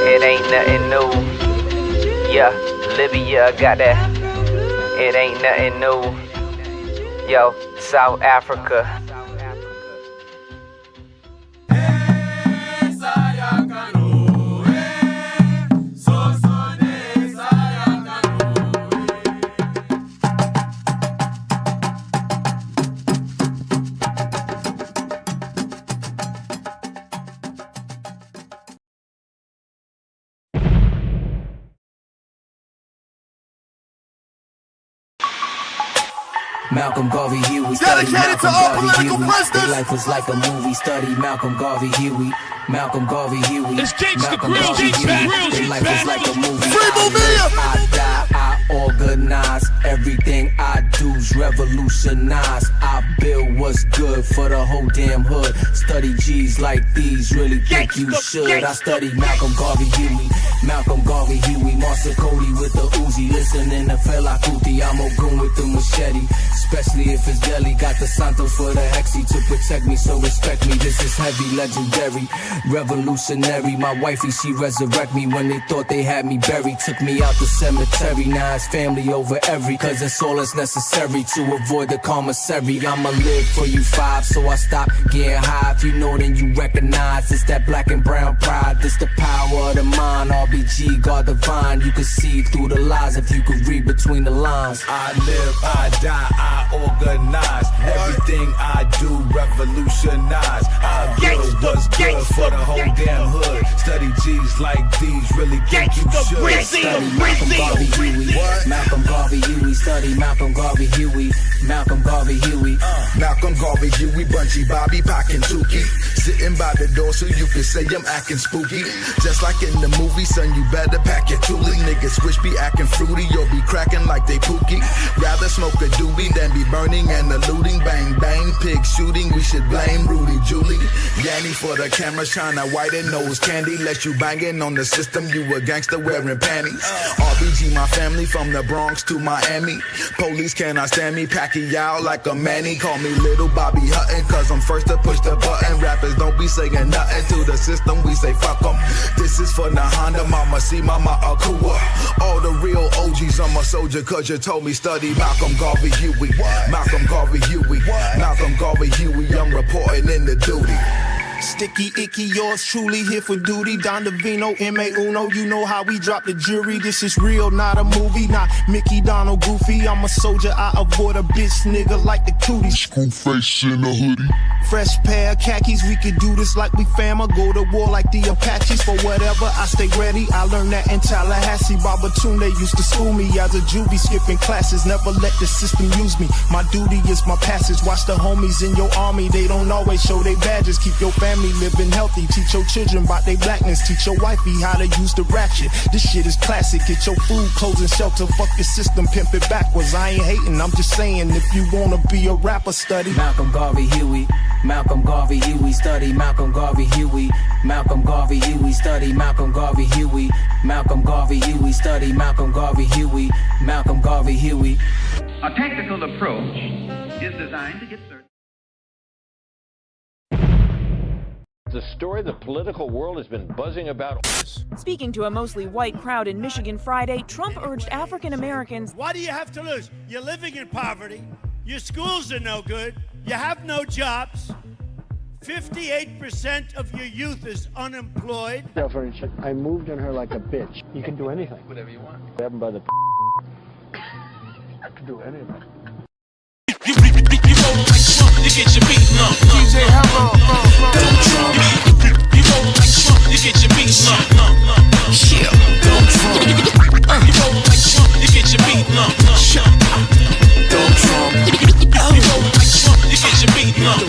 It ain't nothing new. Yeah, Libya got that. It ain't nothing new. Yo, South Africa. Malcolm Garvey Huey, study Malcolm Garvey Huey. Their life was like a movie, study Malcolm Garvey Huey. Malcolm Garvey Huey. Malcolm Garvey Huey. Their life was like a movie. I die, I organize. Everything I do's revolutionize. I build what's good for the whole damn hood. Study G's like these, really think you should. I study Malcolm Garvey Huey. Malcolm Garvey Huey. Marcel Cody with the Uzi. Listening to Fela Kuti. I'm Ogun with the machete. Especially if it's deadly. Got the Santos for the Hexy to protect me, so respect me. This is heavy, legendary, revolutionary. My wifey, she resurrect me when they thought they had me buried. Took me out the cemetery, now it's family over every. Cause it's all that's necessary to avoid the commissary. I'ma live for you 5, so I stop getting high. If you know, then you recognize. It's that black and brown pride. This the power of the mind. RBG, God divine. You can see through the lies if you could read between the lines. I live, I die, I organize. Everything I do revolutionize. I build what's good for the whole damn hood. Study G's like these, really think you should. Study Malcolm Garvey Huey. Malcolm Garvey Huey. Study Malcolm Garvey Huey. Malcolm Garvey Huey. Malcolm Garvey Huey, Bunchy, Bobby, Pac, and Tukey. Sitting by the door so you can say I'm acting spooky. Just like in the movie, son, you better pack your toolie. Niggas wish be acting fruity or be cracking like they pookie. Rather smoke a doobie than be burning and eluding. Bang, bang, pig shooting, we should blame Rudy Julie. Yanny for the camera, shine a white and nose candy. Let you banging on the system, you a gangster wearing panties. RBG, my family from the Bronx to Miami. Police cannot stand me, Pacquiao like a Manny. Call me Little Bobby Hutton, cause I'm first to push the button. Rappers don't be saying nothing to the system, we say fuck them. This is for the Honda, mama, see mama Akua. All the real OGs, I'm a soldier, cause you told me study Malcolm Garvey Huey. Malcolm Garvey Huey. Malcolm Garvey Huey, I'm reporting in the duty. Sticky, icky, yours truly here for duty. Don Davino, M.A. Uno, you know how we drop the jury. This is real, not a movie, not Mickey, Donald, Goofy. I'm a soldier, I avoid a bitch nigga like the cooties. School face in a hoodie. Fresh pair of khakis, we could do this like we fama. Go to war like the Apaches, for whatever, I stay ready. I learned that in Tallahassee. Babatunde used to school me as a juvie, skipping classes. Never let the system use me. My duty is my passage. Watch the homies in your army, they don't always show their badges. Keep your family living healthy. Teach your children about their blackness. Teach your wifey how to use the ratchet. This shit is classic. Get your food, clothes, and shelter. Fuck your system, pimp it backwards. I ain't hating, I'm just saying if you wanna be a rapper, study Malcolm Garvey Huey. Malcolm Garvey Huey, study Malcolm Garvey Huey. Malcolm Garvey Huey, study Malcolm Garvey Huey. Malcolm Garvey Huey, study Malcolm Garvey Huey. Malcolm Garvey Huey. A tactical approach is designed to get certain. The story the political world has been buzzing about. Speaking to a mostly white crowd in Michigan Friday, Trump urged African Americans, "What do you have to lose? You're living in poverty. Your schools are no good. You have no jobs. 58% of your youth is unemployed." I moved on her like a bitch. You can do anything. Whatever you want. Grab him by the I can do anything. You roll like Trump, you get your beat up. DJ Hammer, don't Trump. You roll like Trump, you get your beat up. Yeah, don't Trump. You roll like Trump, you get your beat up. Don't Trump. You roll like Trump, you get your beat up.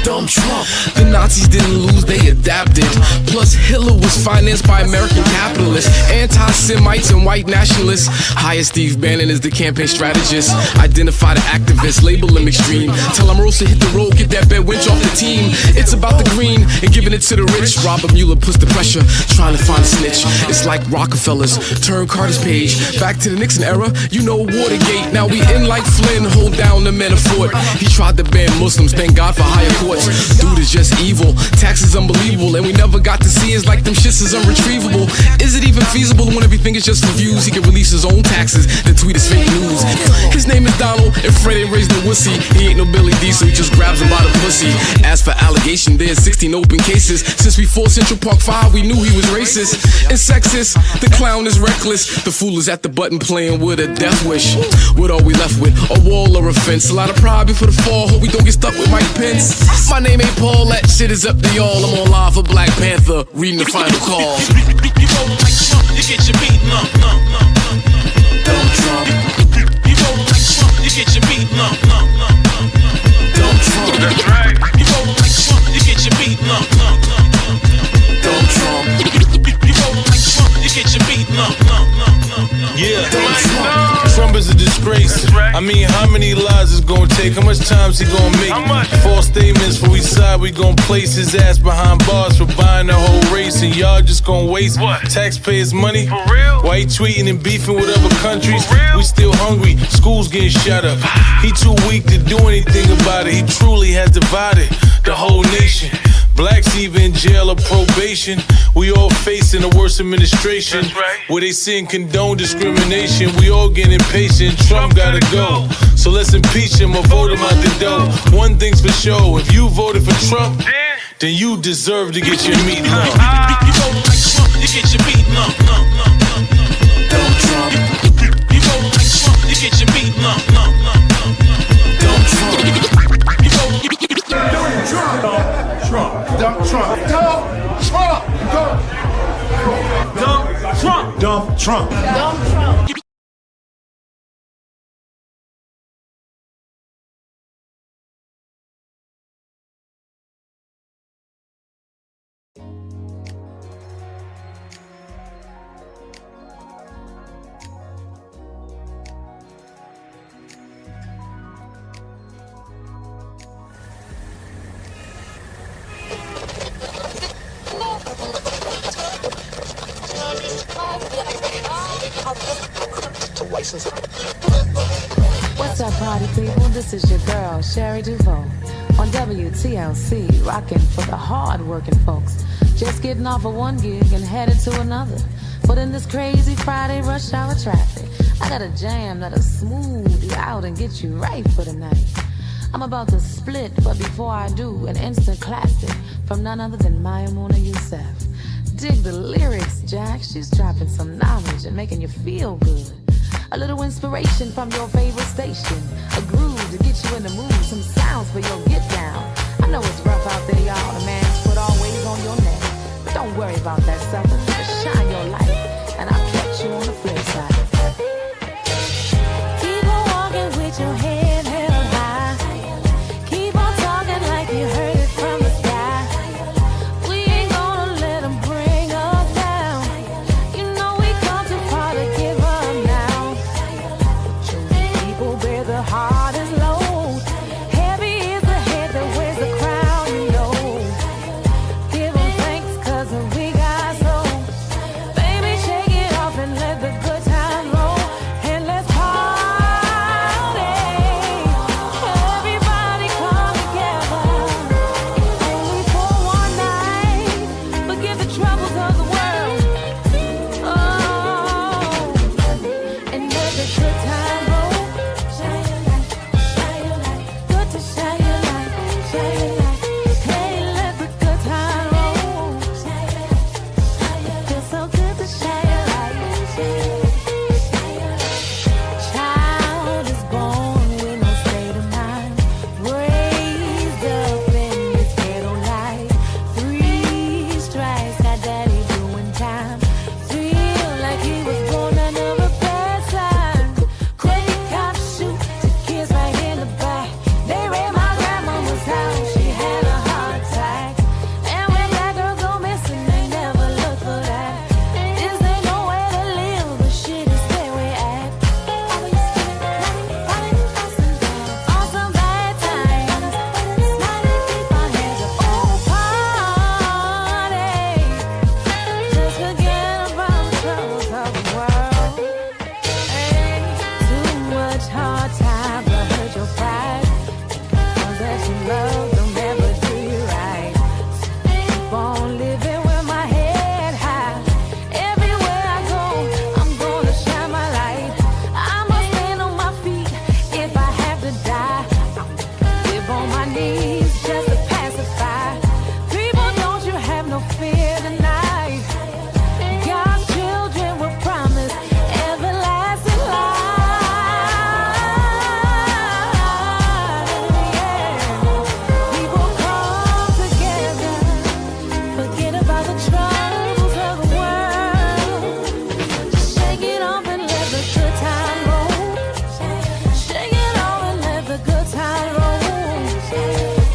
Don't Trump. The Nazis didn't lose, they adapted. Plus Hitler was financed by American capitalists, anti-Semites and white nationalists. Hire Steve Bannon as the campaign strategist. Identify the activists, label them extreme. Tell them Rosa hit the road, get that bed winch off the team. It's about the green and giving it to the rich. Robert Mueller puts the pressure, trying to find a snitch. It's like Rockefellers, turn Carter's page. Back to the Nixon era, you know Watergate. Now we in like Flynn, hold down the Manafort. He tried to ban Muslims, thank God for higher courts. Dude is just evil, taxes unbelievable, and we never got to see is like them shits is unretrievable. Is it even feasible when everything is just for views? He can release his own taxes, then tweet his fake news. His name is Donald, and Fred ain't raised no wussy. He ain't no Billy D, so he just grabs him by the pussy. As for allegation, there's 16 open cases. Since before Central Park 5, we knew he was racist and sexist. The clown is reckless, the fool is at the button playing with a death wish. What are we left with? A wall or a fence? A lot of pride before the fall, hope we don't get stuck with Mike Pence. My name ain't Paul, that shit is up to y'all. I'm on live for Black Panther, reading the final call. You roll like Trump, you get your beat up. Don't Trump. You roll like Trump, you get your beat up. Don't Trump. That's right. You roll like Trump, you get your beat up. Don't Trump. You roll like Trump, you get your beat up. Yeah, Trump is a disgrace. I mean, how many lies is gonna take? How much time's he gonna make? False statements for we side, we gonna place his ass behind bars for buying the whole race, and y'all just gonna waste taxpayers' money. For real? Why he tweeting and beefing with other countries? We still hungry, schools getting shut up. He too weak to do anything about it. He truly has divided the whole nation. Blacks either in jail or probation. We all facing a worse administration. Where they say and condone discrimination. We all get impatient. Trump gotta go. So let's impeach him or vote him out the door. One thing's for sure, if you voted for Trump, then you deserve to get your meat long. You vote like Trump, you get your beat up. Don't Trump. You vote like Trump, you get your beat up. Don't Trump. You vote. Don't Trump. Dump Trump. Dump Trump. Dump Trump. Dump Trump. Dump Trump. What's up, party people? This is your girl, Sherry Duval, on WTLC, rocking for the hard-working folks. Just getting off of one gig and headed to another. But in this crazy Friday rush hour traffic, I got a jam that'll smooth you out and get you right for the night. I'm about to split, but before I do, an instant classic from none other than Mayamuna Youssef. Dig the lyrics, Jack. She's dropping some knowledge and making you feel good. A little inspiration from your favorite station. A groove to get you in the mood. Some sounds for your get down. I know it's rough out there, y'all. The man's foot always on your neck. But don't worry about that, sucker. Just shine your light, and I'll catch you on the flip side. Keep on walking with your head held high. Keep on talking like you heard it from the sky. We ain't gonna let them bring us down. You know we come too far to give up now. People bear the hardest load. Heavy is the head that wears the crown, you know. Give them thanks 'cause we got soul. Baby, shake it off and let the good times roll. And let's party. Everybody come together. Only for one night. Forget the troubles of the world. Oh, and let the good time roll. Shine your light, shine your light. Good to shine your light, shine your light. Hey, let the good time roll. Shine your light, shine your light. Feels so good to shine your light, shine your light, shine your light. Child is born with no state of mind. Raised up in this ghetto life. 3 strikes, got daddy doing time. Feel like he was born under a bad sign. Crazy cops shoot the kids right in the back. They raid my grandmama's house, she had a heart attack. And when black girls go missing, they never look for that. This ain't nowhere to live, but shit is where we at. Always feeling running, ups and downs. On some bad times, smiling, keep our heads up. Oh, party. Just forget about the troubles of the world. Hey, too much hard time to hurt your pride. Cause that you love don't never do you right. Keep on living with my head high. Everywhere I go, I'm gonna shine my light. I'ma stand on my feet if I have to die. Live on my knees just to pacify. People, don't you have no fear tonight. God's children were promised everlasting life. People come together, forget about the troubles of the world. Just shake it off and let the good time roll. Shake it off and let the good time roll.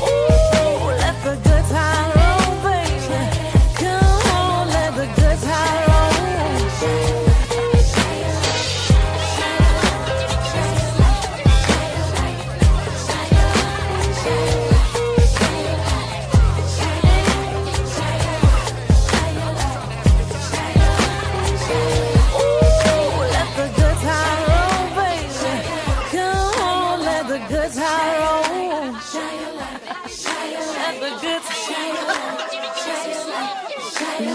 Ooh, let the good time roll, baby. Come on, let the good time roll. Ooh, let the good time roll, baby. Come on, let the good time roll. Let the good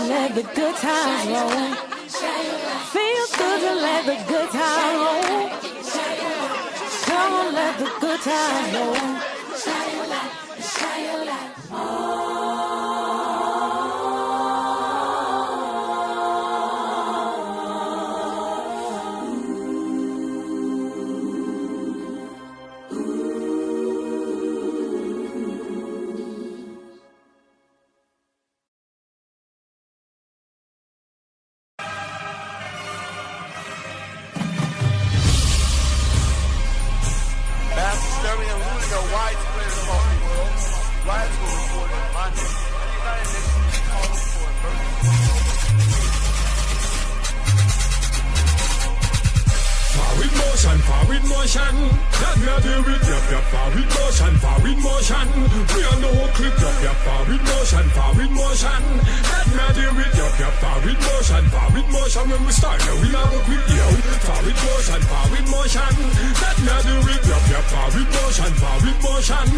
let the good times roll. Feels good to let the good time roll. Come on, let the good times roll. Mass hysteria and looting are widespread across the world. Riots were reported on Monday, and the United Nations called for emergency. Forward motion, forward motion. That me a deal with your forward motion, forward motion. We on the whole clip, your forward motion, forward motion. That me a deal with your forward motion, forward motion. When we start, now we never quit, yo. Forward motion, forward motion. That me a deal with your forward motion, forward motion.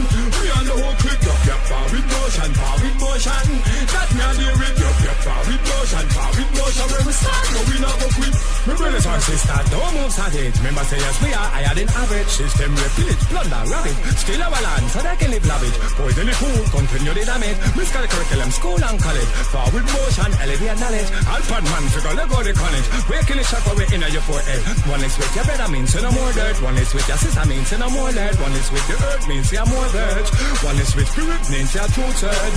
We on the whole clip, your forward motion, forward motion. That me a deal with your forward motion, forward motion. When we start, now we never quit. Me Renaissance sister, don't move savage. Remember say yes we are higher than average. System pillage, plunder, rabbit. Steal our land so they can live lavish. Poison the food, continue the damage. Miscal curriculum, school and college. Forward motion, elevate knowledge. Alpad man, figure let go to college. We're killing shot for we in your forehead. One is with your better means you no more dirt. One is with your sister means you no more dirt. One is with the earth means you more dirt. One is with spirit means you true third.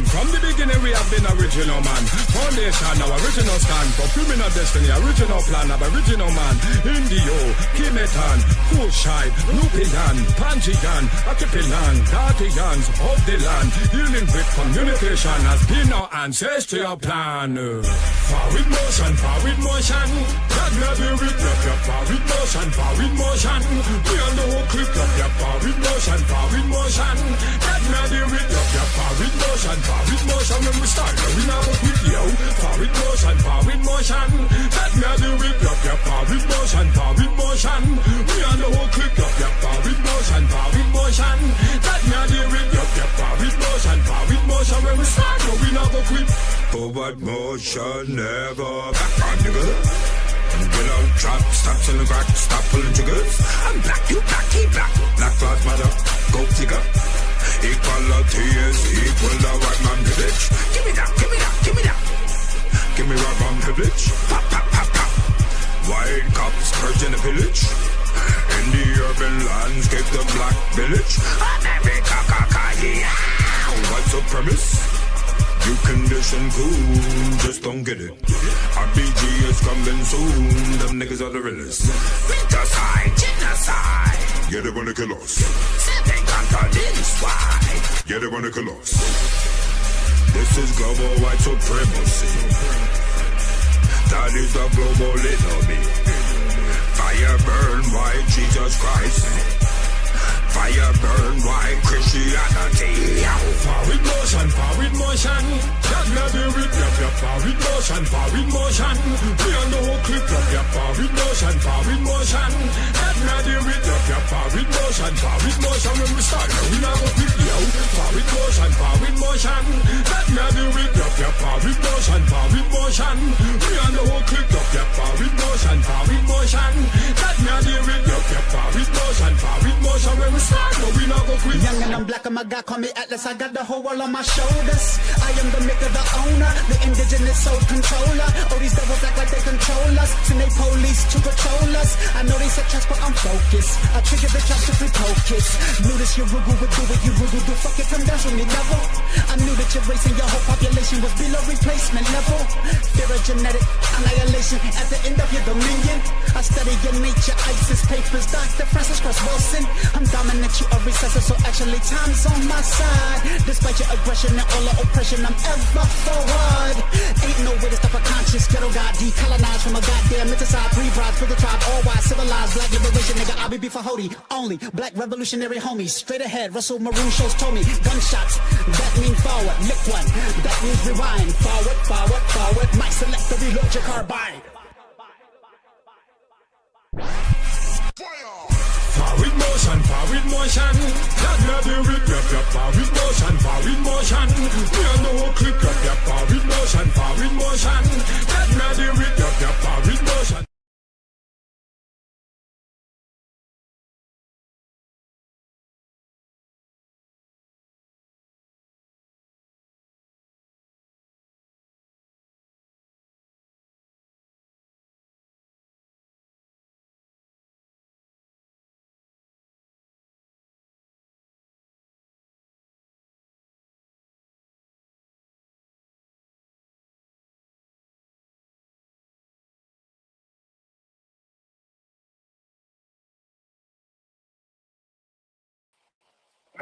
From the beginning we have been original man. Foundation, our original stand. Fulfillment of destiny, original plan of original man. Indio, Kimetan, Kushai, Nupian, Panjigan, Akipilan, Dartians of the land. Healing with communication has been our ancestral plan. Forward motion, forward motion. God love you with your forward motion, forward motion. We on the whole clip of your forward motion, forward motion. God love you with your forward motion, forward motion. When we start, we never quit, yo. Forward motion, forward motion. God love you with your forward motion, forward motion. We on the whole clip of your forward motion, forward motion. God love you with your forward motion, forward motion. When we start, we never quit. Forward motion, never back on, nigga. Get out, drop, stops in the crack, stop pulling triggers. I'm black, you black, he black. Black lives matter, go figure. Equality is equal to white man privilege. Give me that, give me that, give me that. Give me white man privilege. Pop, pop, pop, pop. White cops purging the pillage. In the urban landscape, the black village. America, caca, yeah. White supremacy. You condition cool, just don't get it. RPG is coming soon, them niggas are the realest. Genocide, genocide. Yeah, they wanna kill us. Seven continents wide. Yeah, they wanna kill us. This is global white supremacy. That is the global enemy. Fire burn white Jesus Christ. Fire burn white Christianity. Forward motion, forward motion. God love you with your forward motion, forward motion. We on the whole clip of your forward motion, forward motion. God love you with your forward motion, forward motion. When we start, we never quit, yo. Forward motion, forward motion. God love you with your forward motion, forward motion. We on the whole clip of your forward motion, forward motion. God love you with your forward motion, forward motion. When we start, we never quit. Young and I'm black and my God call me Atlas. I got the whole world on my shoulders. I am the maker, the owner, the indigenous soul controller. All these devils act like they control us. Send they police to patrol us. I know they said trust, but I'm focused. I triggered the traps to free focus. Knew this you rugal would do what you rugal do. Fuck it, come down from me, devil. I knew that your race and your whole population was below replacement level. Fear of genetic annihilation at the end of your dominion. I study your nature, ISIS papers, Dr. Francis Cross Wilson. I'm dominant, you a recessor, so actually time's on my side. Despite your aggression and all the oppression, I'm ever forward. Ain't no way to stop a conscious ghetto god decolonized from a goddamn menticide. Three brides for the tribe, all wise, civilized, black liberation, nigga. I'll be before Hody. Only black revolutionary homies. Straight ahead, Russell Maroon shows told me. Gunshots, that mean forward. Lick one, that means rewind. Forward, forward, forward. Might select to reload your carbine. Forward motion, forward motion. God love you with your forward motion, forward motion. We on the whole clip of your forward motion, forward motion. God love you with your forward motion.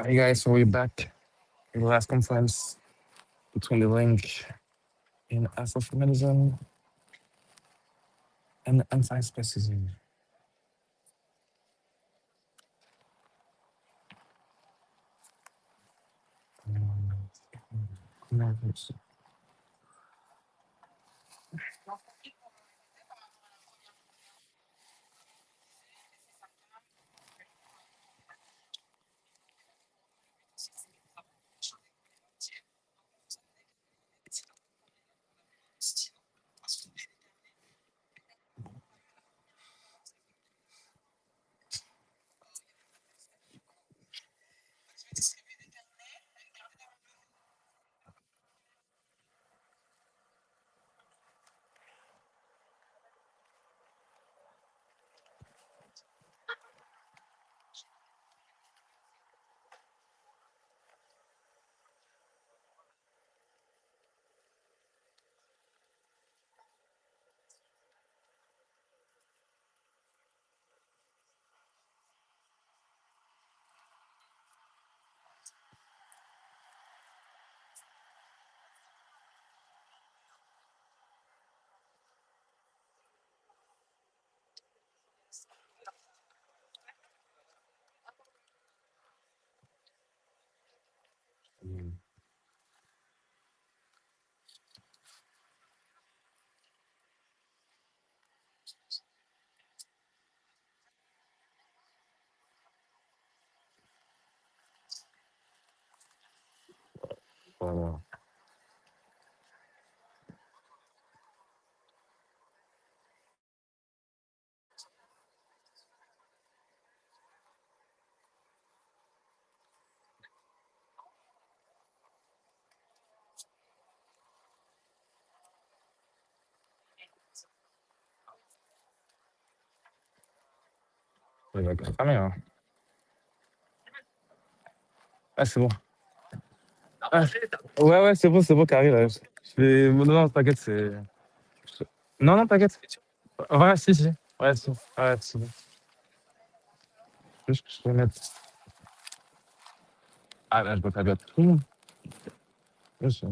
Hey guys, so we're back in the last conference between the link in Afrofeminism and anti-speciesism. Voilà. Il va cramer, hein. Ah, c'est bon. Ah, ouais, c'est bon, Carré, là. Non, t'inquiète, c'est... Non, t'inquiète. Ouais, si. Ouais, si. Ouais, c'est bon. Juste que je vais mettre... Ah, là, je dois pas bien tout le monde. Bien sûr.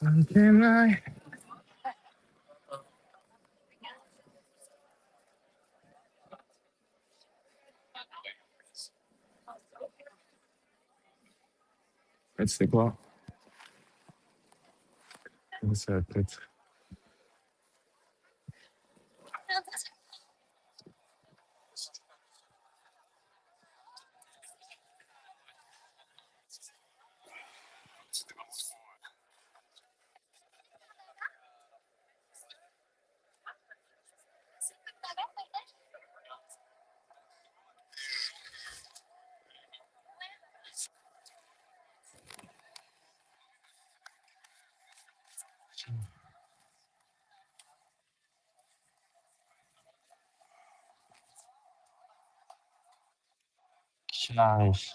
Mais tu sais quoi? C'est la tête. Nice.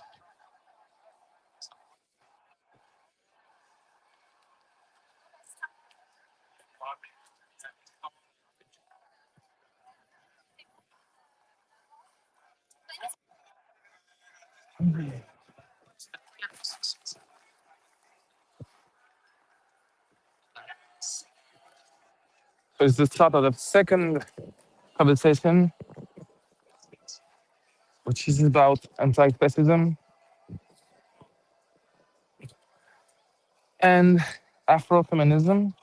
So it's the start of the second conversation, which is about anti-fascism and Afrofeminism.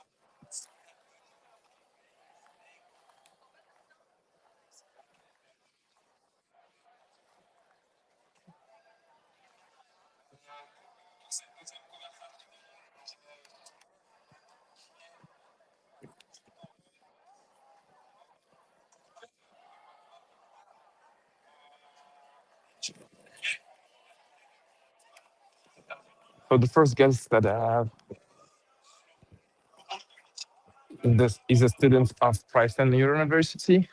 So the first guest that I have is a student of Princeton University.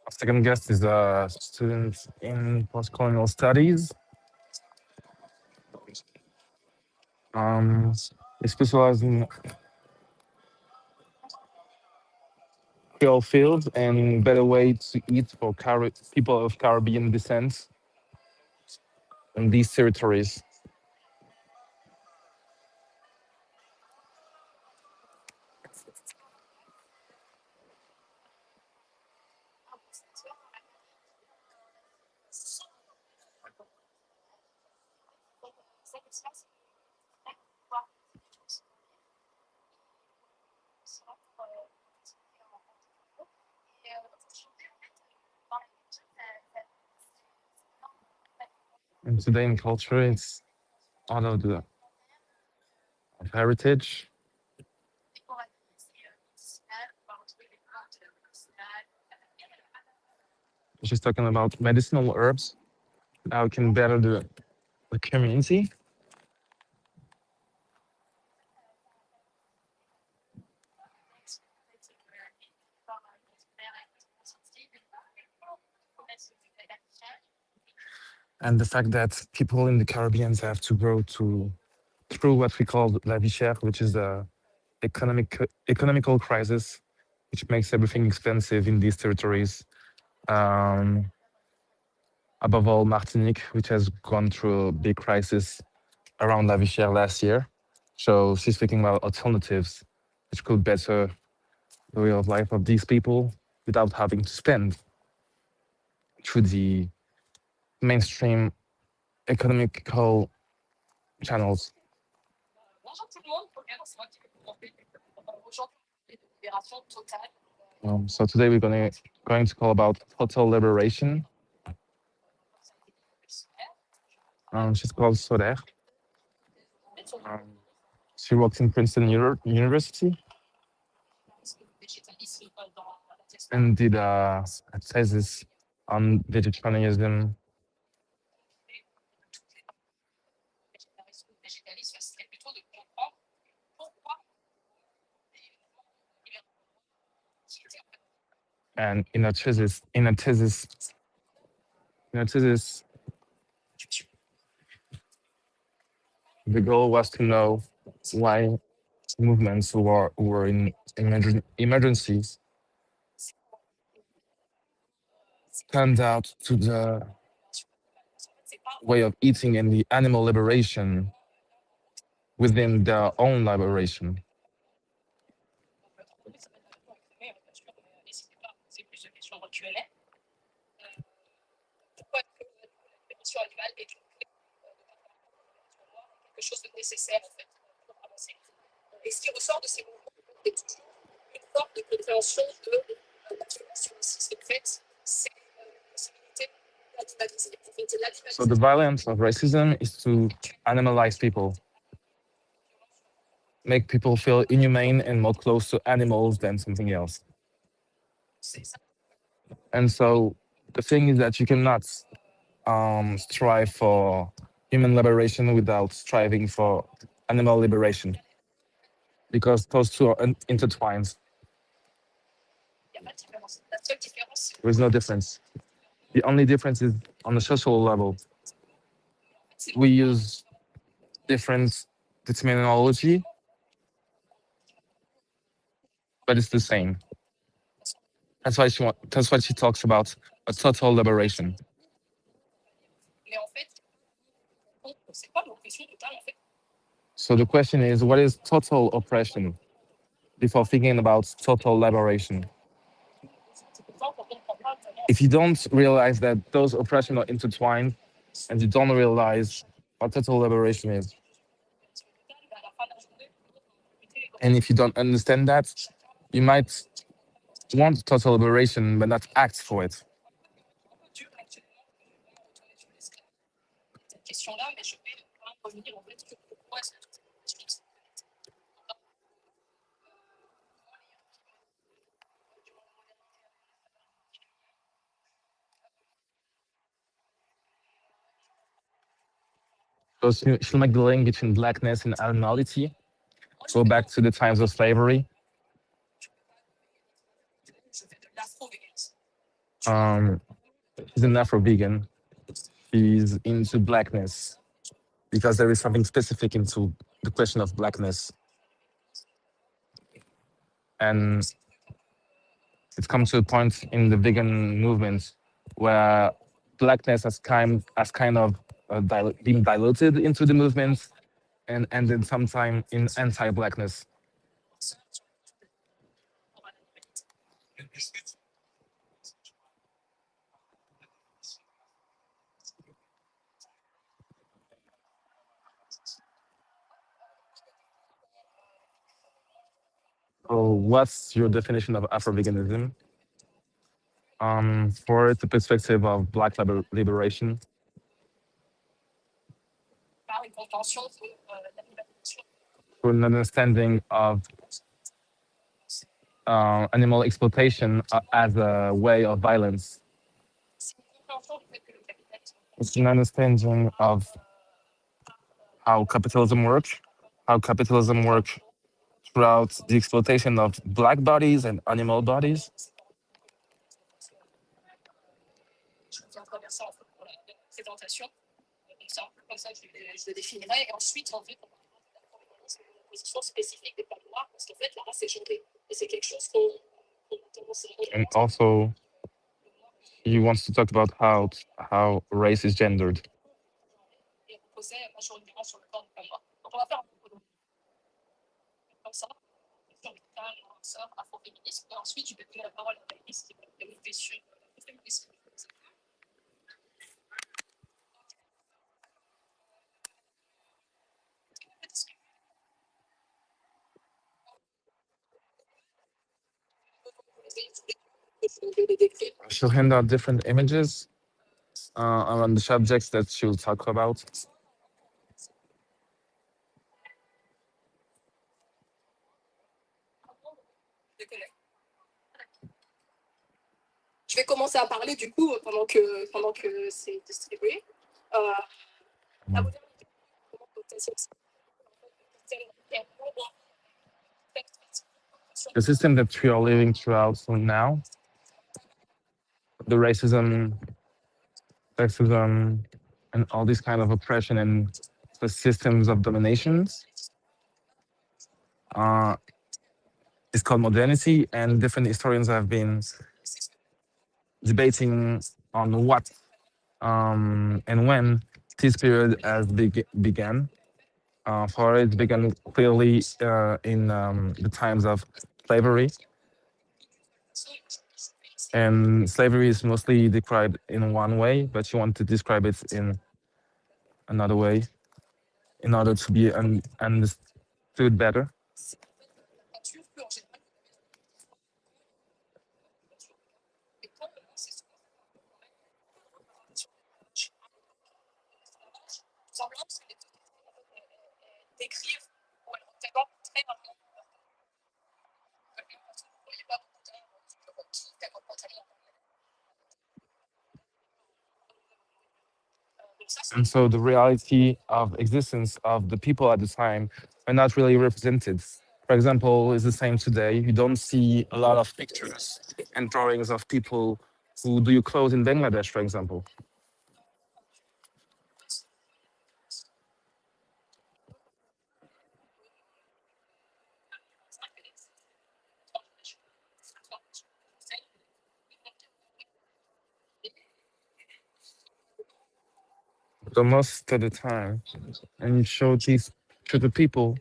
Our second guest is a student in post-colonial studies. He specializes in Creole fields and better way to eat for people of Caribbean descent in these territories. And today in culture, it's all of the of heritage. She's talking about medicinal herbs, how it can better the community. And the fact that people in the Caribbean have to go through what we call la vie chère, which is the economical crisis, which makes everything expensive in these territories. Above all, Martinique, which has gone through a big crisis around la vie chère last year. So she's speaking about alternatives, which could better the way of life of these people without having to spend through the mainstream economical channels. So today we're going to call about total liberation. She's called Soler. She works in Princeton University and did a thesis on vegetarianism. And in a thesis, the goal was to know why movements who were in emergencies turned out to the way of eating and the animal liberation within their own liberation. So the violence of racism is to animalize people, make people feel inhumane and more close to animals than something else. And so the thing is that you cannot strive for human liberation without striving for animal liberation, because those two are intertwined. There's no difference. The only difference is on the social level. We use different terminology, but it's the same. That's why she talks about a total liberation. So the question is, what is total oppression? Before thinking about total liberation, if you don't realize that those oppressions are intertwined, and you don't realize what total liberation is, and if you don't understand that, you might want total liberation but not act for it. So she'll make the link between blackness and animality, go back to the times of slavery. Um, she's an Afro-vegan. She's into blackness because there is something specific into the question of blackness. And it's come to a point in the vegan movement where blackness has kind of been diluted into the movement and ended sometime in anti-blackness. So what's your definition of Afro-veganism? For the perspective of Black liberation, for an understanding of animal exploitation as a way of violence. It's an understanding of how capitalism works throughout the exploitation of Black bodies and animal bodies. And also, he wants to talk about how race is gendered. She'll hand out different images around the subjects that she'll talk about. Je vais commencer à parler du coup pendant que c'est distribué. La modernité, comment The system that we are living throughout now, the racism, sexism, and all these kind of oppression and the systems of dominations, is called modernity, and different historians have been debating on what and when this period has began. For it began clearly in the times of slavery. And slavery is mostly described in one way, but you want to describe it in another way in order to be understood better. And so the reality of existence of the people at the time are not really represented. For example, it's the same today. You don't see a lot of pictures and drawings of people who do clothes in Bangladesh, for example. the most of the time, and you show these to the people,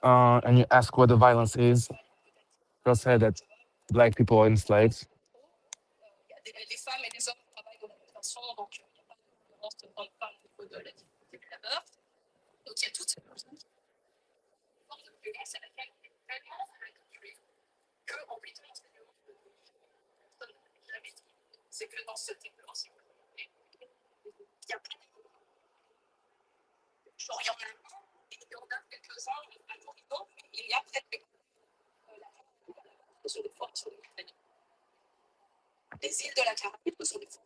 and you ask what the violence is, they'll say that black people are enslaved. Les femmes et les hommes travaillent de la même façon, donc il n'y a pas de violence devant les femmes au niveau de la dignité de la meurtre. Donc il y a toutes ces personnes qui forment de violence à laquelle on est tellement habitué qu'en 8 ans d'enseignement de personne n'a jamais dit. C'est que dans ce type d'enseignement, il n'y a pas de genre, il y en a un, et il y en a quelques-uns algorithmes, mais il y a peut-être sur les formes sur les montagnes. Les îles de la Caraïbe sont des formes.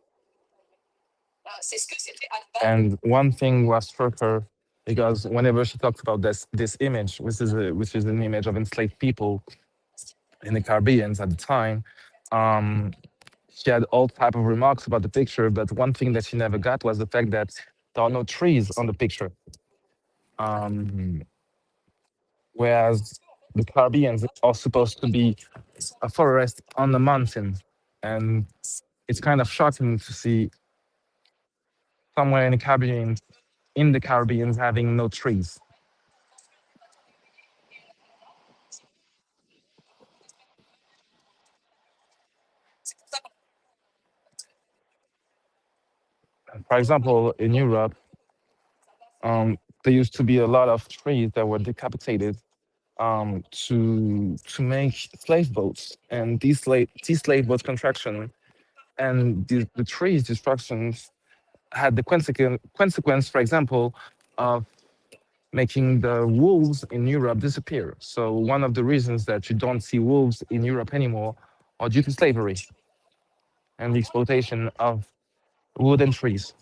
C'est ce que c'était à la base. And one thing was struck her because whenever she talks about this image, which is an image of enslaved people in the Caribbean at the time, she had all type of remarks about the picture. But one thing that she never got was the fact that there are no trees on the picture. Whereas the Caribbeans are supposed to be a forest on the mountain, and it's kind of shocking to see somewhere in the Caribbean having no trees. For example, in Europe, there used to be a lot of trees that were decapitated to make slave boats, and these slave boats construction and the trees destructions had the consequence, for example, of making the wolves in Europe disappear. So one of the reasons that you don't see wolves in Europe anymore are due to slavery and the exploitation of wooden trees,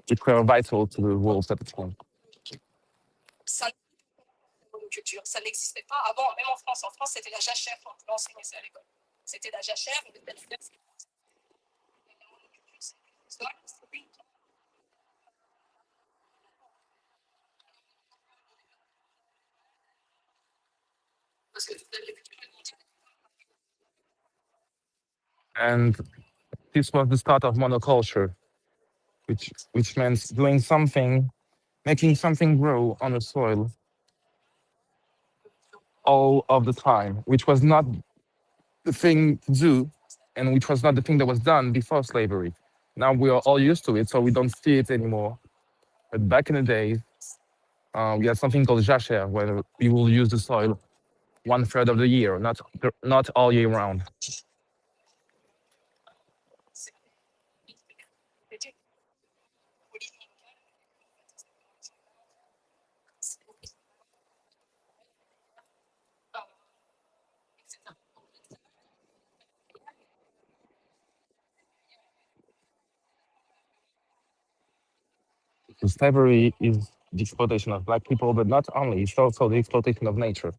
which were vital to the wolves at the time. Monoculture, ça n'existait pas avant, même en France. En France, c'était la jachère quand on enseignait ça à l'école. C'était la jachère, mais la monoculture, c'est parce que l'agriculture mondiale. And this was the start of monoculture, which meant doing something, making something grow on the soil all of the time, which was not the thing to do, and which was not the thing that was done before slavery. Now we are all used to it, so we don't see it anymore. But back in the days, we had something called jachère, where we will use the soil 1/3 of the year, not all year round. So slavery is the exploitation of black people, but not only, it's also the exploitation of nature.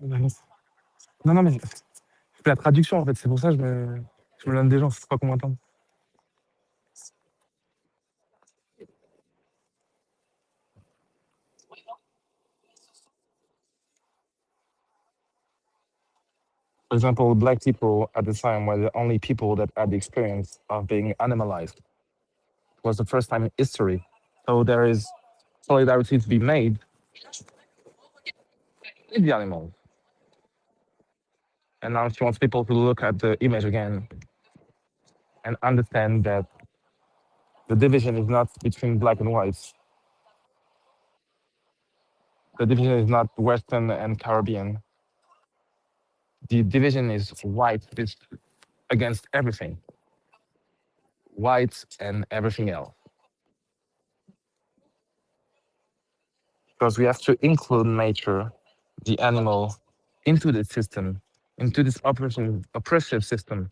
Non, non, mais je fais la traduction en fait, c'est pour ça que je me donne des gens, c'est pas qu'on m'entende. For example, black people at the time were the only people that had the experience of being animalized. It was the first time in history. So there is solidarity to be made with the animals. And now she wants people to look at the image again and understand that the division is not between black and whites. The division is not Western and Caribbean. the division is white against everything, white and everything else. Because we have to include nature, the animal, into the system, into this oppressive system.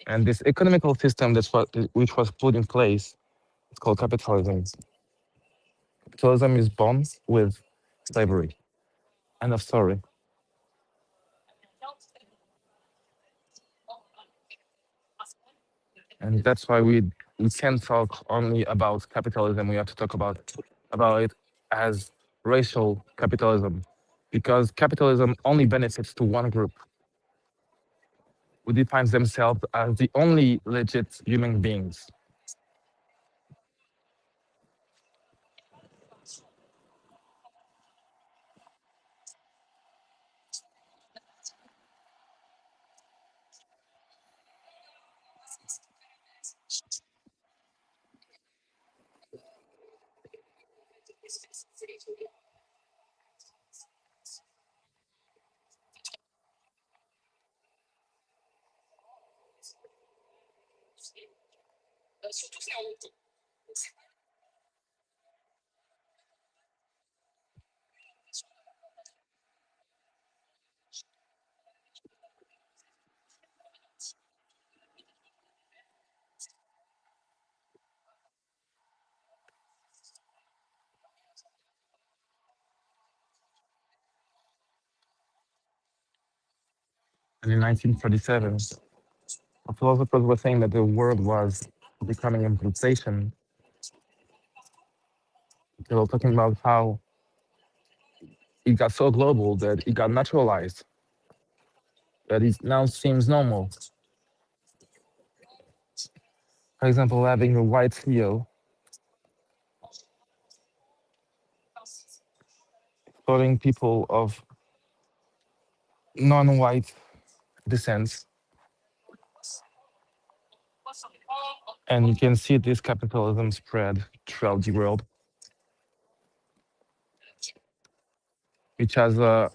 And this economical system which was put in place, it's called capitalism. Capitalism is born with slavery. End of story. And that's why we can't talk only about capitalism. We have to talk about it as racial capitalism, because capitalism only benefits to one group who defines themselves as the only legit human beings. And in 1937, philosophers were saying that the world was becoming a sensation. They were talking about how it got so global that it got naturalized, that it now seems normal. For example, having a white CEO exploiting people of non-white descent. And you can see this capitalism spread throughout the world, which has not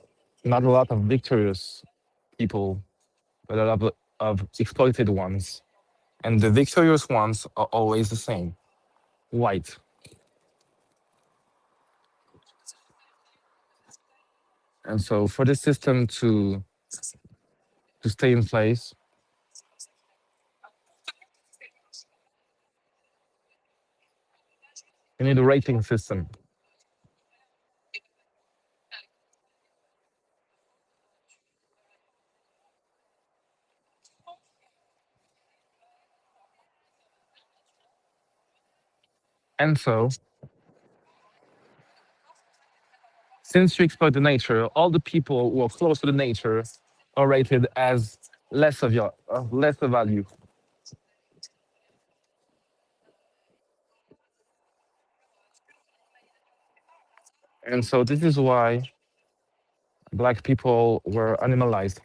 a lot of victorious people, but a lot of exploited ones. And the victorious ones are always the same, white. And so for the system to stay in place, you need a rating system. And so, since you exploit the nature, all the people who are close to the nature are rated as less of value. And so this is why Black people were animalized.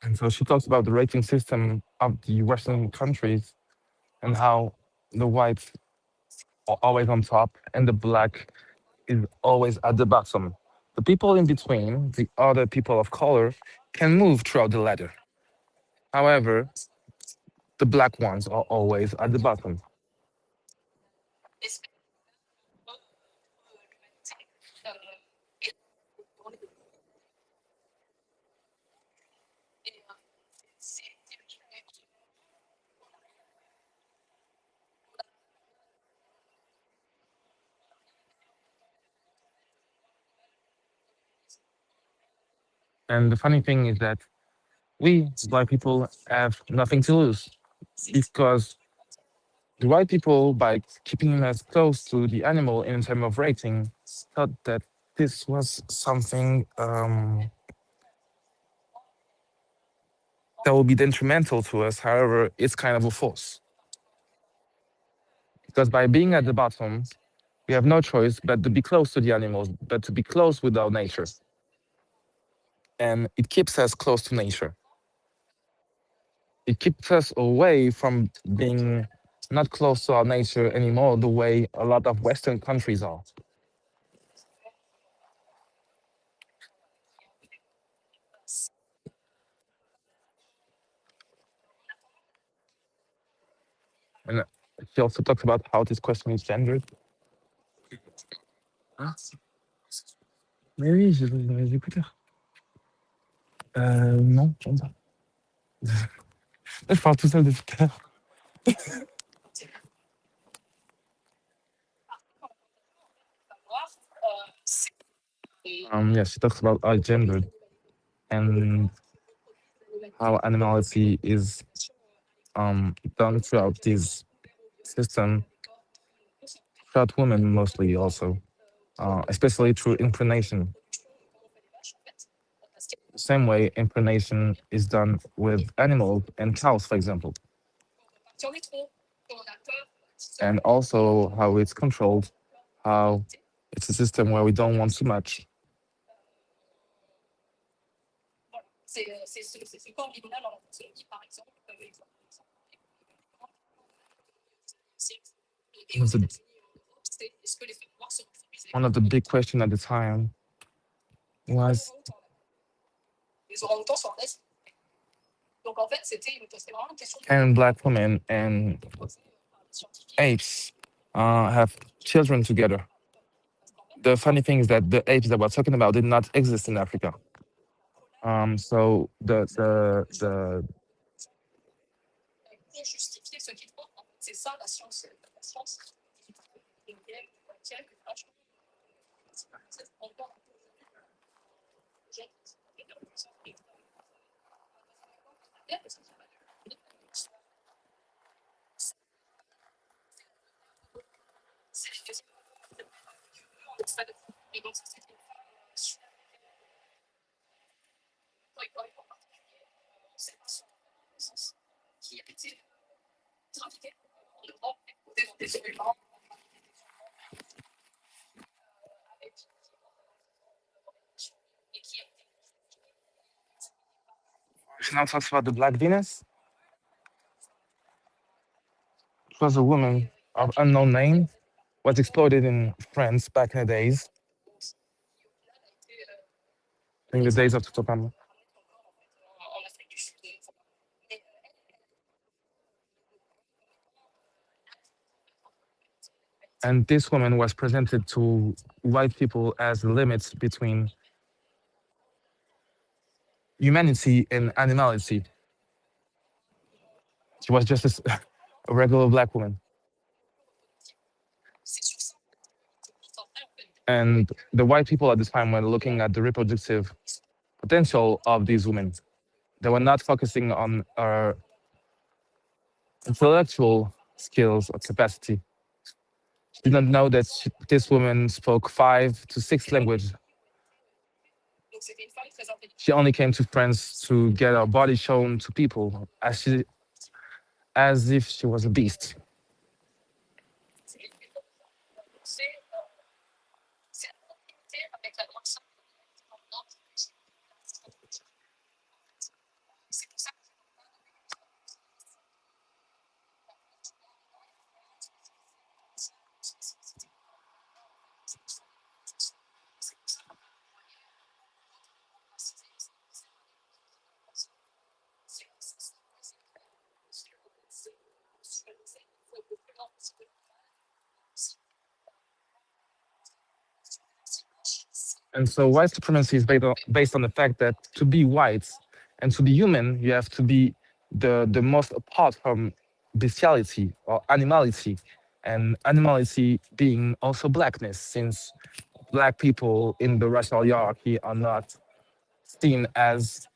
And so she talks about the rating system of the Western countries and how the whites are always on top and the Black is always at the bottom. The people in between, the other people of color, can move throughout the ladder. However, the black ones are always at the bottom. And the funny thing is that we, black people, have nothing to lose because the white people, by keeping us close to the animal in terms of rating, thought that this was something that will be detrimental to us. However, it's kind of a force because by being at the bottom, we have no choice but to be close to the animals, but to be close with our nature. And it keeps us close to nature. It keeps us away from being not close to our nature anymore the way a lot of Western countries are. And she also talks about how this question is gendered. Hein? Mais oui, j'ai dans les écouteurs. Non, j'aime pas. Je parle tout seul depuis tout à l'heure. Yeah, she talks about how gendered and how animality is done throughout this system, throughout women mostly also, especially through impregnation. Same way impregnation is done with animals and cows, for example, and also how it's controlled, how it's a system where we don't want too much. It was one of the big questions at the time was can black women and apes have children together? The funny thing is that the apes that we're talking about did not exist in Africa. So the she now talks about the Black Venus. It was a woman of unknown name, was exploited in France back in the days, in the days of Tutankhamun. And this woman was presented to white people as the limits between humanity and animality. She was just a regular black woman. And the white people at this time were looking at the reproductive potential of these women. They were not focusing on our intellectual skills or capacity. She did not know that this woman spoke 5 to 6 languages. She only came to France to get her body shown to people as if she was a beast. And so white supremacy is based on the fact that to be white and to be human, you have to be the most apart from bestiality or animality, and animality being also blackness, since black people in the racial hierarchy are not seen as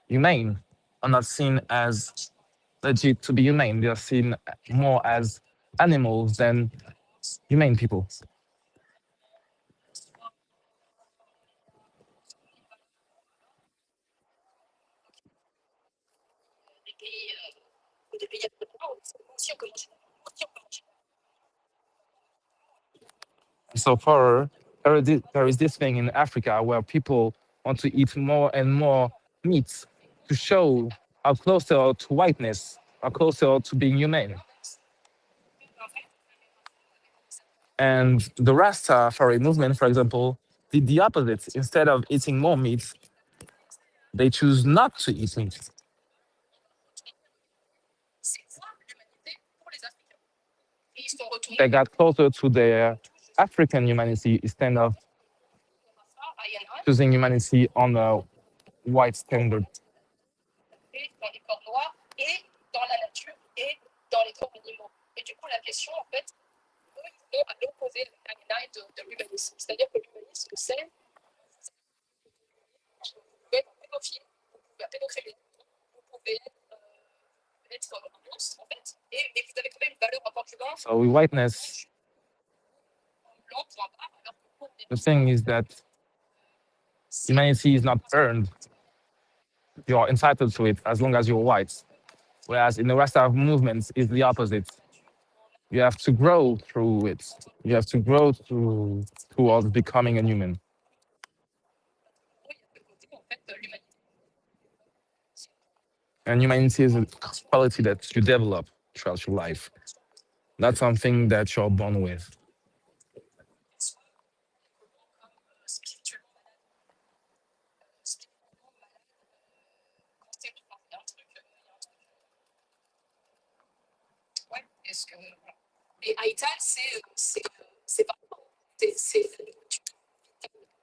humane, are not seen as legit to be humane. They are seen more as animals than humane people. So for her, there is this thing in Africa where people want to eat more and more meat to show how close they are to whiteness, how close they are to being humane. And the Rastafari movement, for example, did the opposite. Instead of eating more meat, they choose not to eat meat. They got closer to their African humanity instead of choosing humanity on a white standard. So with whiteness, the thing is that humanity is not earned. You're entitled to it as long as you're white. Whereas in the rest of movements, it's the opposite. You have to grow through it. You have to grow towards becoming a human. And humanity is a quality that you develop throughout your life, not something that you're born with.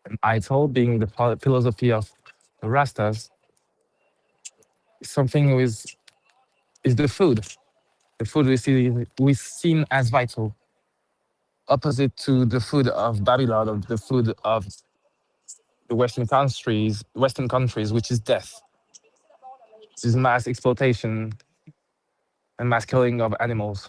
And Ital, being the philosophy of the Rastas, is something is the food. The food we seen as vital, opposite to the food of Babylon, or the food of the Western countries, which is death. This is mass exploitation and mass killing of animals.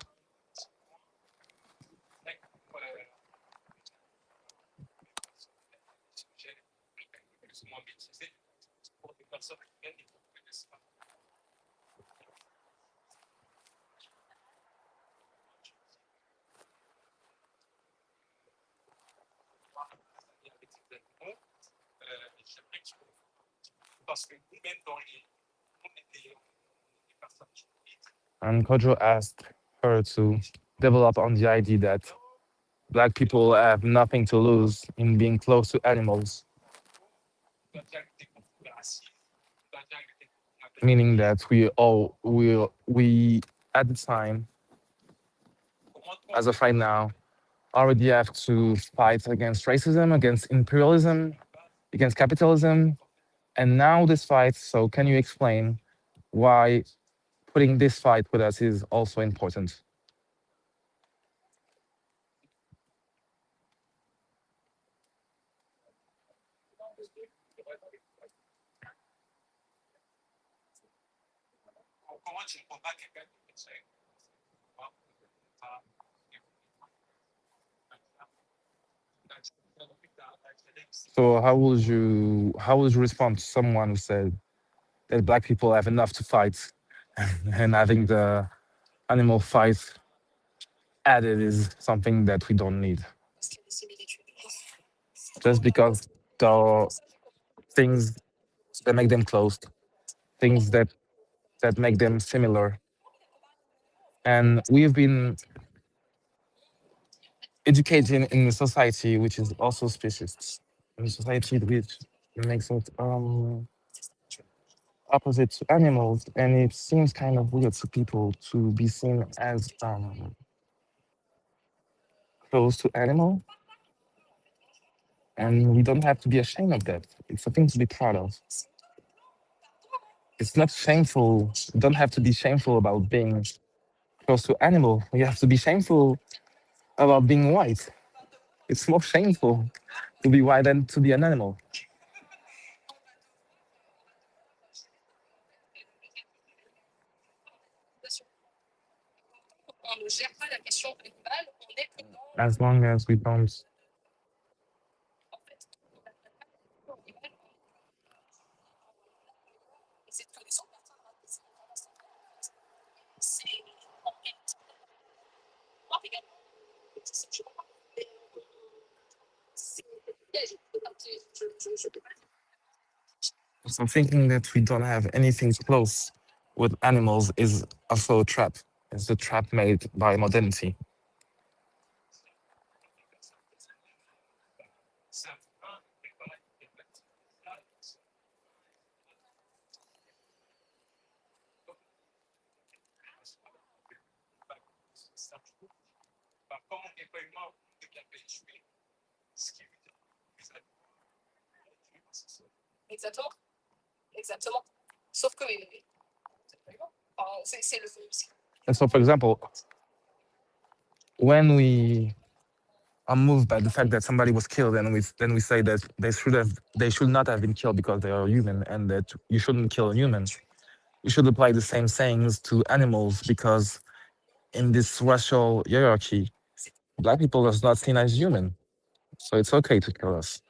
And Kojo asked her to develop on the idea that Black people have nothing to lose in being close to animals, meaning that we at the time, as of right now, already have to fight against racism, against imperialism, against capitalism, and now this fight. So can you explain why putting this fight with us is also important? So how would you respond to someone who said that Black people have enough to fight, and having the animal fight added is something that we don't need, just because there are things that make them close, things that make them similar, and we've been educated in a society which is also specious, in a society which makes us opposite to animals, and it seems kind of weird to people to be seen as close to animal. And we don't have to be ashamed of that. It's something to be proud of. It's not shameful. You don't have to be shameful about being close to animal. You have to be shameful about being white. It's more shameful to be white than to be an animal. On ne gère pas la question animale, on est dans As long as we don't. cette connaissance. C'est je comprends. C'est je peux pas So thinking that we don't have anything close with animals is also a trap. It's a trap made by modernity. exactement, exactement. Sauf que c'est le And so, for example, when we are moved by the fact that somebody was killed, and we say that they should not have been killed because they are human, and that you shouldn't kill a human. We should apply the same sayings to animals because in this racial hierarchy, black people are not seen as human, so it's okay to kill us.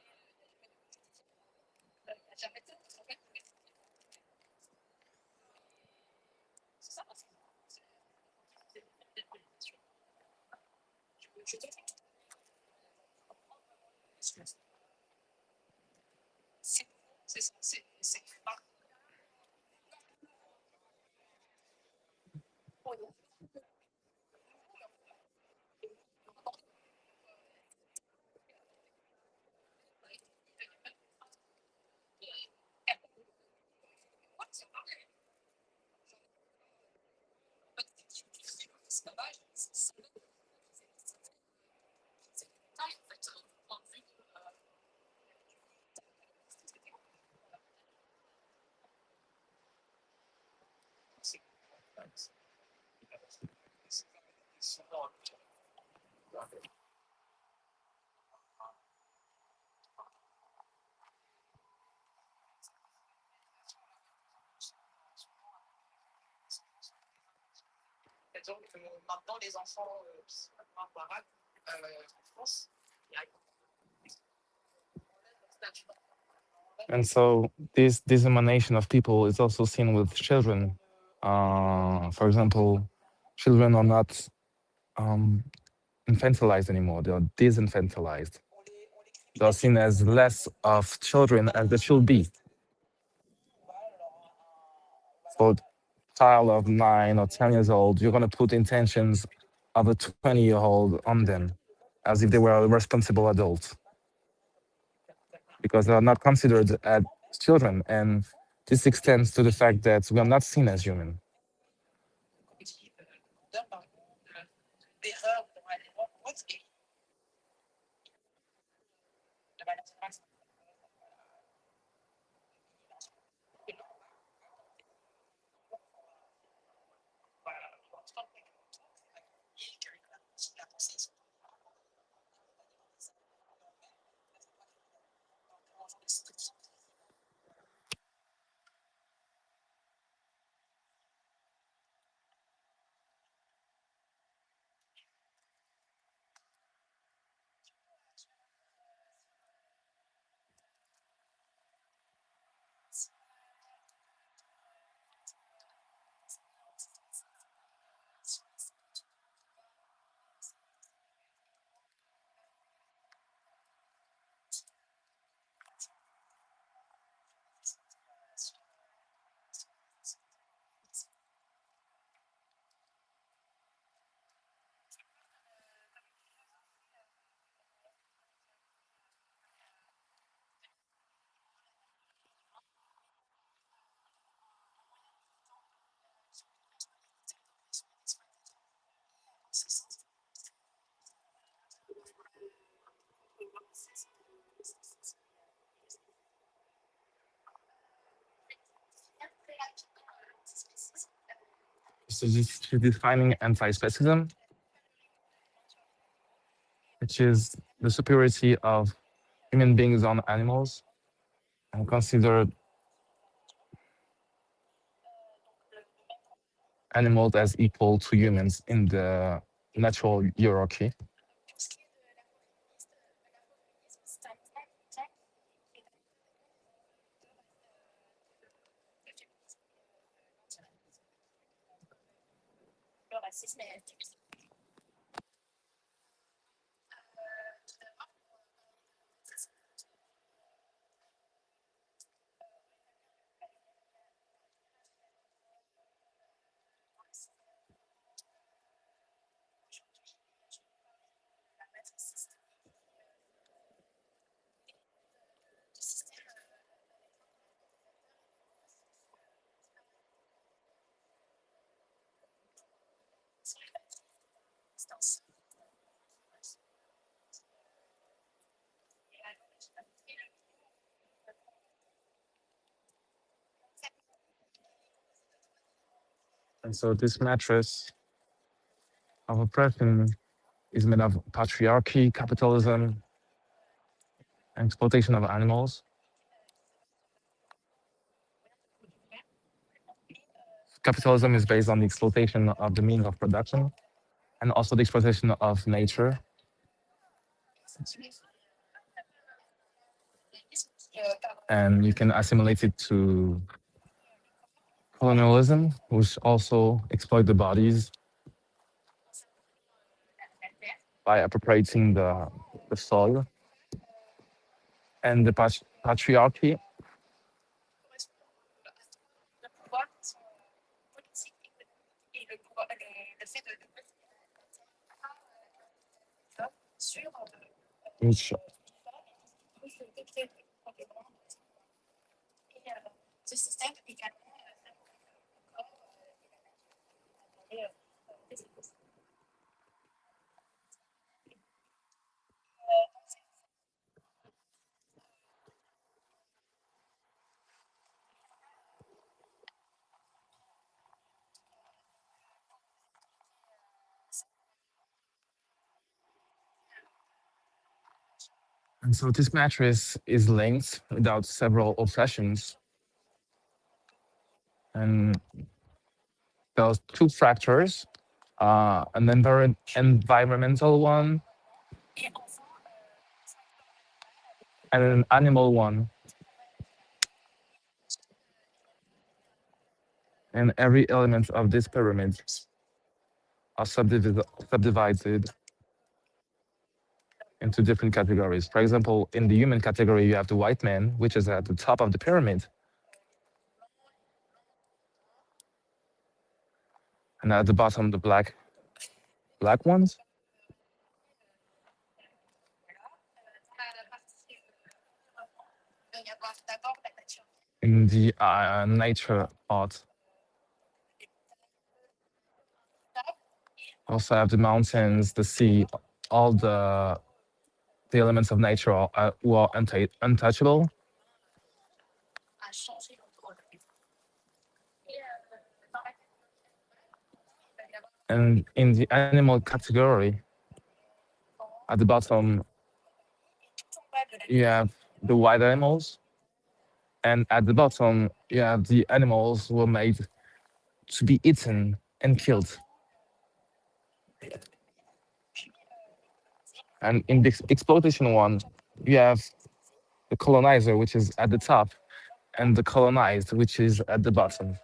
c'est donc maintenant les enfants qui sont arabes en France, And so this dissemination of people is also seen with children. For example, children are not infantilized anymore. They are disinfantilized. They are seen as less of children as they should be. For a child of 9 or 10 years old, you're going to put intentions of a 20-year-old on them as if they were a responsible adult because they are not considered as children. And this extends to the fact that we are not seen as human. So she's defining anti-speciesism, which is the superiority of human beings on animals, and considered animals as equal to humans in the natural hierarchy. And so this mattress of oppression is made of patriarchy, capitalism, and exploitation of animals. Capitalism is based on the exploitation of the means of production and also the exploitation of nature. And you can assimilate it to colonialism, which also exploit the bodies by appropriating the soil. And the patriarchy which and so this mattress is linked without several oppressions. And there's two factors, an environmental one and an animal one. And every element of this pyramid are subdivided into different categories. For example, in the human category, you have the white man, which is at the top of the pyramid. And at the bottom, the black ones. In the nature part, also have the mountains, the sea, all the elements of nature who are untouchable. And in the animal category, at the bottom, you have the wild animals. And at the bottom, you have the animals who were made to be eaten and killed. And in the exploitation one, you have the colonizer, which is at the top, and the colonized, which is at the bottom.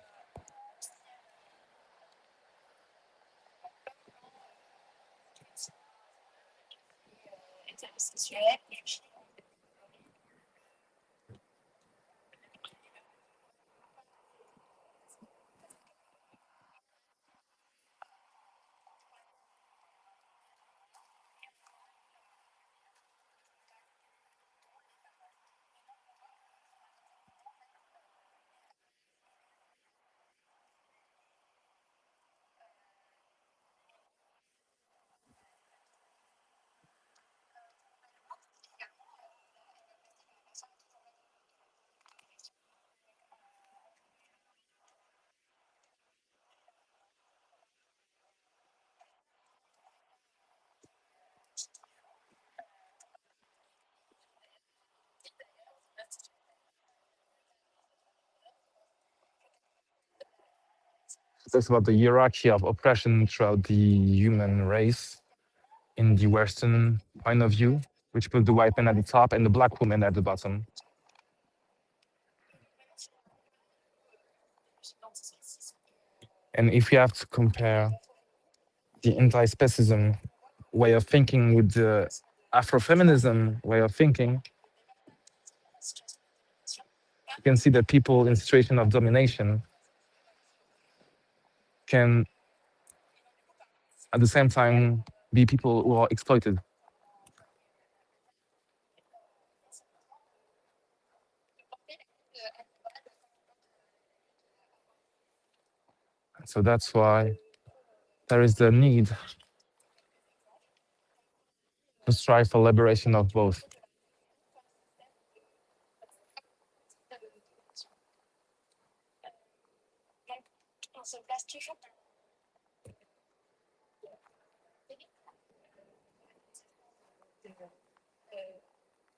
talks about the hierarchy of oppression throughout the human race in the Western point of view, which put the white man at the top and the black woman at the bottom. And if you have to compare the anti-specism way of thinking with the Afrofeminism way of thinking, you can see that people in situation of domination can at the same time be people who are exploited. So that's why there is the need to strive for liberation of both. On se place toujours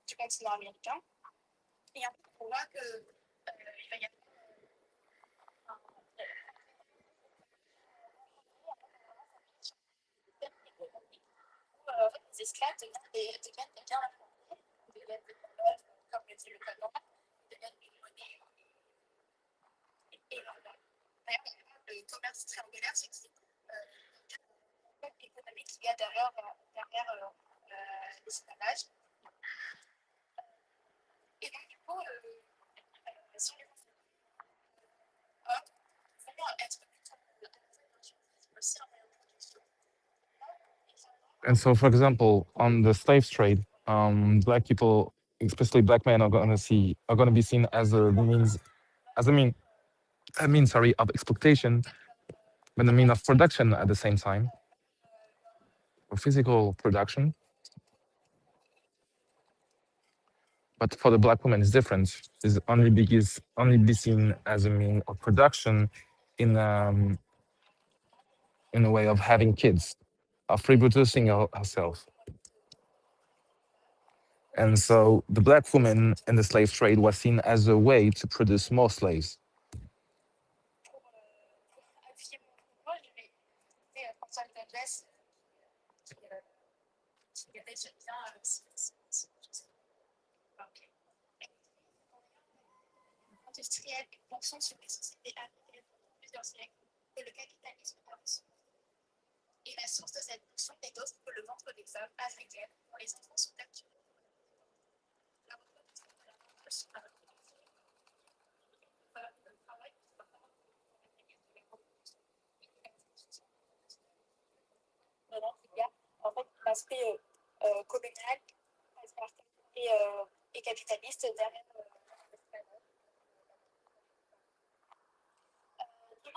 du continent américain. Et en fait, on voit que il va y avoir les esclaves deviennent des biens affrontés, deviennent des colonnes, comme le dit le code noir, deviennent des monnaies. Et d'ailleurs, le commerce triangulaire, c'est économique qu'il y a derrière l'esclavage. Et donc, du coup, si les hommes vont être aussi en production. And so, for example, on the slave trade, black people, especially black men, are going to be seen as a means of exploitation, but a mean of production at the same time, or physical production. But for the black woman, it's different. It's only be seen as a mean of production in a way of having kids, of reproducing herself. And so the black woman in the slave trade was seen as a way to produce more slaves. Industrielle et fonction sur les sociétés africaines depuis plusieurs siècles que le capitalisme avance. Et la source de cette fonction est autre que le ventre des femmes africaines dont les enfants sont capturés. La reproduction de la reproduction de le travail il y a en fait l'aspect communal, et capitaliste derrière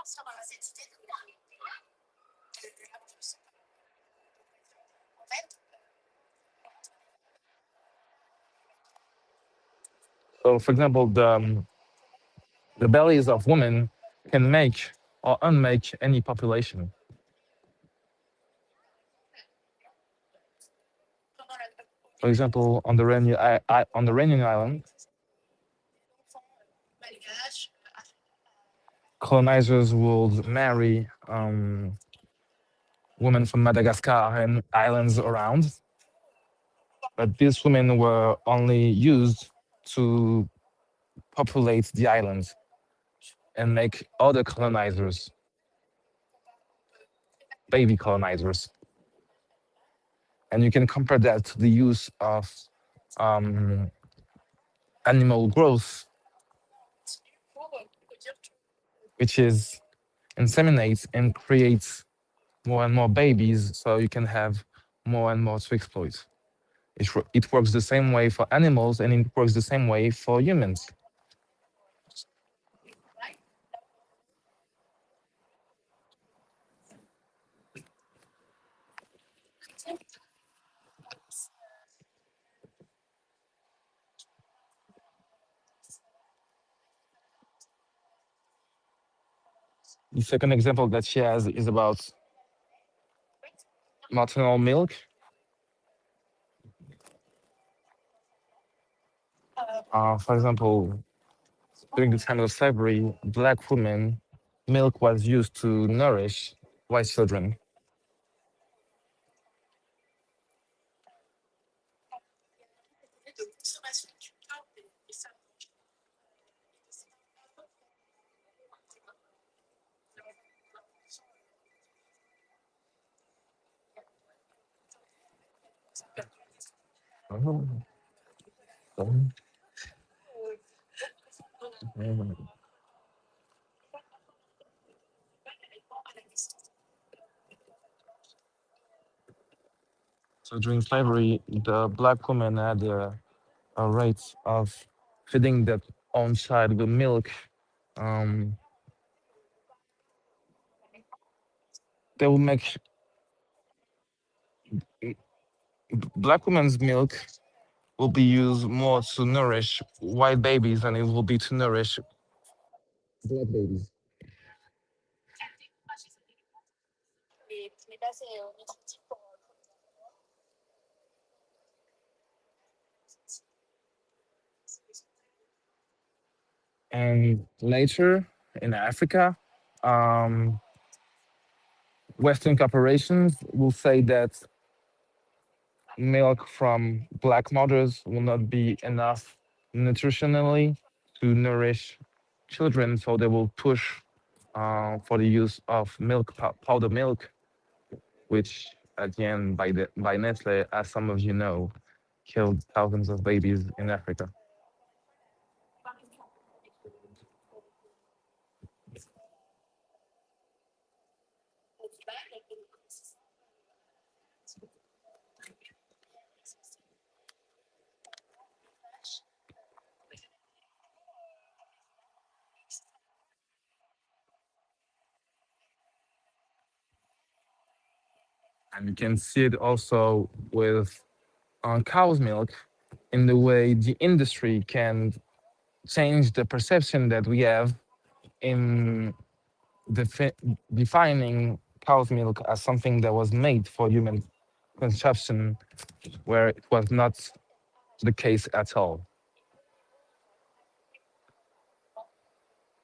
sur cette idée de la reproduction. En fait, So, for example, the bellies of women can make or unmake any population. For example, on the Réunion Island, colonizers would marry women from Madagascar and islands around, but these women were only used to populate the islands and make other colonizers, baby colonizers. And you can compare that to the use of animal growth, which is inseminates and creates more and more babies so you can have more and more to exploit. It works the same way for animals and it works the same way for humans. The second example that she has is about maternal milk. For example, during the time of slavery, black women milk was used to nourish white children. So during slavery, the black woman had a right of feeding their own child with milk. Um, they will make black woman's milk will be used more to nourish white babies than it will be to nourish black babies. And later in Africa, um, Western corporations will say that milk from black mothers will not be enough nutritionally to nourish children, so they will push for the use of powder milk, which at the end by Nestle, as some of you know, killed thousands of babies in Africa. And you can see it also with cow's milk in the way the industry can change the perception that we have in defining cow's milk as something that was made for human consumption, where it was not the case at all.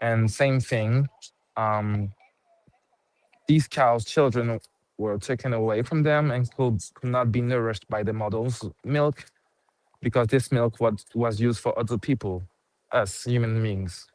And same thing, um, these cows' children were taken away from them and could not be nourished by the mother's milk because this milk was used for other people, us human beings.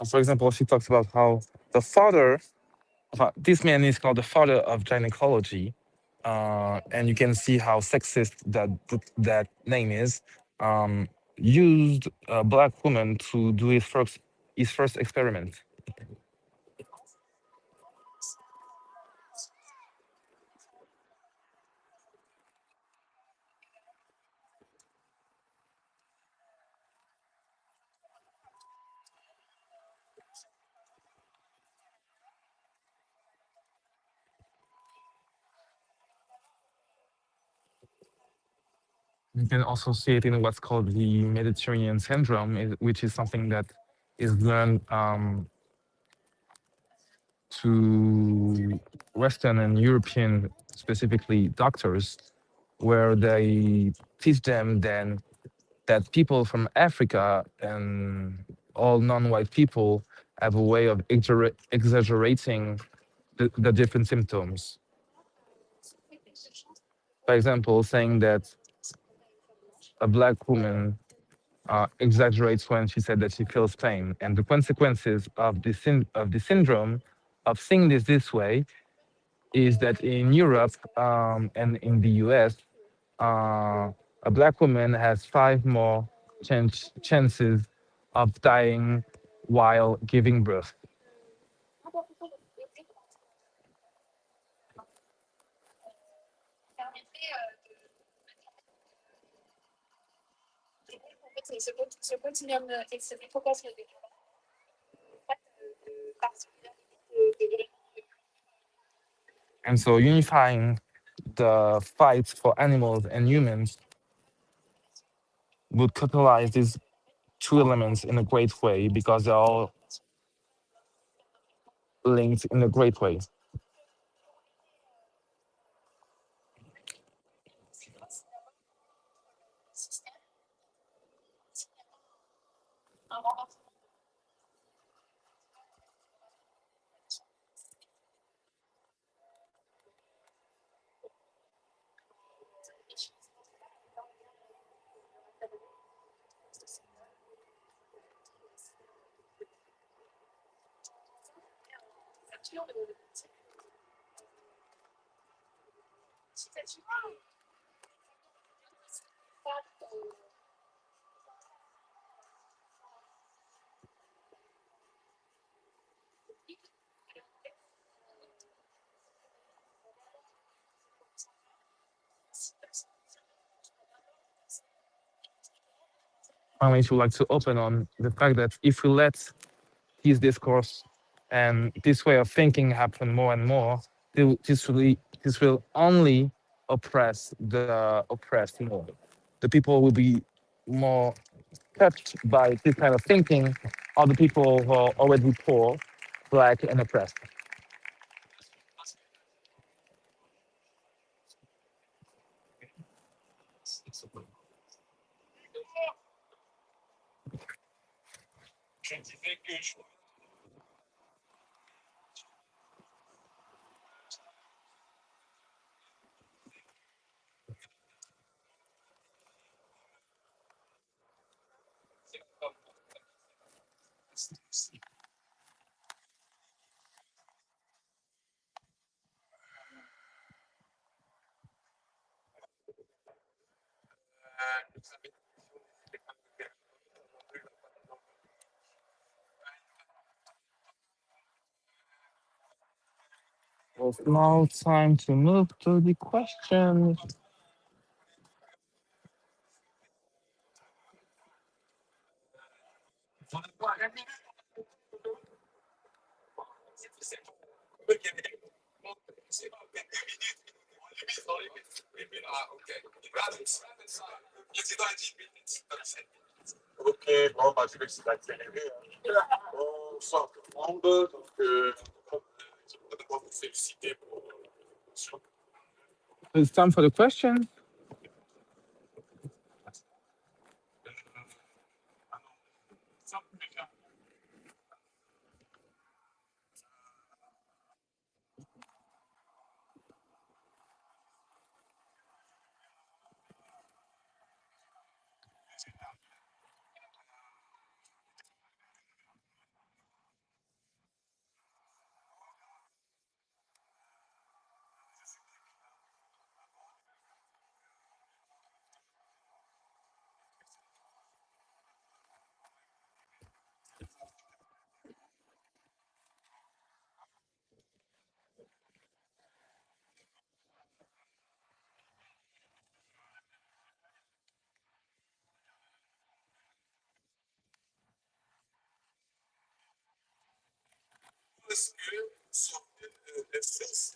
For example, she talks about how the father, this man is called the father of gynecology, and you can see how sexist that name is. Used a black woman to do his first experiment. You can also see it in what's called the Mediterranean syndrome, which is something that is learned to Western and European, specifically doctors, where they teach them then that people from Africa and all non-white people have a way of exaggerating the different symptoms. For example, saying that a black woman exaggerates when she said that she feels pain, and the consequences of the syndrome of seeing this way is that in Europe and in the US, a black woman has five more chances of dying while giving birth. Ce continuum et progression de And so unifying the fights for animals and humans would catalyze these two elements in a great way because they're all linked in a great way. I would like to open on the fact that if we let this discourse and this way of thinking happen more and more, this will only oppress the oppressed more. The people will be more touched by this kind of thinking, are the people who are already poor, black, and oppressed. It's now time to move to the questions. Ok, bon, bah, je vais essayer d'accélérer. On sort tout le monde, donc je voudrais d'abord vous féliciter pour It's time for the question. est-ce que sur les sexes,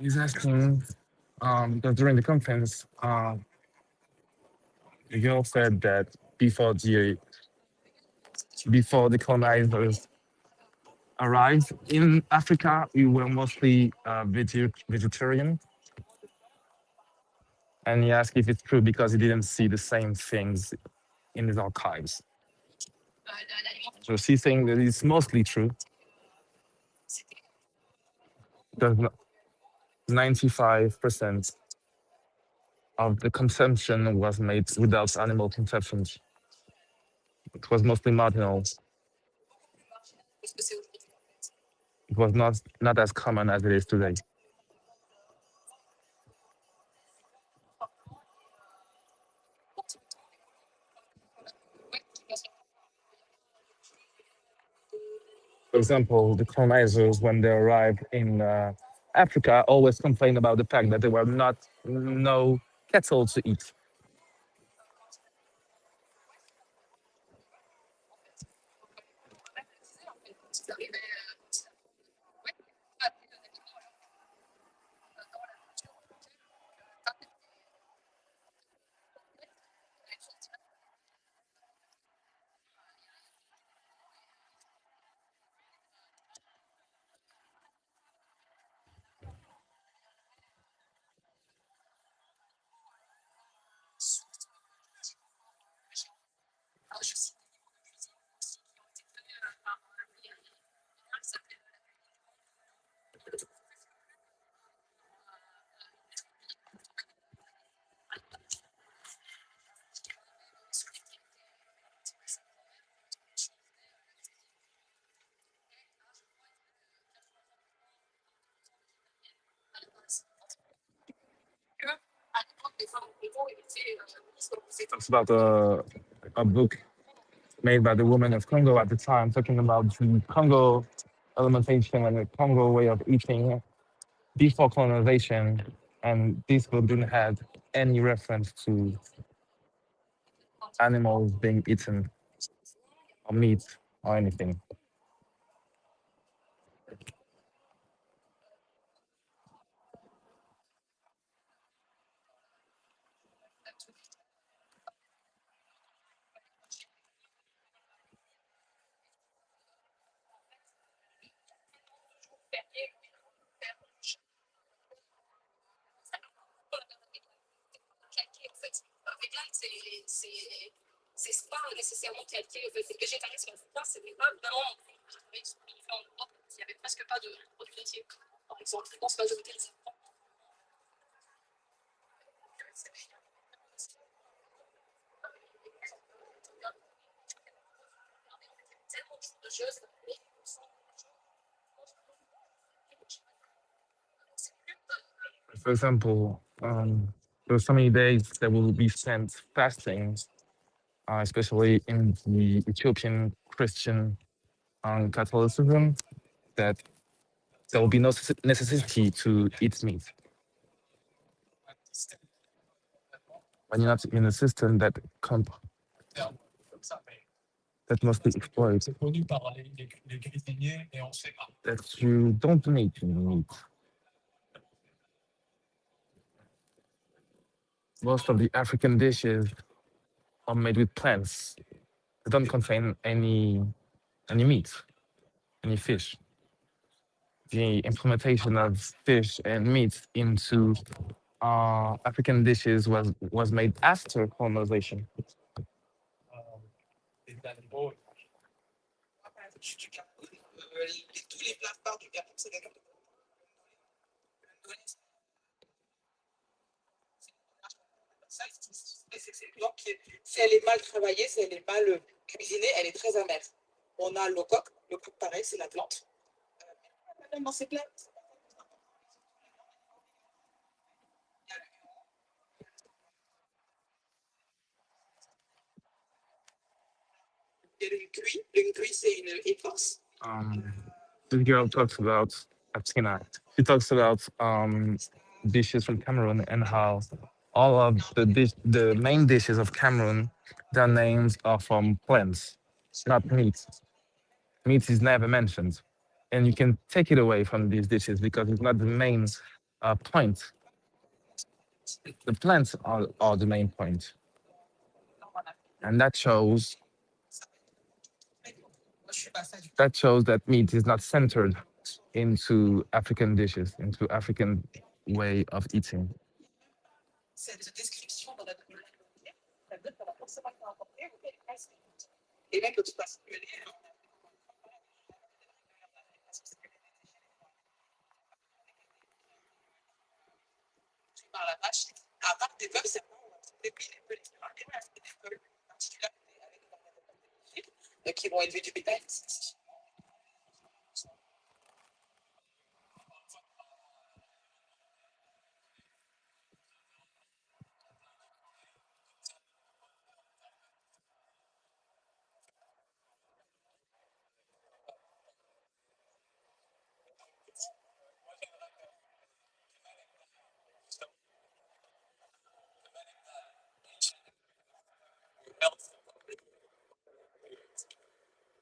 He's asking because during the conference, The girl said that before the colonizers arrived in Africa, we were mostly vegetarian. And he asked if it's true because he didn't see the same things in his archives. So she's saying that it's mostly true. Because 95% of the consumption was made without animal consumption. It was mostly marginal. It was not as common as it is today. For example, the colonizers, when they arrived in Africa, always complained about the fact that there were no cattle to eat. It's about a book made by the women of Congo at the time, talking about the Congo alimentation and the Congo way of eating before colonization. And this book didn't have any reference to animals being eaten or meat or anything. C'est pas nécessairement calqué au fait. Le végétarisme en France, c'était pas vraiment ce qu'on fait en Europe. Il n'y avait presque pas de produits laitiers, par exemple. Je pense majorité des For example, there are so many days that will be spent fasting, especially in the Ethiopian Christian Catholicism, that there will be no necessity to eat meat. When you're not in a system that mostly exploits, that you don't need meat. Most of the African dishes are made with plants. They don't contain any meat, any fish. The implementation of fish and meat into African dishes was made after colonization. Si elle est mal travaillée, si elle est mal cuisinée, elle est très amère. On a le coq pareil, c'est la plante. Même dans ces plats. Il y a le cuit, c'est une écorce. This girl talks about Atina. She talks about dishes from Cameroon and how all of the main dishes of Cameroon, their names are from plants, not meat. Meat is never mentioned, and you can take it away from these dishes because it's not the main point. The plants are the main point. and that shows that meat is not centered into African dishes, into African way of eating. Cette description dans notre langue, ça donne par la forcément importé ou qu'elle est presque. Et même de toute façon, par la vache, à part des peuples, c'est vraiment des pays, des peuples, des peuples particularité avec qui vont élever du bétail.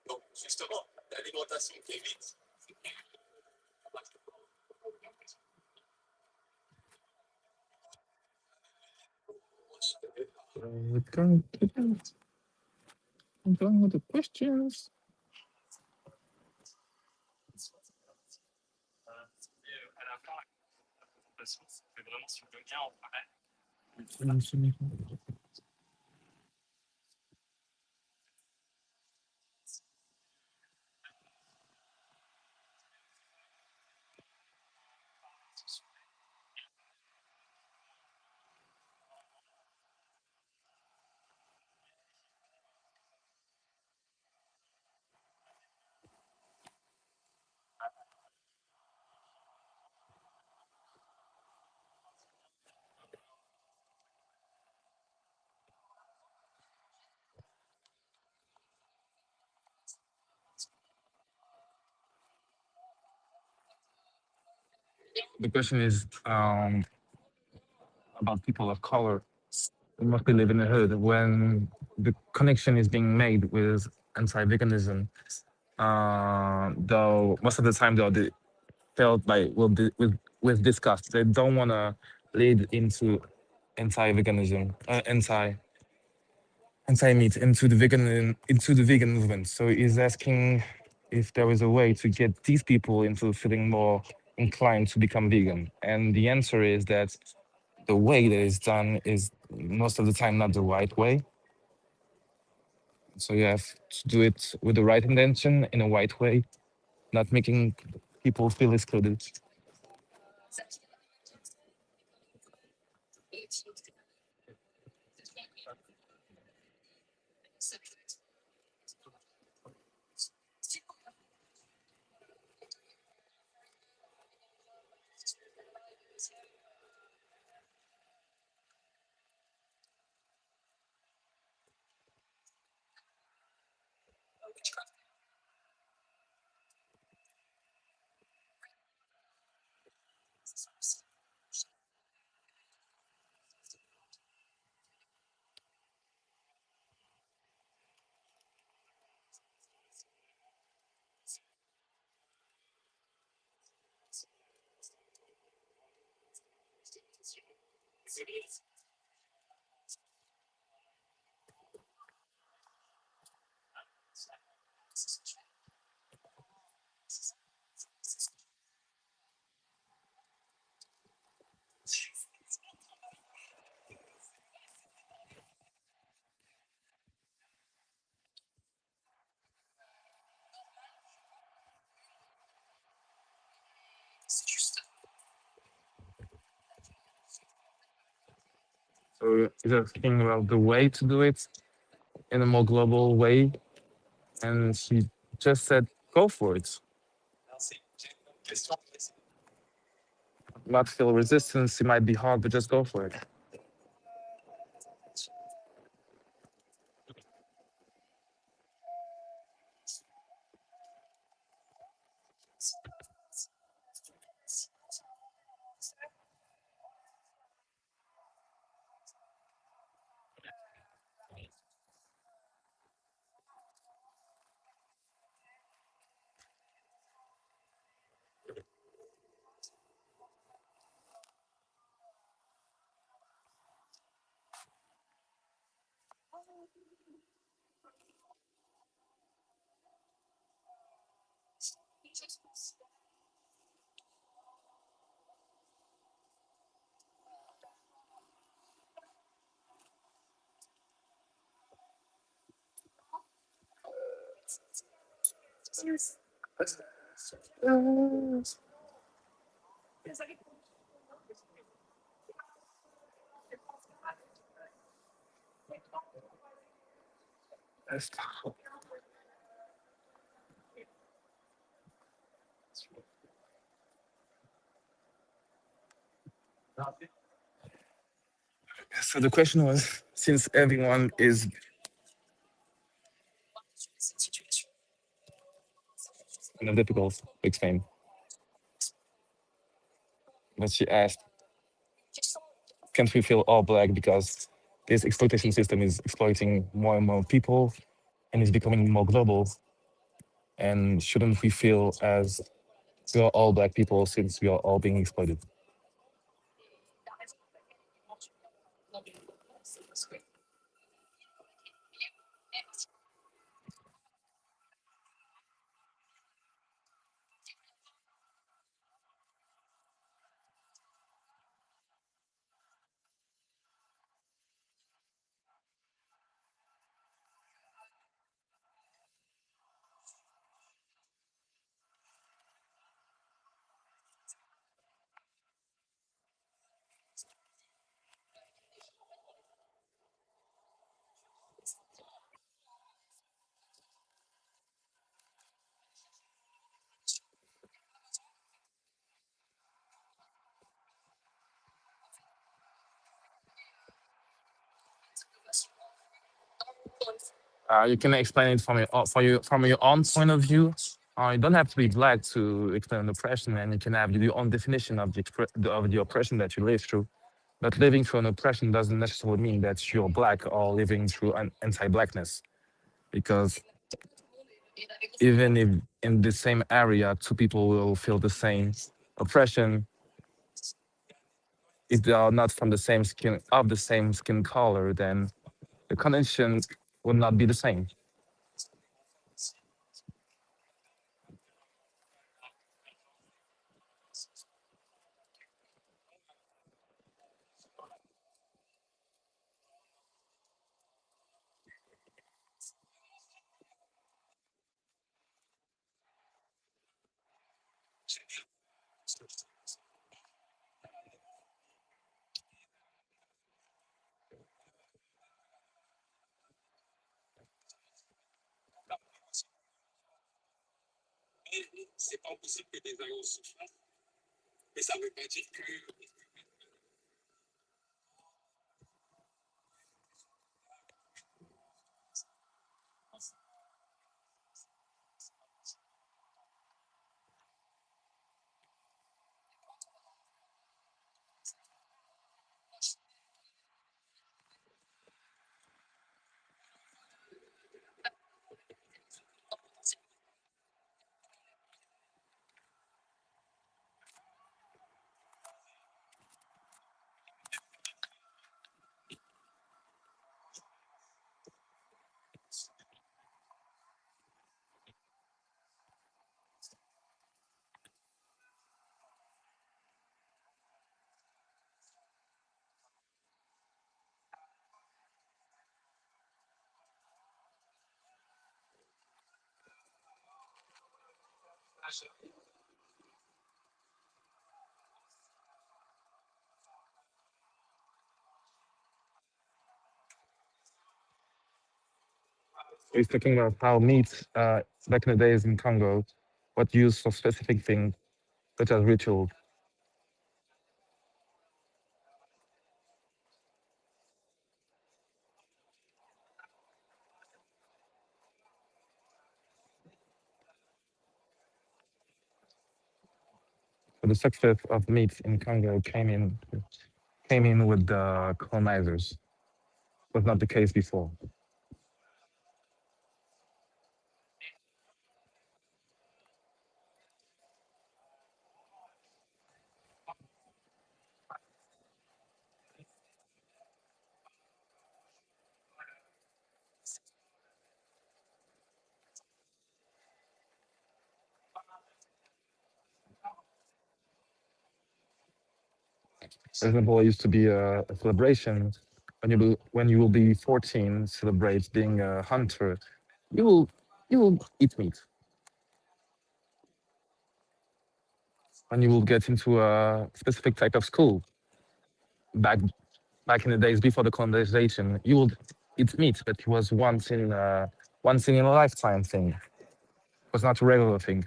Donc, justement, l'alimentation qui évite. I'm going with the questions. À la fin, la présentation, c'était vraiment sur le lien entre The question is about people of color who mostly live in the hood. When the connection is being made with anti-veganism, though most of the time though they felt like with disgust. They don't want to lead into anti-veganism, anti-meat into the vegan movement. So he's asking if there is a way to get these people into feeling more inclined to become vegan. And the answer is that the way that it's done is most of the time not the right way. So you have to do it with the right intention in a right way, not making people feel excluded. So he's asking about the way to do it in a more global way. And she just said, go for it. Not feel resistance. It might be hard, but just go for it. So the question was, since everyone is difficult to explain, but she asked, can't we feel all black because this exploitation system is exploiting more and more people and is becoming more global? And shouldn't we feel as we are all black people since we are all being exploited? You can explain it from your own point of view. You don't have to be black to explain oppression, and you can have your own definition of of the oppression that you live through. But living through an oppression doesn't necessarily mean that you're black or living through an anti-blackness, because even if in the same area, two people will feel the same oppression, if they are not from the same skin of the same skin color, then the condition will not be the same. He's talking about how meat back in the days in Congo, what used for specific things such as rituals. So the success of meat in Congo came in with the colonizers. Was not the case before. For example, it used to be a celebration when you will be 14, celebrate being a hunter. You will you will eat meat. When you will get into a specific type of school, back back in the days before the colonization, you would eat meat, but it was once in a lifetime thing. It was not a regular thing.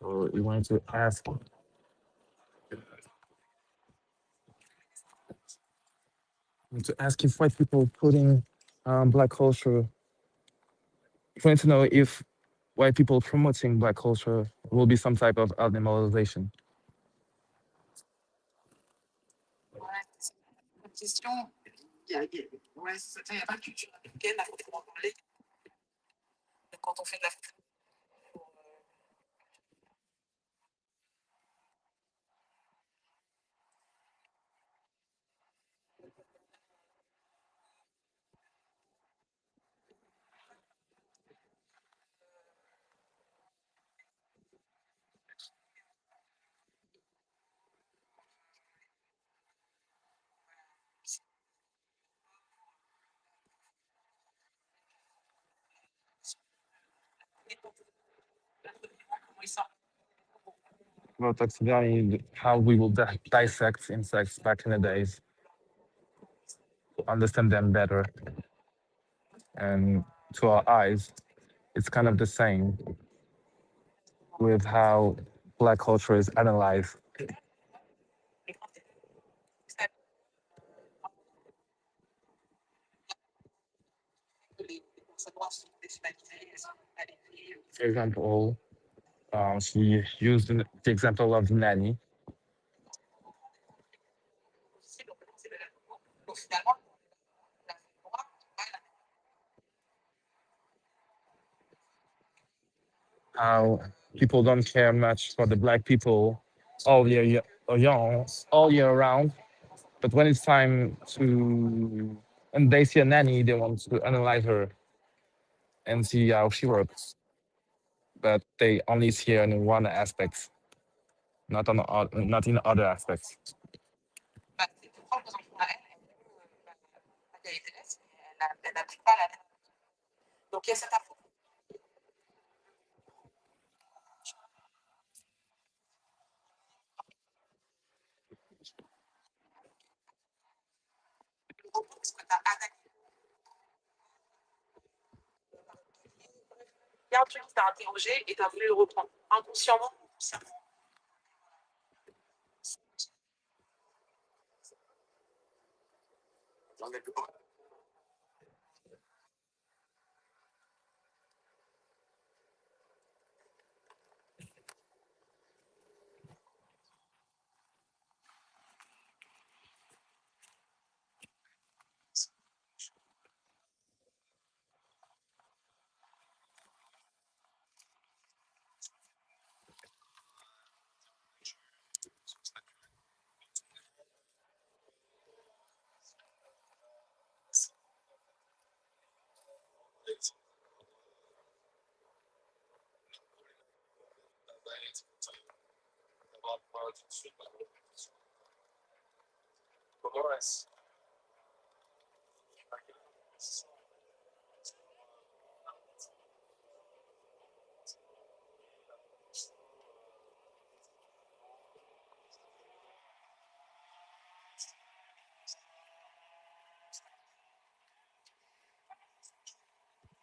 So you wanted to ask if white people putting black culture. Trying to know if white people promoting black culture will be some type of animalization. Question, ouais, c'est ça, il n'y a pas de culture africaine, il faut en parler. Quand on fait de la Well, taxidermy, how we will dissect insects back in the days, understand them better, and to our eyes, it's kind of the same with how black culture is analyzed. For example, she used the example of the nanny. How people don't care much for the black people all all year round, but when it's time to and they see a nanny, they want to analyze her and see how she works, but they only see her in one aspect, not in other aspects. Donc il y a cette info. Il y a un truc qui t'a interrogé et tu as voulu le reprendre inconsciemment ou consciemment.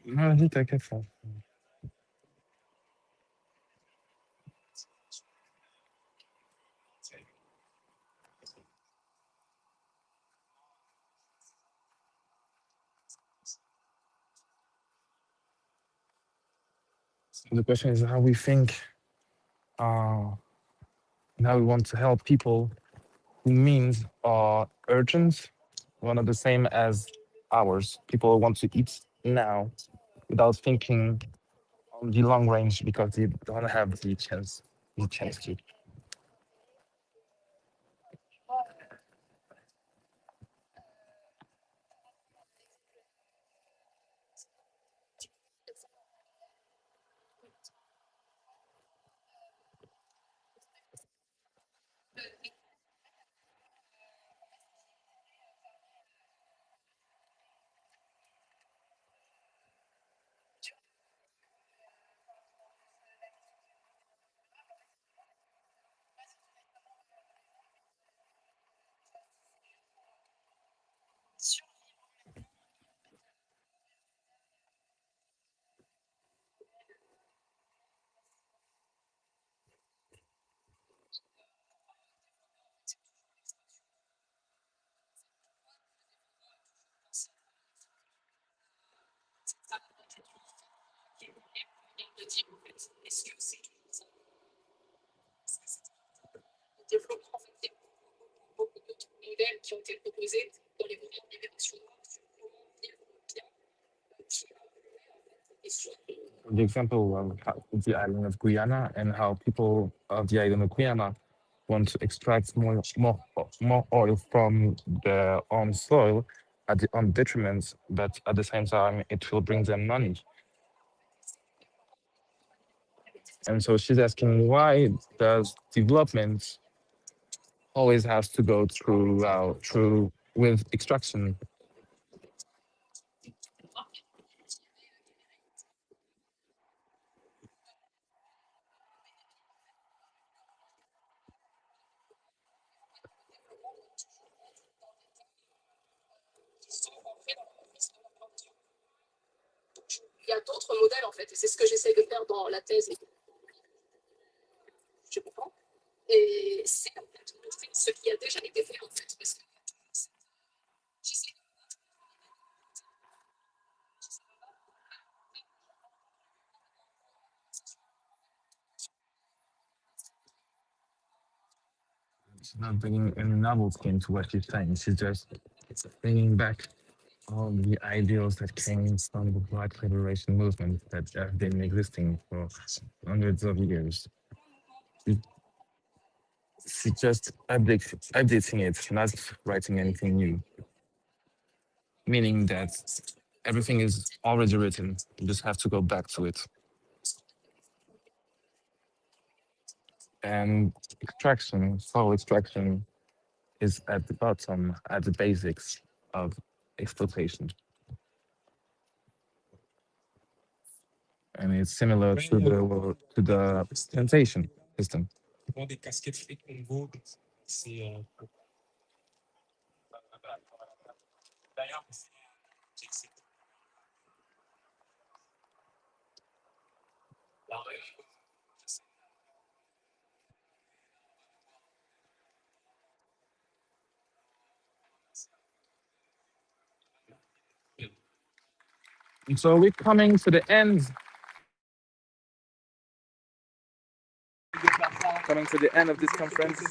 Non, vas-y, t'inquiète. Ça. The question is how we think, and how we want to help people whose means are urgent, one of the same as ours. People want to eat now without thinking on the long range because they don't have the chance to. Est-ce que c'est ça? Le développement, en fait, il y a beaucoup d'autres modèles qui ont été proposés dans les mouvements de libération sur comment vivre bien, qui et sur The example of the island of Guyana and how people of the island of Guyana want to extract more oil from their own soil at the own detriment, but at the same time it will bring them money. And so she's asking, why does development always has to go through with extraction? il y a d'autres modèles en fait, et c'est ce que j'essaie de faire dans la thèse. Je comprends. Et c'est en fait montrer ce qui a déjà été fait en fait, parce que j'essaie de She's not bringing any novelty into what she's saying. She's just bringing back all the ideals that came from the Black liberation movement that have been existing for hundreds of years. She's just updating it, not writing anything new. Meaning that everything is already written. You just have to go back to it. And soil extraction is at the bottom, at the basics of exploitation. And it's similar to the plantation system. Des casquettes frites Congo, c'est d'ailleurs And so we're coming to the end. Coming to the end of this conference.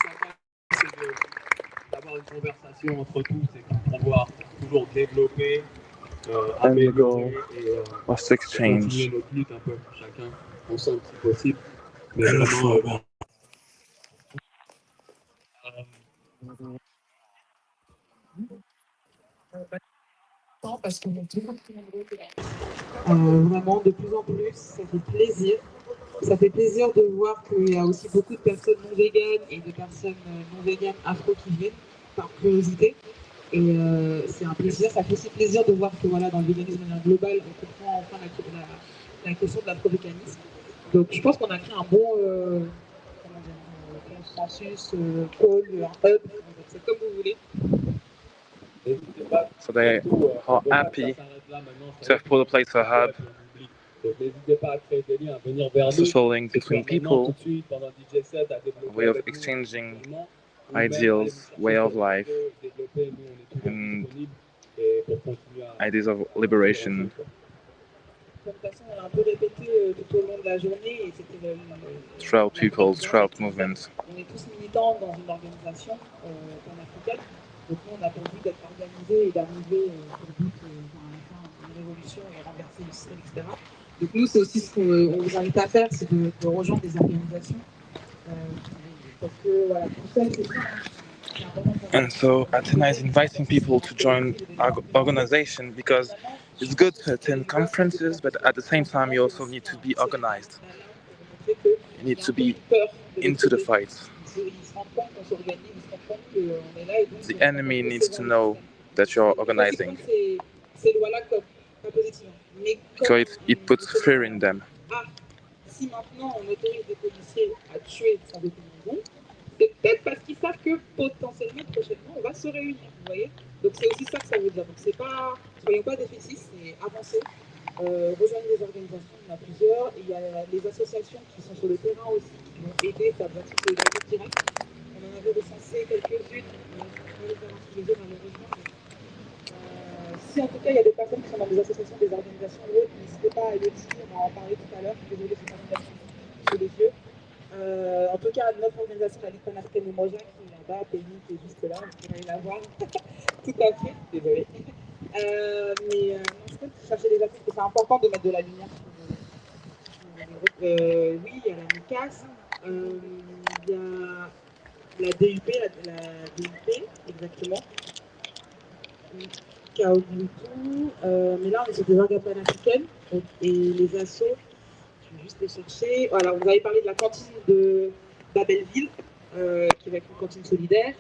D'avoir une conversation entre tous et qu'on doit toujours développer, And the goal et was to exchange. continuer notre lutte un peu chacun ensemble si possible. Mais vraiment, Parce que vraiment, de plus en plus, ça fait plaisir. Ça fait plaisir de voir qu'il y a aussi beaucoup de personnes non véganes et de personnes non véganes afro qui viennent par curiosité. Et c'est un plaisir. Ça fait aussi plaisir de voir que voilà, dans le véganisme global, on comprend enfin la question de l'afro-véganisme. Donc je pense qu'on a créé un bon consensus, call, un hub, c'est comme vous voulez. So they are happy to have put a place, a hub, Donc n'hésitez pas à créer des liens, à venir vers nous. social link between Maintenant, tout people, de suite, pendant DJ set, à a développer way of avec nous exchanging également. ideals, way of life, Développer, nous, on est toujours and disponibles et pour continuer à ideas of liberation. De toute façon, on a un peu répété tout au long de la journée et c'était Throughout people, throughout movements. On est tous militants dans une organisation panafricaine. Donc nous, on a pour but d'être organisés et d'arriver au but à une révolution et renverser le système, etc. Donc nous, c'est aussi ce qu'on vous invite à faire, c'est de rejoindre des organisations. Parce que voilà, tout seul, c'est ça. And so Athena is inviting people to join our organization because it's good to attend conferences, but at the same time you also need to be organized. You need to be into the fight. The enemy needs to know that you're organizing, because it puts fear in them. Si maintenant on autorise des policiers à tuer sans aucune raison, c'est peut-être parce qu'ils savent que potentiellement, prochainement, on va se réunir, vous voyez. Donc c'est aussi ça que ça veut dire. Donc c'est pas, soyons pas défaitistes, c'est avancer, rejoindre des organisations, il y en a plusieurs. Et il y a les associations qui sont sur le terrain aussi, qui vont aider, faire des actions de solidarité directe. On en avait recensé quelques-unes, on va les faire tous les deux malheureusement. Si en tout cas il y a des personnes qui sont dans des associations, des organisations ou autres, n'hésitez pas à le dire, on va en parler tout à l'heure, désolé, c'est pas sous les yeux. En tout cas, notre organisation, la Ligue panafricaine de Moja, qui est là-bas, Penny, qui est juste là, vous pourrez aller la voir. Tout à fait, désolé. Mais je peux chercher des actions, parce que c'est important de mettre de la lumière sur les groupes. Oui, il y a la MICAS, il y a la DUP, la DUP, exactement. Mais là, on est sur des organes panafricaines, et les assos. Je vais juste les chercher. Voilà, vous avez parlé de la cantine d'Abelleville, qui va être une cantine solidaire.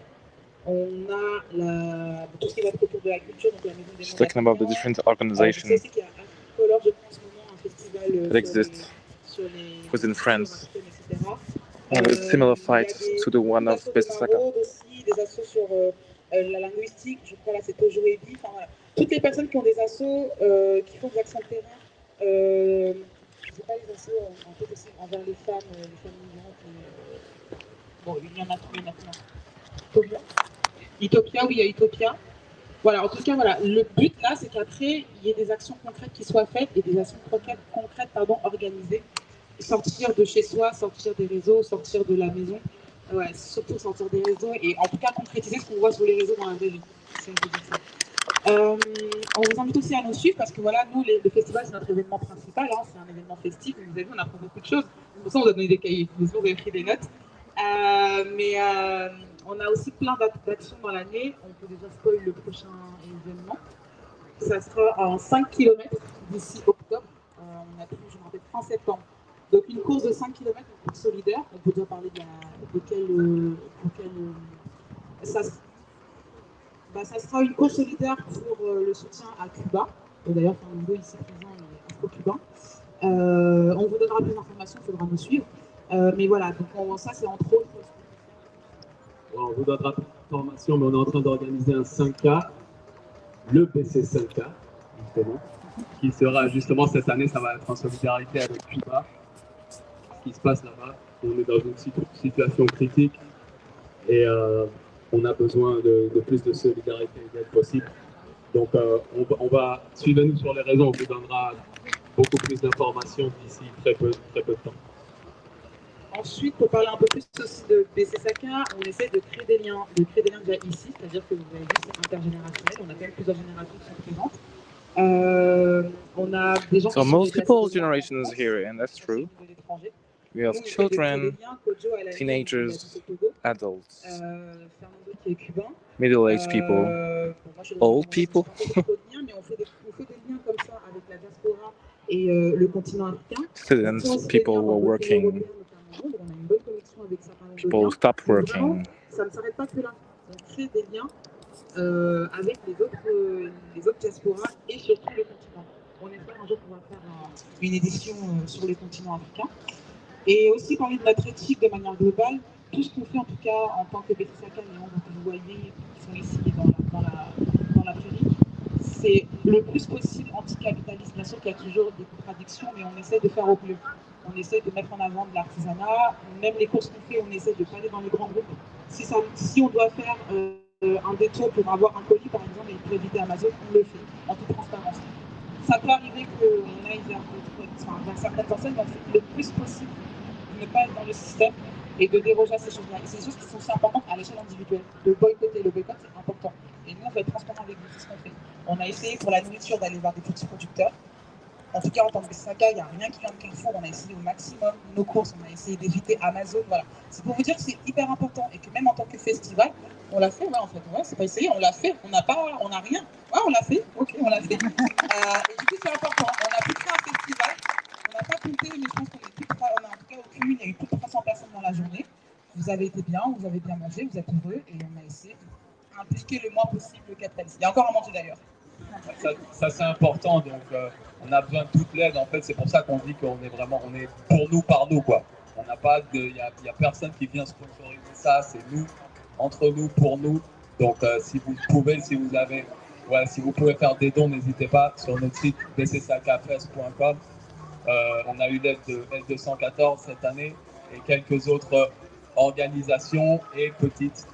On a tout ce qui va être autour de la culture, donc la maison des Just talking about the different organizations je sais qu'il y a Color, je pense, en ce moment, un festival that exist within France. And a similar fight to the one of BESE SAKA. Aussi, des assos sur la linguistique, je crois là c'est Tojo et Bi. Enfin, voilà. Toutes les personnes qui ont des assos, qui font des actions de terrain. Je ne sais pas les assos en fait aussi envers les femmes migrantes. Bon, il y en a plein. Utopia, oui, il y a Utopia. Voilà, en tout cas, voilà. Le but là, c'est qu'après, il y ait des actions concrètes qui soient faites et des actions concrètes organisées. Sortir de chez soi, sortir des réseaux, sortir de la maison. Ouais, surtout sortir des réseaux et en tout cas concrétiser ce qu'on voit sur les réseaux dans la vraie vie. Si on peut dire ça. On vous invite aussi à nous suivre parce que voilà, nous, le festival, c'est notre événement principal, hein, c'est un événement festif. Vous avez vu, on apprend beaucoup de choses. Pour ça, on vous a donné des cahiers. Vous avez pris des notes. On a aussi plein d'actions dans l'année. On peut déjà spoiler le prochain événement. Ça sera en 5 km d'ici octobre. On a pris, je me rappelle, fin septembre. Donc une course de 5 km, une course solidaire. On peut déjà parler ça sera une course solidaire pour le soutien à Cuba. D'ailleurs, Fernando ici présent est afro-cubain. On vous donnera plus d'informations, il faudra nous suivre. Mais voilà, donc ça c'est entre autres. On vous donnera plus d'informations, mais on est en train d'organiser un 5K, le BESE SAKA, justement, qui sera justement cette année, ça va être en solidarité avec Cuba. Ce qui se passe là-bas, on est dans une situation critique et on a besoin de plus de solidarité et d'aide possible. Donc suivez-nous sur les réseaux, on vous donnera beaucoup plus d'informations d'ici très peu de temps. Ensuite, pour parler un peu plus aussi de BESE SAKA, on essaie de créer des liens déjà ici, c'est-à-dire que vous avez vu, c'est intergénérationnel, on a quand même plusieurs générations qui sont présentes. On a des gens So multiple generations here, and that's true. We have children, teenagers, adults, middle-aged people, old people. Students, people who are working, people who stop working. Ça ne s'arrête pas que là. On crée des liens avec les autres diasporas et surtout le continent. On espère un jour pouvoir faire une édition sur le continent africain. Et aussi parler de notre éthique de manière globale. Tout ce qu'on fait en tout cas en tant que BESE SAKA, les membres que vous voyez qui sont ici dans la prairie, c'est le plus possible anticapitaliste. Bien sûr qu'il y a toujours des contradictions, mais on essaie de faire au plus. On essaie de mettre en avant de l'artisanat. Même les courses qu'on fait, on essaie de ne pas aller dans les grands groupes. Si on doit faire un détour pour avoir un colis, par exemple, et pour éviter Amazon, on le fait, en toute transparence. Ça peut arriver qu'on aille vers certaines personnes, donc le plus possible de ne pas être dans le système et de déroger à ces choses-là. Et c'est des choses qui sont aussi importantes à l'échelle individuelle. De boycotter, le boycott, c'est important. Et nous, on va être transparent avec vous, c'est ce qu'on fait. On a essayé pour la nourriture d'aller voir des petits producteurs. En tout cas, en tant que BESE SAKA, il n'y a rien qui vient de Carrefour. On a essayé au maximum nos courses, on a essayé d'éviter Amazon. Voilà. C'est pour vous dire que c'est hyper important et que même en tant que festival, on l'a fait. Ouais, en fait, ouais, c'est pas essayé, on l'a fait. On n'a rien. Ouais, on l'a fait. Ok, on l'a fait. Et du coup, c'est important. On a pu faire un festival. On n'a pas compté, mais je pense qu'on est plus de 3. On a en tout cas au cumul, il y a eu plus de 300 personnes dans la journée. Vous avez été bien, vous avez bien mangé, vous êtes heureux et on a essayé d'impliquer le moins possible le capitaliste. Il y a encore à manger d'ailleurs. Ça c'est important, donc on a besoin de toute l'aide. En fait, c'est pour ça qu'on dit qu'on est vraiment, on est pour nous, par nous, quoi. On n'a pas de, il y a personne qui vient sponsoriser ça. C'est nous, entre nous, pour nous. Donc si vous pouvez, si vous pouvez faire des dons, n'hésitez pas sur notre site besesakafest.com. On a eu l'aide de L214 cette année et quelques autres organisations et petites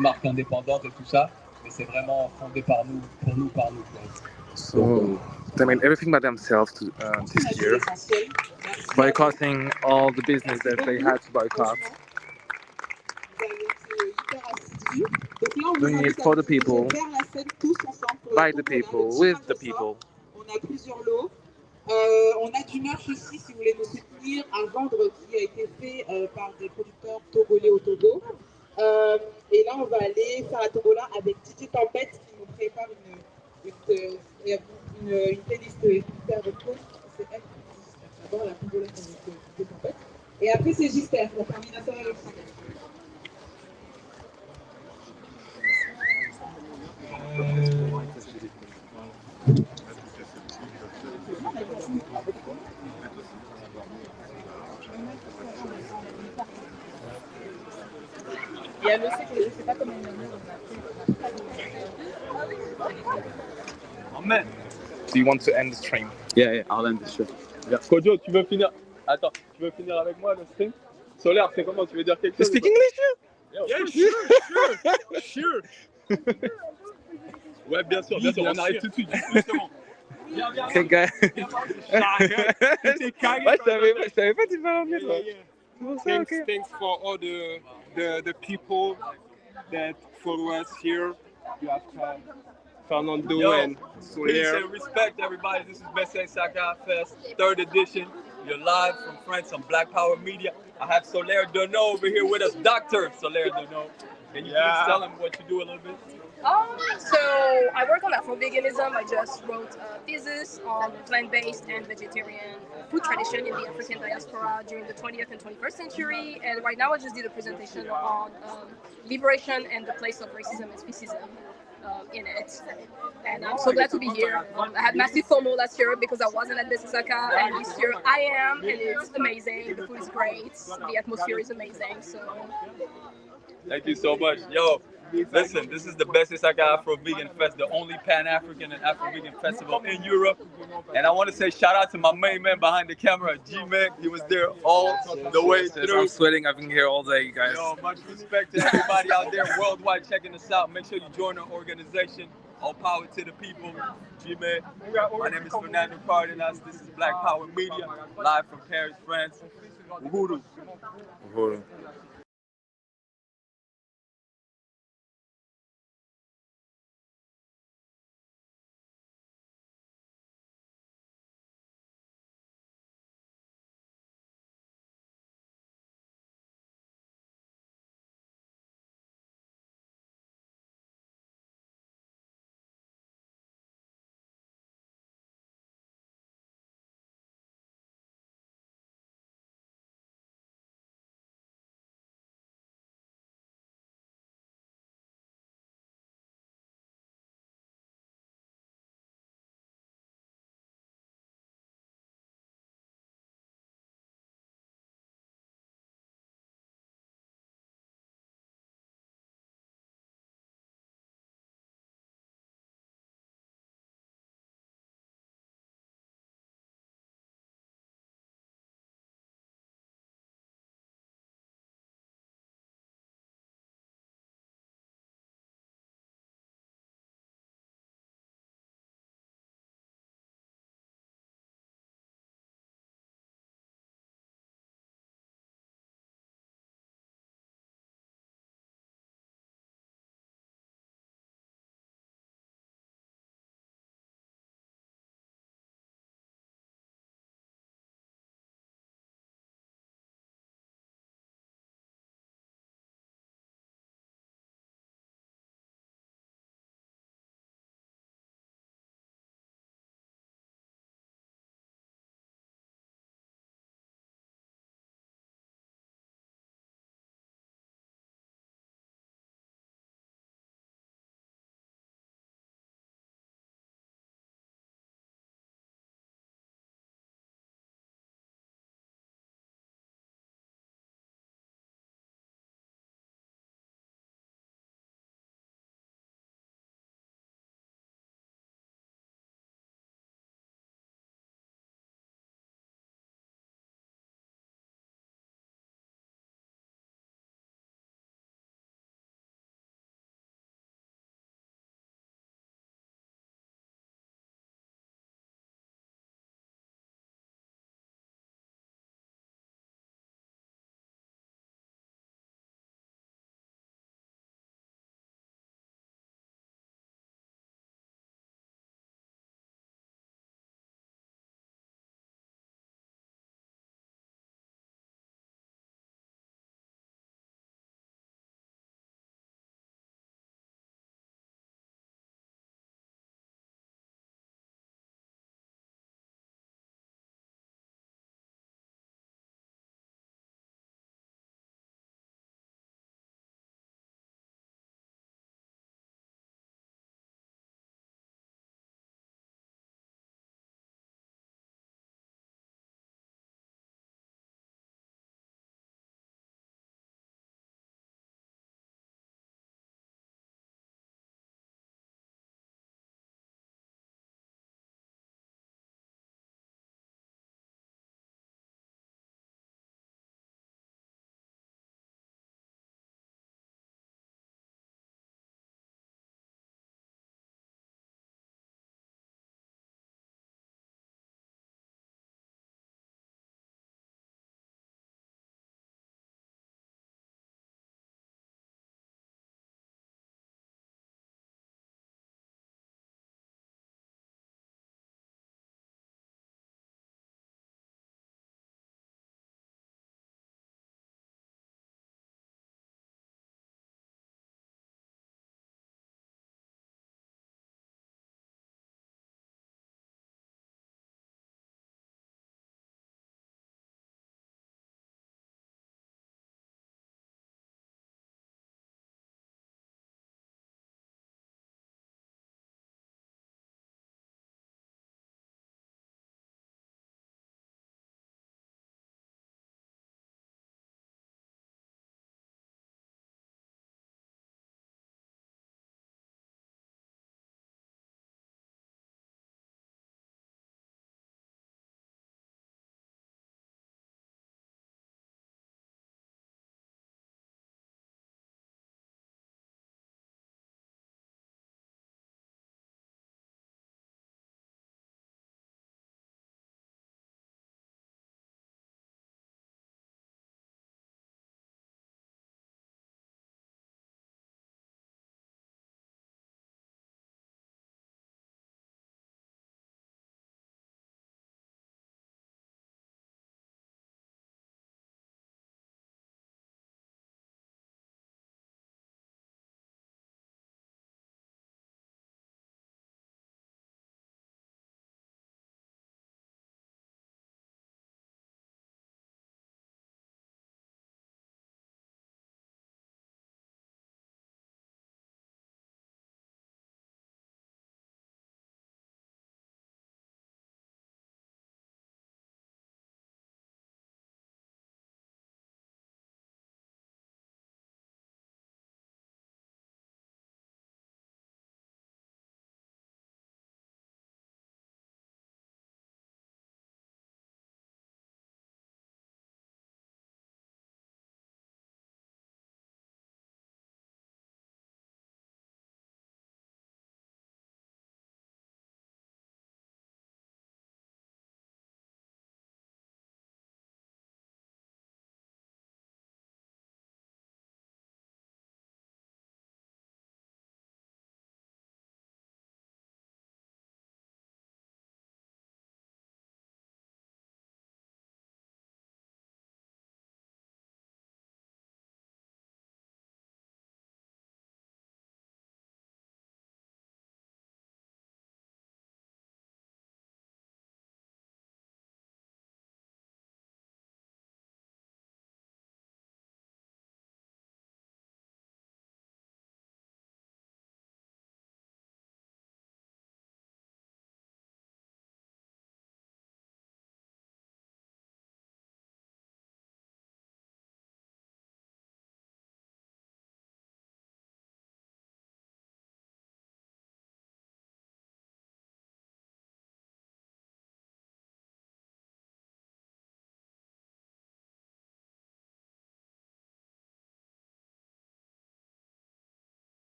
marques indépendantes et tout ça. Mais c'est vraiment fondé par nous, pour nous, par nous. So they made everything by themselves this year, boycotting all the business that they had to boycott. Doing it for the people, by the people, with the people. On a plusieurs lots. On a du merch aussi, si vous voulez nous soutenir, à vendre qui a été fait par des producteurs togolais au Togo. Et là, on va aller faire la Togola avec DJ Tempête qui nous prépare une playlist hyper cool. C'est elle qui d'abord la Togola avec DJ Tempête. Et après, c'est Gister pour terminer ça avec ça. Il y a le C que je ne sais pas comment il est. Amen. Do you want to end the stream? Yeah, I'll end the stream. Kojo, tu veux finir? Attends, tu veux finir avec moi le stream? Solaire, c'est comment? Tu veux dire quelque chose? You speak English? Yeah, sure. Ouais, bien sûr, on arrive tout de suite. Okay, guys. Ouais, je savais pas que tu parlais anglais, toi. Thanks for all the people that follow us here. You have Fernando and Soler. Peace and respect, everybody. This is BESE SAKA Fest, 3rd edition. You're live from France on Black Power Media. I have Soler Dono over here with us, Dr. Soler Dono. Can you please tell him what you do a little bit? So I work on Afro-veganism. I just wrote a thesis on plant-based and vegetarian food tradition in the African diaspora during the 20th and 21st century. And right now I just did a presentation on liberation and the place of racism and speciesism in it. And I'm so glad to be here. I had massive FOMO last year because I wasn't at BESE SAKA, and this year I am, and it's amazing. The food is great. The atmosphere is amazing. So thank you so much. Yo, listen, this is the BESE SAKA Afro Vegan Fest, the only Pan-African and Afro-Vegan festival in Europe. And I want to say shout out to my main man behind the camera, DJIME. He was there all the way through. I'm sweating. I've been here all day, you guys. Yo, much respect to everybody out there worldwide checking us out. Make sure you join our organization. All power to the people. DJIME. My name is Fernando Cardenas. This is Black Power Media, live from Paris, France. Uhuru. Uhuru.